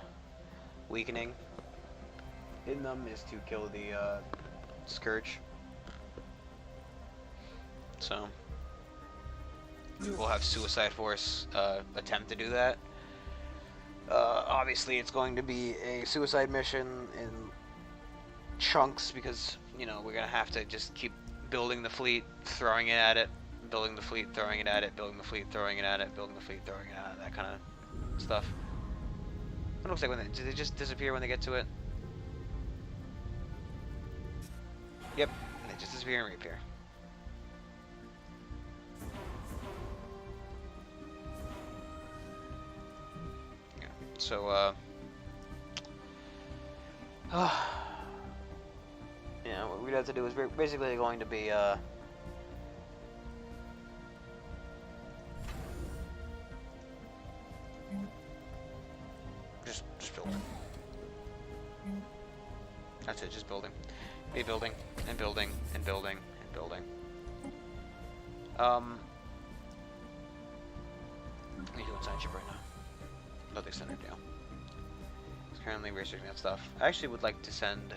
weakening in them is to kill the Scourge. So we will have Suicide Force attempt to do that. Obviously, it's going to be a suicide mission in chunks because, you know, we're going to have to just keep building the fleet, throwing it at it, building the fleet, throwing it at it, building the fleet, throwing it at it, building the fleet, throwing it at it, that kind of stuff. It looks like when do they just disappear when they get to it? Yep, and they just disappear and reappear. Yeah, so, yeah, what we'd have to do is we're basically going to be, just building. That's it, just building. Be building, and building, and building, and building. What are you doing science ship right now? Nothing center deal. It's currently researching that stuff. I actually would like to send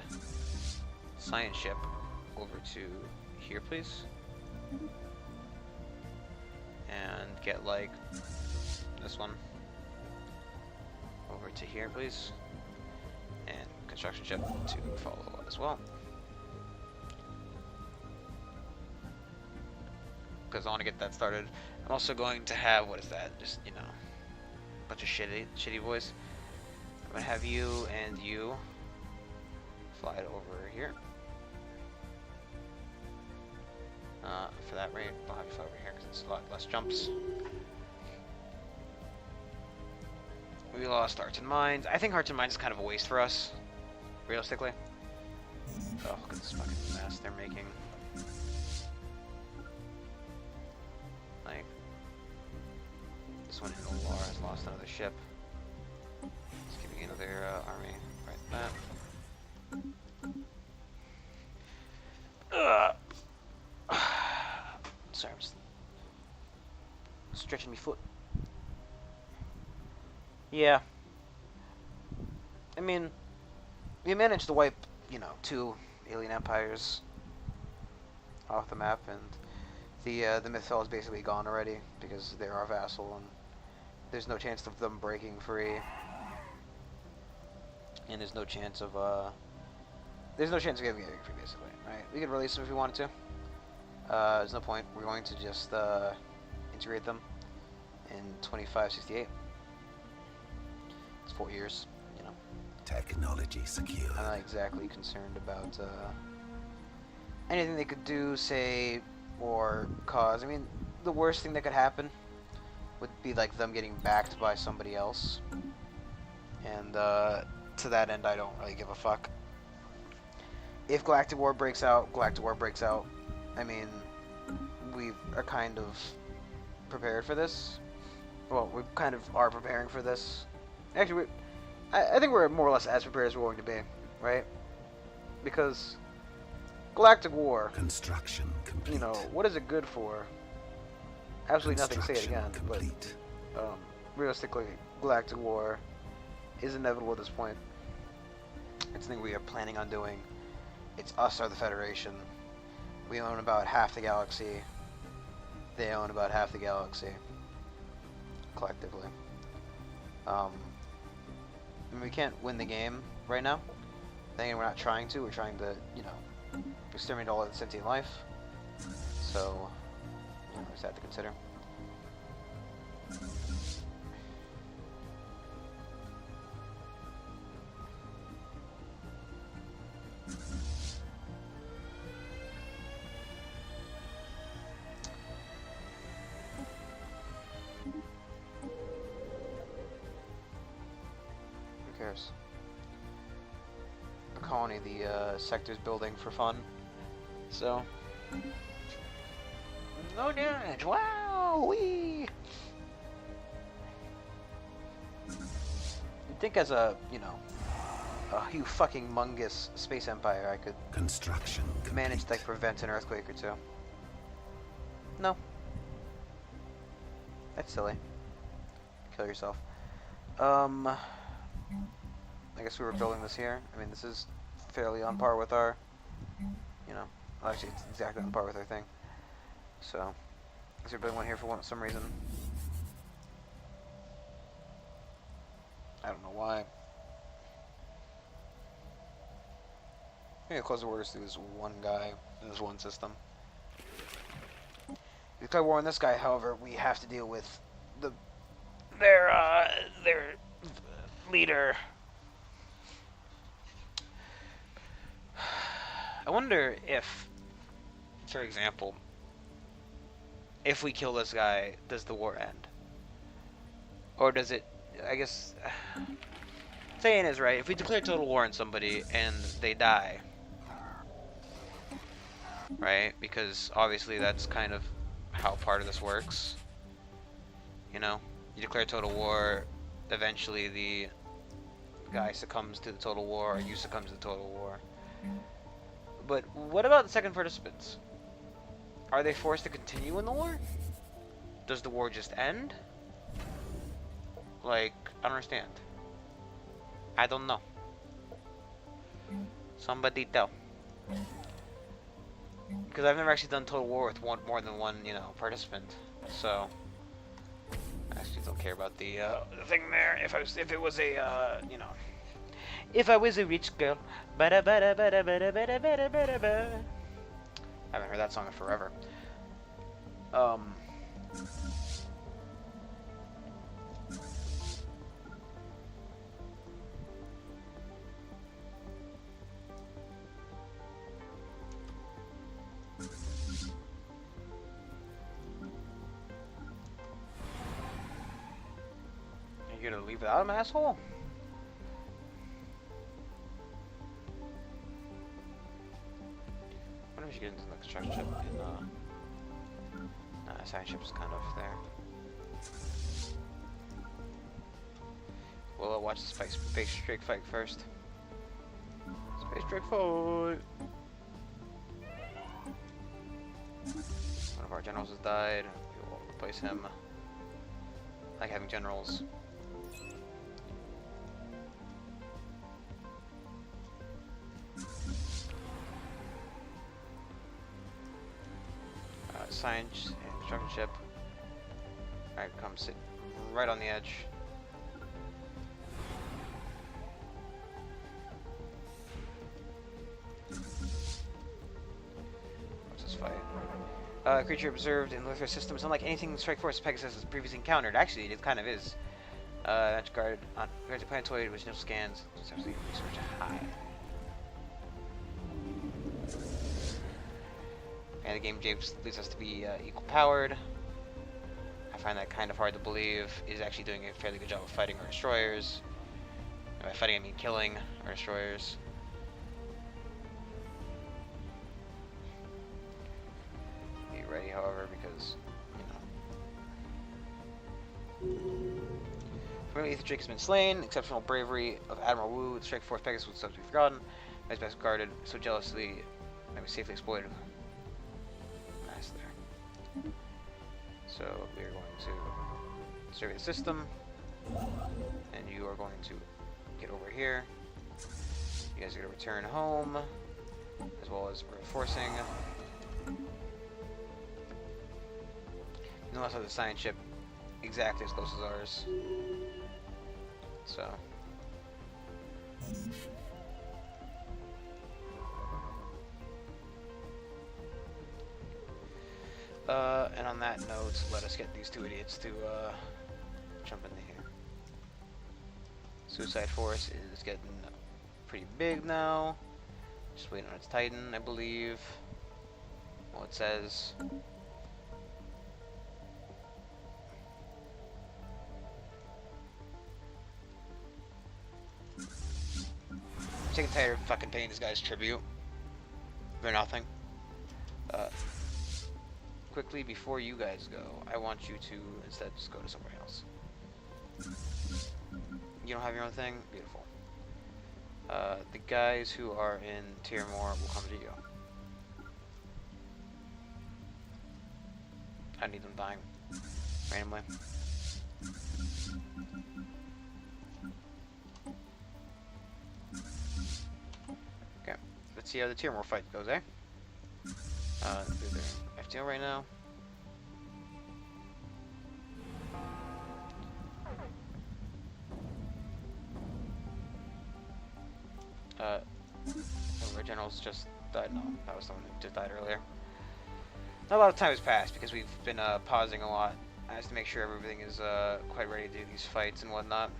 science ship over to here, please. And get, like, this one over to here, please. And construction ship to follow as well. Because I want to get that started. I'm also going to have, what is that? Just, you know, a bunch of shitty boys. I'm going to have you and you fly it over here. For that rate, I'll have you fly over here because it's a lot less jumps. We lost Hearts and Minds. I think Hearts and Minds is kind of a waste for us, realistically. Oh, look at this fucking mess they're making. Like, this one in the Lar has lost another ship. It's giving another army right that. Sorry, I'm just stretching my foot. Yeah. I mean, we managed to wipe, you know, 2 alien empires off the map, and the Mythfell is basically gone already because they're our vassal, and there's no chance of them breaking free, and there's no chance of getting free, basically. Right? We could release them if we wanted to. There's no point. We're going to just integrate them in 2568. It's 4 years, you know. Technology secure. I'm not exactly concerned about anything they could do, say, or cause. I mean, the worst thing that could happen would be like them getting backed by somebody else. And to that end, I don't really give a fuck. If Galactic War breaks out, Galactic War breaks out. I mean, we are kind of prepared for this. Well, we kind of are preparing for this. Actually, I think we're more or less as prepared as we're going to be, right? Because Galactic War, Construction complete. you know, what is it good for? Absolutely nothing, say it again, complete. but realistically, Galactic War is inevitable at this point. It's something we are planning on doing. It's us or the Federation. We own about half the galaxy. They own about half the galaxy. Collectively. I mean, we can't win the game right now. Then we're not trying to. We're trying to, you know, exterminate all of the sentient life. So, you know, there's that to consider. Who cares? A colony the sector's building for fun. So, no damage. Wow, wee. You'd think as a, you know, a huge fucking mungus space empire, I could Construction manage to complete. like prevent an earthquake or two. No. That's silly. Kill yourself. I guess we were building this here. I mean, this is fairly on par with our, you know, well, actually it's exactly on par with our thing. So, I guess we're building one here for some reason. I don't know why. I'm gonna close the orders to this one guy in this one system. If we declare war on this guy, however, we have to deal with their leader. I wonder if, for example, if we kill this guy, does the war end? Or does it, I guess, saying is right, if we declare total war on somebody and they die, right? Because obviously that's kind of how part of this works. You know, you declare total war, eventually the guy succumbs to the total war, or you succumb to the total war. But what about the second participants? Are they forced to continue in the war? Does the war just end? Like, I don't understand. I don't know. Somebody tell. Because I've never actually done total war with more than one, you know, participant. So I actually don't care about the thing there. If it was a you know, if I was a rich girl, I haven't heard that song in forever. You're gonna leave without him, asshole? I wonder if you get into the construction ship in, nah, science ship's kind of there. Well, watch the space Drake fight first. Space Drake fight! One of our generals has died. We will replace him. I like having generals. Science and construction ship. Alright, come sit right on the edge. What's this fight? Creature observed in the Luthor system is unlike anything Strike Force Pegasus has previously encountered. Actually, it kind of is. That's guarded on guards a planetoid with no scans. It's actually research high. And the game leads us to be equal powered. I find that kind of hard to believe. It is actually doing a fairly good job of fighting our destroyers. And by fighting, I mean killing our destroyers. Be ready, however, because, you know. Formerly, Ether Drake has been slain. Exceptional bravery of Admiral Wu, the Strike Force Pegasus was subject to be forgotten. As best guarded, so jealously, that was safely exploited. Nice there. So we are going to survey the system, and you are going to get over here. You guys are going to return home, as well as reinforcing. You also have the science ship exactly as close as ours. So. And on that note, let us get these two idiots to jump into here. Suicide Force is getting pretty big now. Just waiting on its Titan, I believe. Well, it says. I'm sick and tired of fucking paying these guys tribute for nothing. Quickly, before you guys go, I want you to instead just go to somewhere else. You don't have your own thing? Beautiful. The guys who are in Tyrmor will come to you. I need them dying randomly. Okay, let's see how the Tyrmor fight goes, eh? Do their FTL right now. Our generals just died. No, that was someone who just died earlier. Not a lot of time has passed because we've been pausing a lot as to make sure everything is quite ready to do these fights and whatnot.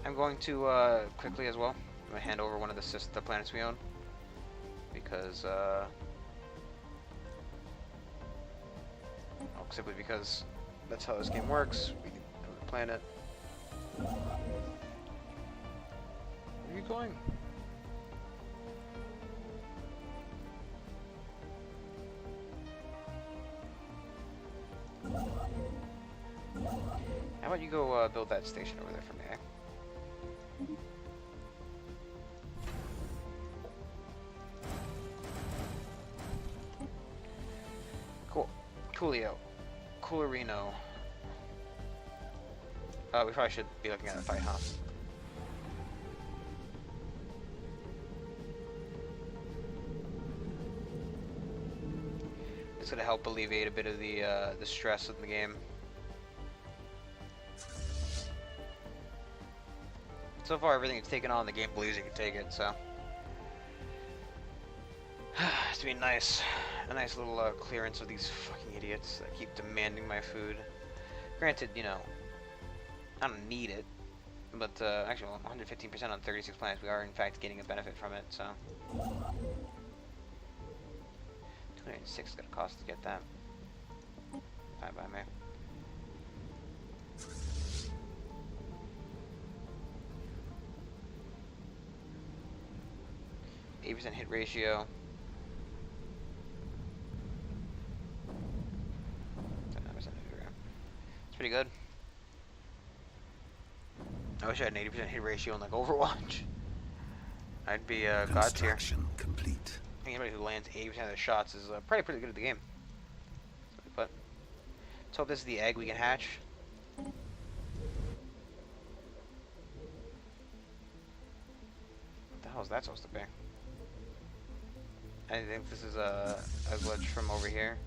I'm going to quickly as well. I'm going to hand over one of the planets we own because simply because that's how this game works. We can go to the planet. Where are you going? How about you go build that station over there for me, eh? Cool. Coolio. Coolerino. We probably should be looking at a fight, huh? It's gonna help alleviate a bit of the stress of the game. So far, everything it's taken on, the game believes it can take it, so. It's to be nice. A nice little clearance of these fucking idiots that keep demanding my food. Granted, you know, I don't need it, but actually, 115% on 36 planets, we are in fact getting a benefit from it, so. 206 is gonna cost to get that. Bye bye, man. 80% hit ratio. It's pretty good. I wish I had an 80% hit ratio in like Overwatch. I'd be god tier. Complete. I think anybody who lands 80% of their shots is probably pretty good at the game. But let's hope this is the egg we can hatch. What the hell is that supposed to be? I think this is a glitch from over here.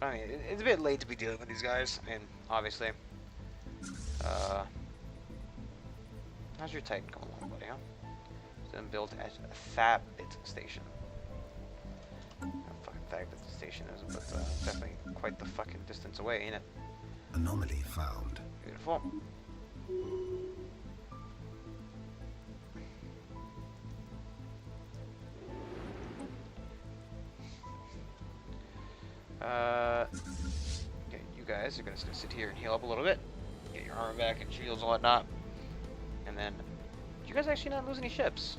I mean, it's a bit late to be dealing with these guys, and obviously. How's your Titan coming along, buddy, huh? It's been built at a Thabit station. I don't know what fucking Thabit station is, but definitely quite the fucking distance away, ain't it? Anomaly found. Beautiful. Okay, you guys are gonna sit here and heal up a little bit. Get your armor back and shields and whatnot. And then, did you guys actually not lose any ships?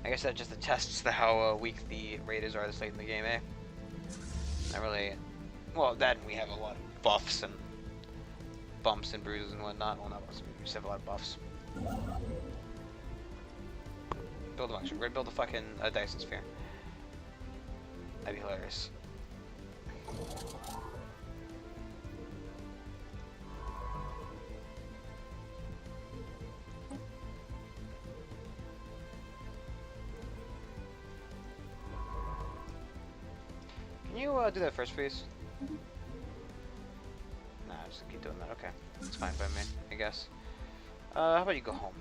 I guess that just attests to how weak the raiders are this late in the game, eh? Not really. Well, that and we have a lot of buffs and bumps and bruises and whatnot. Well, not buffs, we just have a lot of buffs. Build a function. We're gonna build a fucking Dyson sphere. That'd be hilarious. Can you do that first, please? Nah, just keep doing that. Okay, it's fine by me, I guess. How about you go home?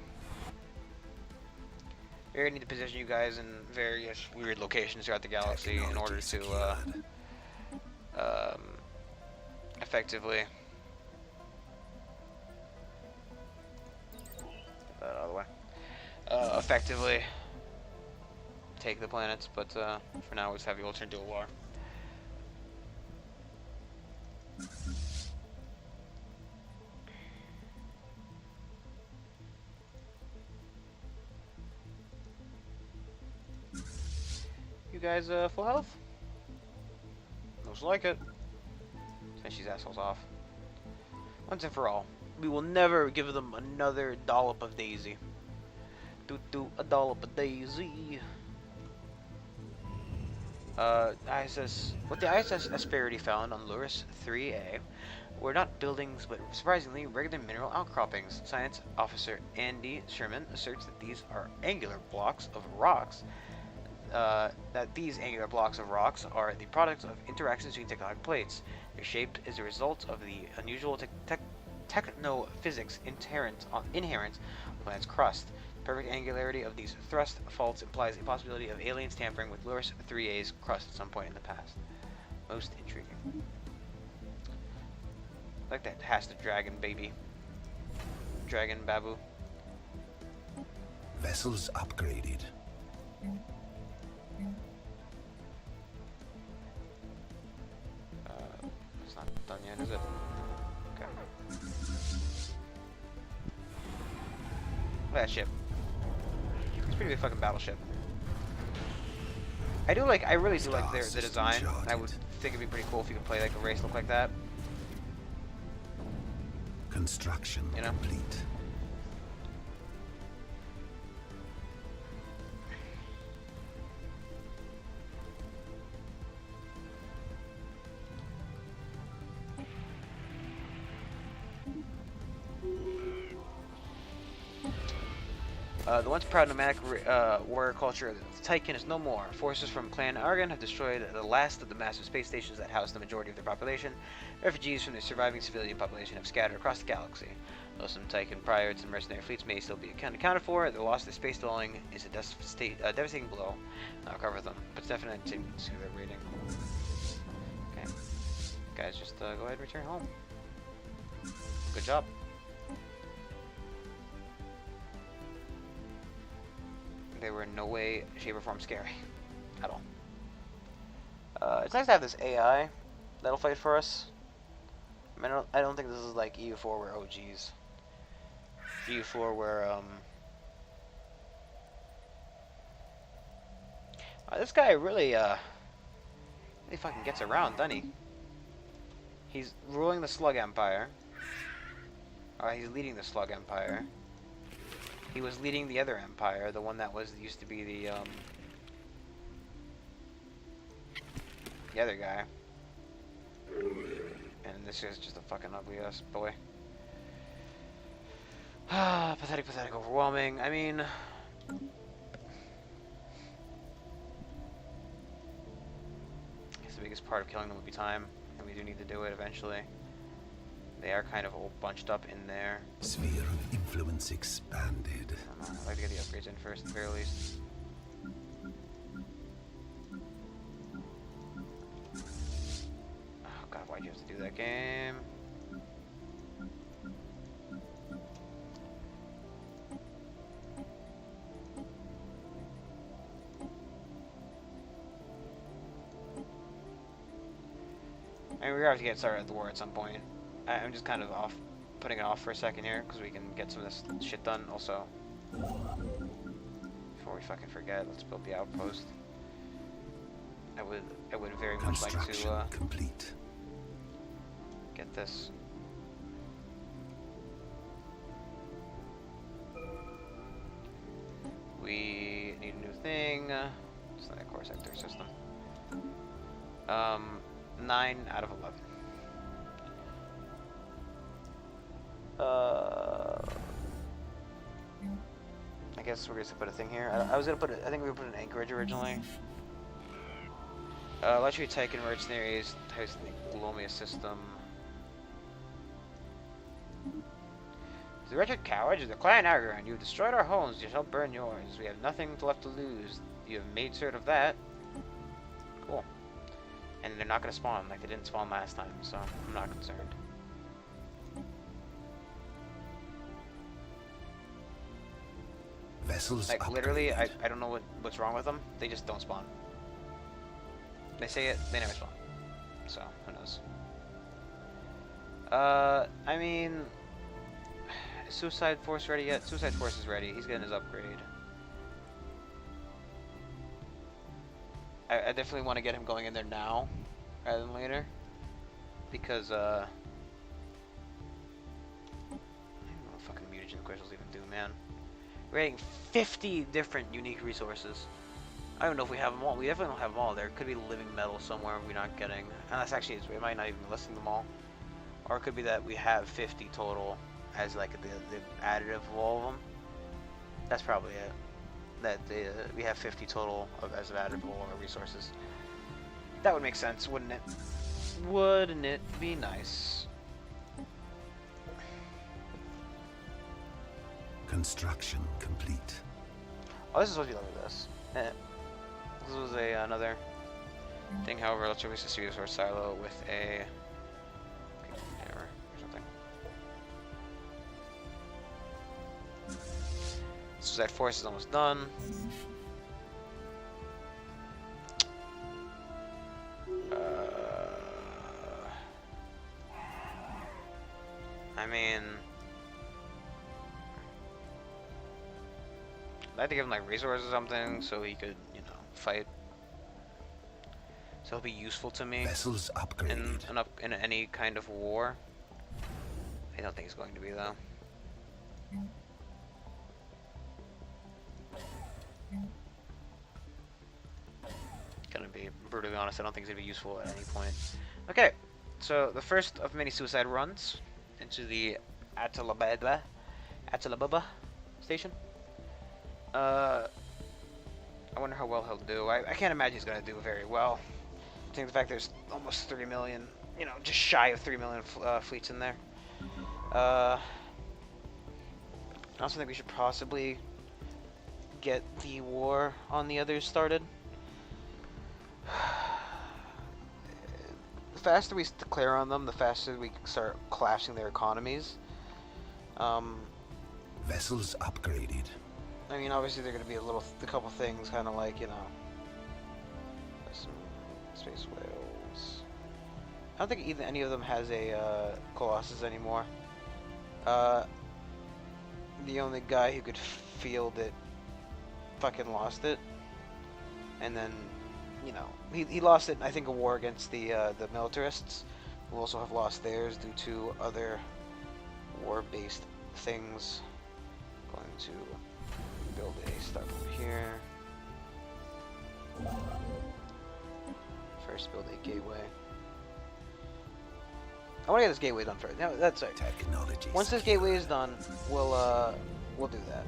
We're gonna need to position you guys in various weird locations throughout the galaxy in order to effectively get that out of the way. Effectively take the planets, but for now we'll just have you all turn dual war. You guys full health? Looks like it. Finish these assholes off. Once and for all, we will never give them another dollop of Daisy. Do a dollop of Daisy. ISS. What the ISS Asperity found on Luris 3A were not buildings, but surprisingly regular mineral outcroppings. Science officer Andy Sherman asserts that these are angular blocks of rocks. That these angular blocks of rocks are the products of interactions between tectonic plates. Their shape is a result of the unusual technophysics inherent on the planet's crust. The perfect angularity of these thrust faults implies a possibility of aliens tampering with Luris 3A's crust at some point in the past. Most intriguing. I like that Hasta dragon baby. Dragon babu. Vessels upgraded. It's not done yet, is it? Okay. Look at that ship. It's a pretty big fucking battleship. I really do like the design. I would think it'd be pretty cool if you could play like a race look like that. Construction complete. The once proud nomadic warrior culture of the Tychen is no more. Forces from Clan Argon have destroyed the last of the massive space stations that house the majority of their population. Refugees from the surviving civilian population have scattered across the galaxy. Though some Tychen pirates and mercenary fleets may still be accounted for, the loss of the space dwelling is a devastating blow. I'll cover them, but it's definitely to see their rating. Okay. Guys, just go ahead and return home. Good job. They were in no way, shape, or form scary. At all. It's nice to have this AI that'll fight for us. I mean, I don't think this is like EU4 where, oh geez. EU4 where, this guy really, he fucking gets around, doesn't he? He's ruling the Slug Empire. He's leading the Slug Empire. He was leading the other empire, the one that used to be the other guy. And this is just a fucking ugly ass boy. Pathetic, pathetic, overwhelming. I mean, it's the biggest part of killing them would be time, and we do need to do it eventually. They are kind of all bunched up in there. Sphere of influence expanded. I don't know, I'd like to get the upgrades in first, at the very least. Oh god, why'd you have to do that, game? I mean, we're gonna have to get started at the war at some point. I'm just kind of putting it off for a second here, because we can get some of this shit done. Also, before we fucking forget, let's build the outpost. I would very much like to complete. Get this. We need a new thing. It's not a core sector system. 9 out of 11. I guess we're gonna put a thing here. I was gonna put I think we were gonna put an anchorage originally. Luxury Titan mercenaries, host the Glomia system. The wretched cowards of the clan Argon, you have destroyed our homes, you shall burn yours. We have nothing left to lose. You have made certain of that. Cool. And they're not gonna spawn like they didn't spawn last time, so I'm not concerned. Vessels like upgraded. literally, I don't know what's wrong with them. They just don't spawn. They say it, they never spawn. So who knows? I mean, is Suicide Force ready yet? Suicide Force is ready. He's getting his upgrade. I definitely want to get him going in there now, rather than later, because I don't know what fucking mutagen crystals even do, man. We're getting 50 different unique resources. I don't know if we have them all. We definitely don't have them all. There could be living metal somewhere we're not getting. And that's actually, it might not even be listing them all. Or it could be that we have 50 total as like the additive of all of them. That's probably it. That we have 50 total as of additive of all our resources. That would make sense, wouldn't it? Wouldn't it be nice? Construction complete. Oh, this is supposed to be like this. This was another thing, however, let's release a serious resource silo with a hammer or something. Suicide Force is almost done. I mean, I'd like to give him like resources or something so he could, you know, fight. So he'll be useful to me Vessels upgraded. in any kind of war. I don't think he's going to be though. Gonna be brutally honest, I don't think he's gonna be useful at any point. Okay, so the first of many suicide runs into the Atalababa station. I wonder how well he'll do. I can't imagine he's gonna do very well. I think the fact there's almost 3 million, you know, just shy of 3 million fleets in there. I also think we should possibly get the war on the others started. The faster we declare on them, the faster we start clashing their economies. Vessels upgraded. I mean, obviously they're going to be a couple things, kind of like, you know, some space whales. I don't think any of them has a Colossus anymore. The only guy who could field it fucking lost it, and then, you know, he lost it in, I think, a war against the militarists, who also have lost theirs due to other war-based things. Going to build a start over here. First, build a gateway. I want to get this gateway done first. No, that's right. Technology. Once this gateway is done, we'll do that.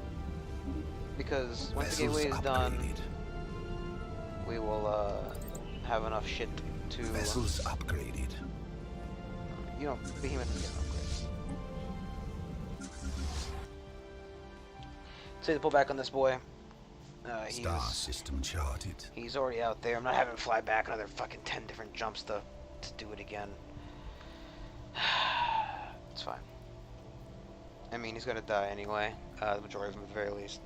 Because once the gateway is done, we will have enough shit to... Vessels upgraded. You know, Behemoth is getting upgrades. Say to pull back on this boy. Star system charted. He's already out there. I'm not having him fly back another fucking 10 different jumps to do it again. It's fine. I mean, he's gonna die anyway. The majority of them, at the very least.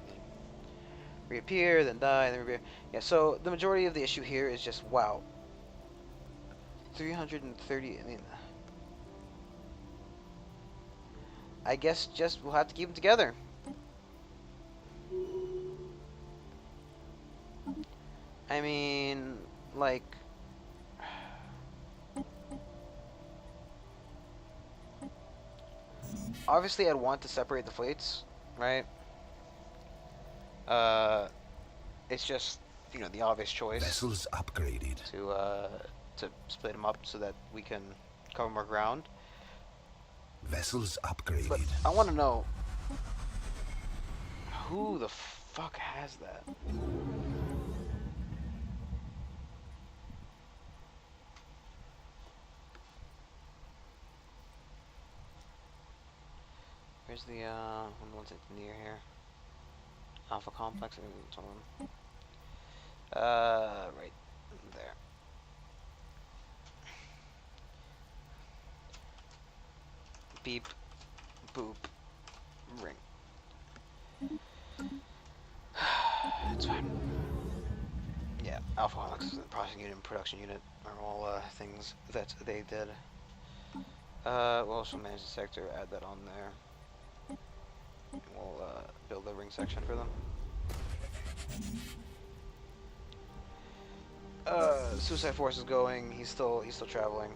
Reappear, then die, then reappear. Yeah, so the majority of the issue here is just, wow. 330, I mean... I guess just we'll have to keep them together. I mean, like... Obviously, I'd want to separate the fleets, right? It's just, you know, the obvious choice. Vessels upgraded. To split them up so that we can cover more ground. Vessels upgraded. But I want to know who the fuck has that? Where's the one's near here? Alpha Complex. I think it's on. Right there. Beep, boop, ring. It's fine. Yeah, Alpha Complex, processing unit, and production unit are all things that they did. We'll also manage the sector, add that on there. And we'll build a ring section for them. Suicide Force is going. He's still traveling.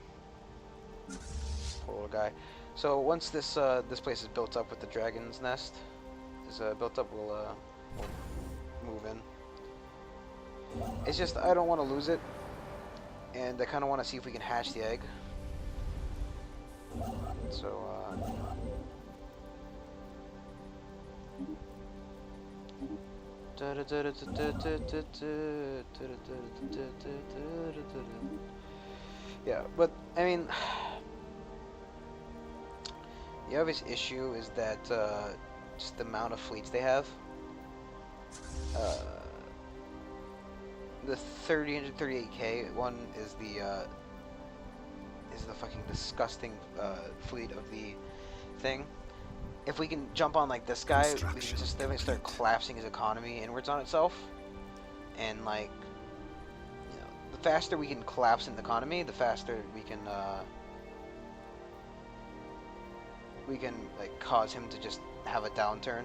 Poor little guy. So once this this place is built up with the dragon's nest is built up, we'll move in. It's just I don't want to lose it, and I kind of want to see if we can hatch the egg. So yeah, but I mean, the obvious issue is that just the amount of fleets they have. The 338K one is the fucking disgusting fleet of the thing. If we can jump on like this guy, we can just definitely start collapsing his economy inwards on itself. And like, you know, the faster we can collapse an economy, the faster we can like cause him to just have a downturn.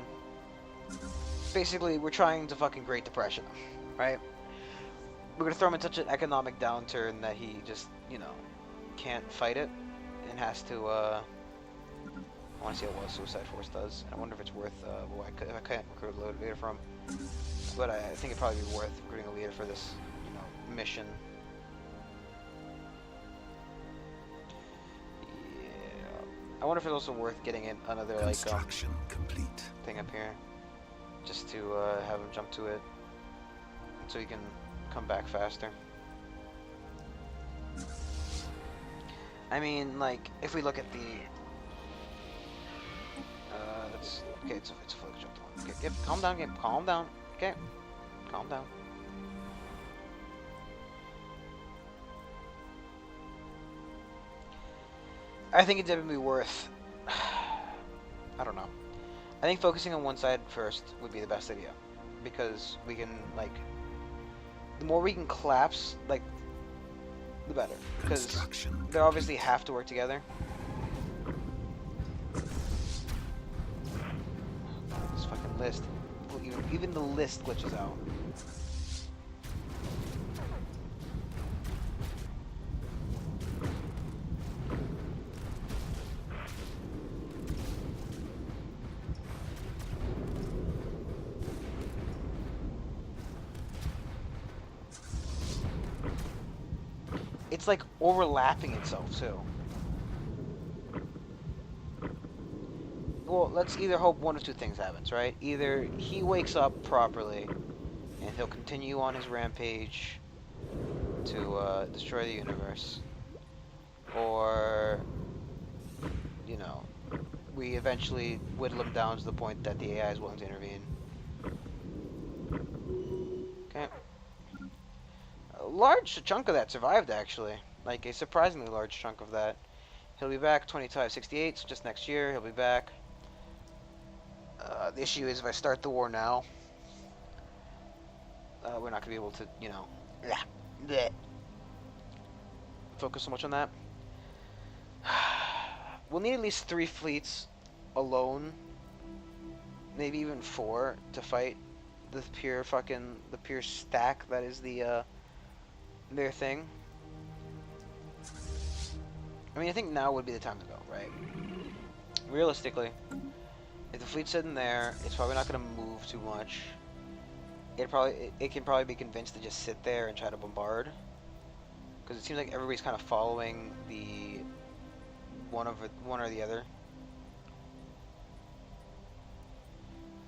Basically, we're trying to fucking Great Depression him, right? We're gonna throw him in such an economic downturn that he just, you know, can't fight it and has to I want to see what Suicide Force does. I wonder if it's worth if I can't recruit a leader from. But I think it'd probably be worth recruiting a leader for this, you know, mission. Yeah. I wonder if it's also worth getting in another like complete thing up here, just to have him jump to it, so he can come back faster. I mean, like, if we look at the okay, it's a focus jump. Okay, calm down, game. Calm down. Okay, calm down. I think it's definitely worth. I don't know. I think focusing on one side first would be the best idea, because we can like. The more we can collapse, like, the better, because they obviously have to work together. List. Even the list glitches out. It's like overlapping itself too. Well, let's either hope one of two things happens, right? Either he wakes up properly, and he'll continue on his rampage to destroy the universe, or you know, we eventually whittle them down to the point that the AI is willing to intervene. Okay. A large chunk of that survived, actually. Like, a surprisingly large chunk of that. He'll be back 2568, so just next year he'll be back. The issue is if I start the war now, we're not going to be able to, you know, focus so much on that. We'll need at least 3 fleets alone, maybe even 4, to fight the pure stack that is their thing. I mean, I think now would be the time to go, right? Realistically, if the fleet's sitting there, it's probably not going to move too much. It can probably be convinced to just sit there and try to bombard, because it seems like everybody's kind of following the one or the other.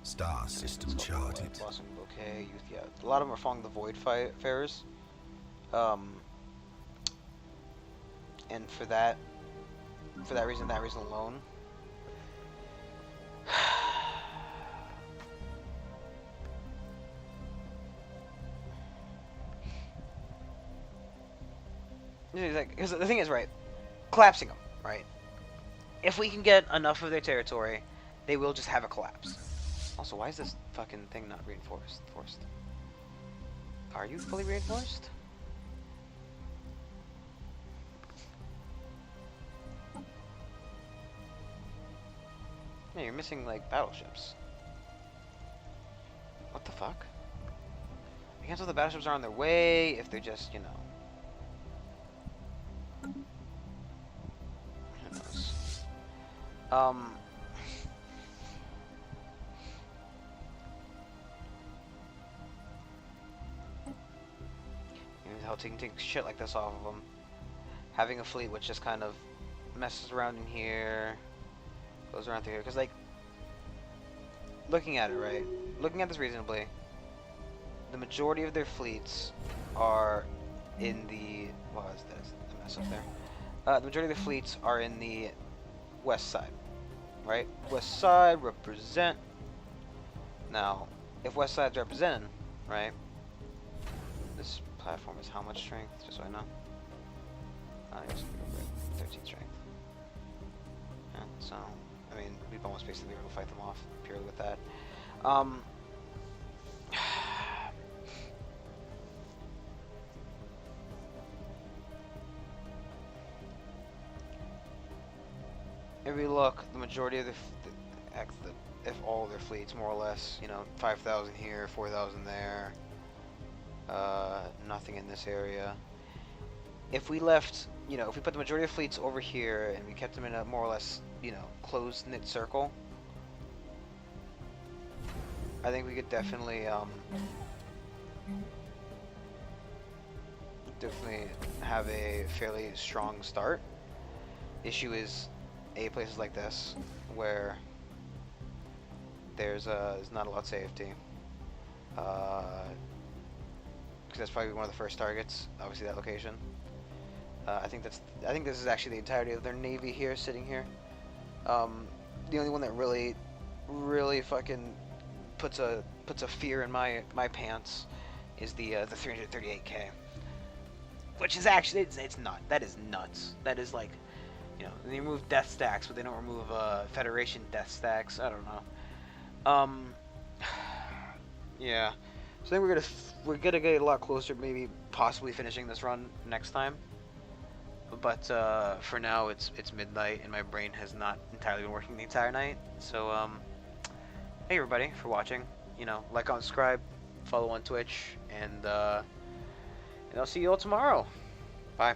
Star system charted. Blossom Bouquet, Youth, yeah. A lot of them are following the Void Farers. And for that reason alone. Because the thing is, right, collapsing them, right? If we can get enough of their territory, they will just have a collapse. Also, why is this fucking thing not reinforced? Are you fully reinforced? Yeah, you're missing, like, battleships. What the fuck? I can't tell if the battleships are on their way, if they're just, you know... Who knows? How to take shit like this off of them. Having a fleet which just kind of messes around in here, goes around through here, because, like, looking at it, right? Looking at this reasonably, the majority of their fleets are in the... What is this? A mess up there. The majority of the fleets are in the west side, right? West side, represent. Now, if west side's representing, right? This platform is how much strength? Just so I know. I guess 13 strength. Yeah, so, I mean, we've almost basically been able to fight them off purely with that. If we look, the majority of if all of their fleets, more or less, you know, 5,000 here, 4,000 there, nothing in this area. If we left, you know, if we put the majority of fleets over here and we kept them in a more or less, you know, close-knit circle, I think we could definitely, definitely have a fairly strong start. Issue is, places like this, where there's not a lot of safety. Because that's probably one of the first targets, obviously that location. I think this is actually the entirety of their navy here, sitting here. The only one that really fucking puts a fear in my pants is the 338K, which is actually it's not. That is nuts. That is like, you know, they remove death stacks, but they don't remove Federation death stacks. I don't know. Yeah. So I think we're gonna get a lot closer, maybe possibly finishing this run next time. But for now, it's midnight and my brain has not entirely been working the entire night. So hey everybody for watching. You know, like, comment, subscribe, follow on Twitch, and I'll see you all tomorrow. Bye.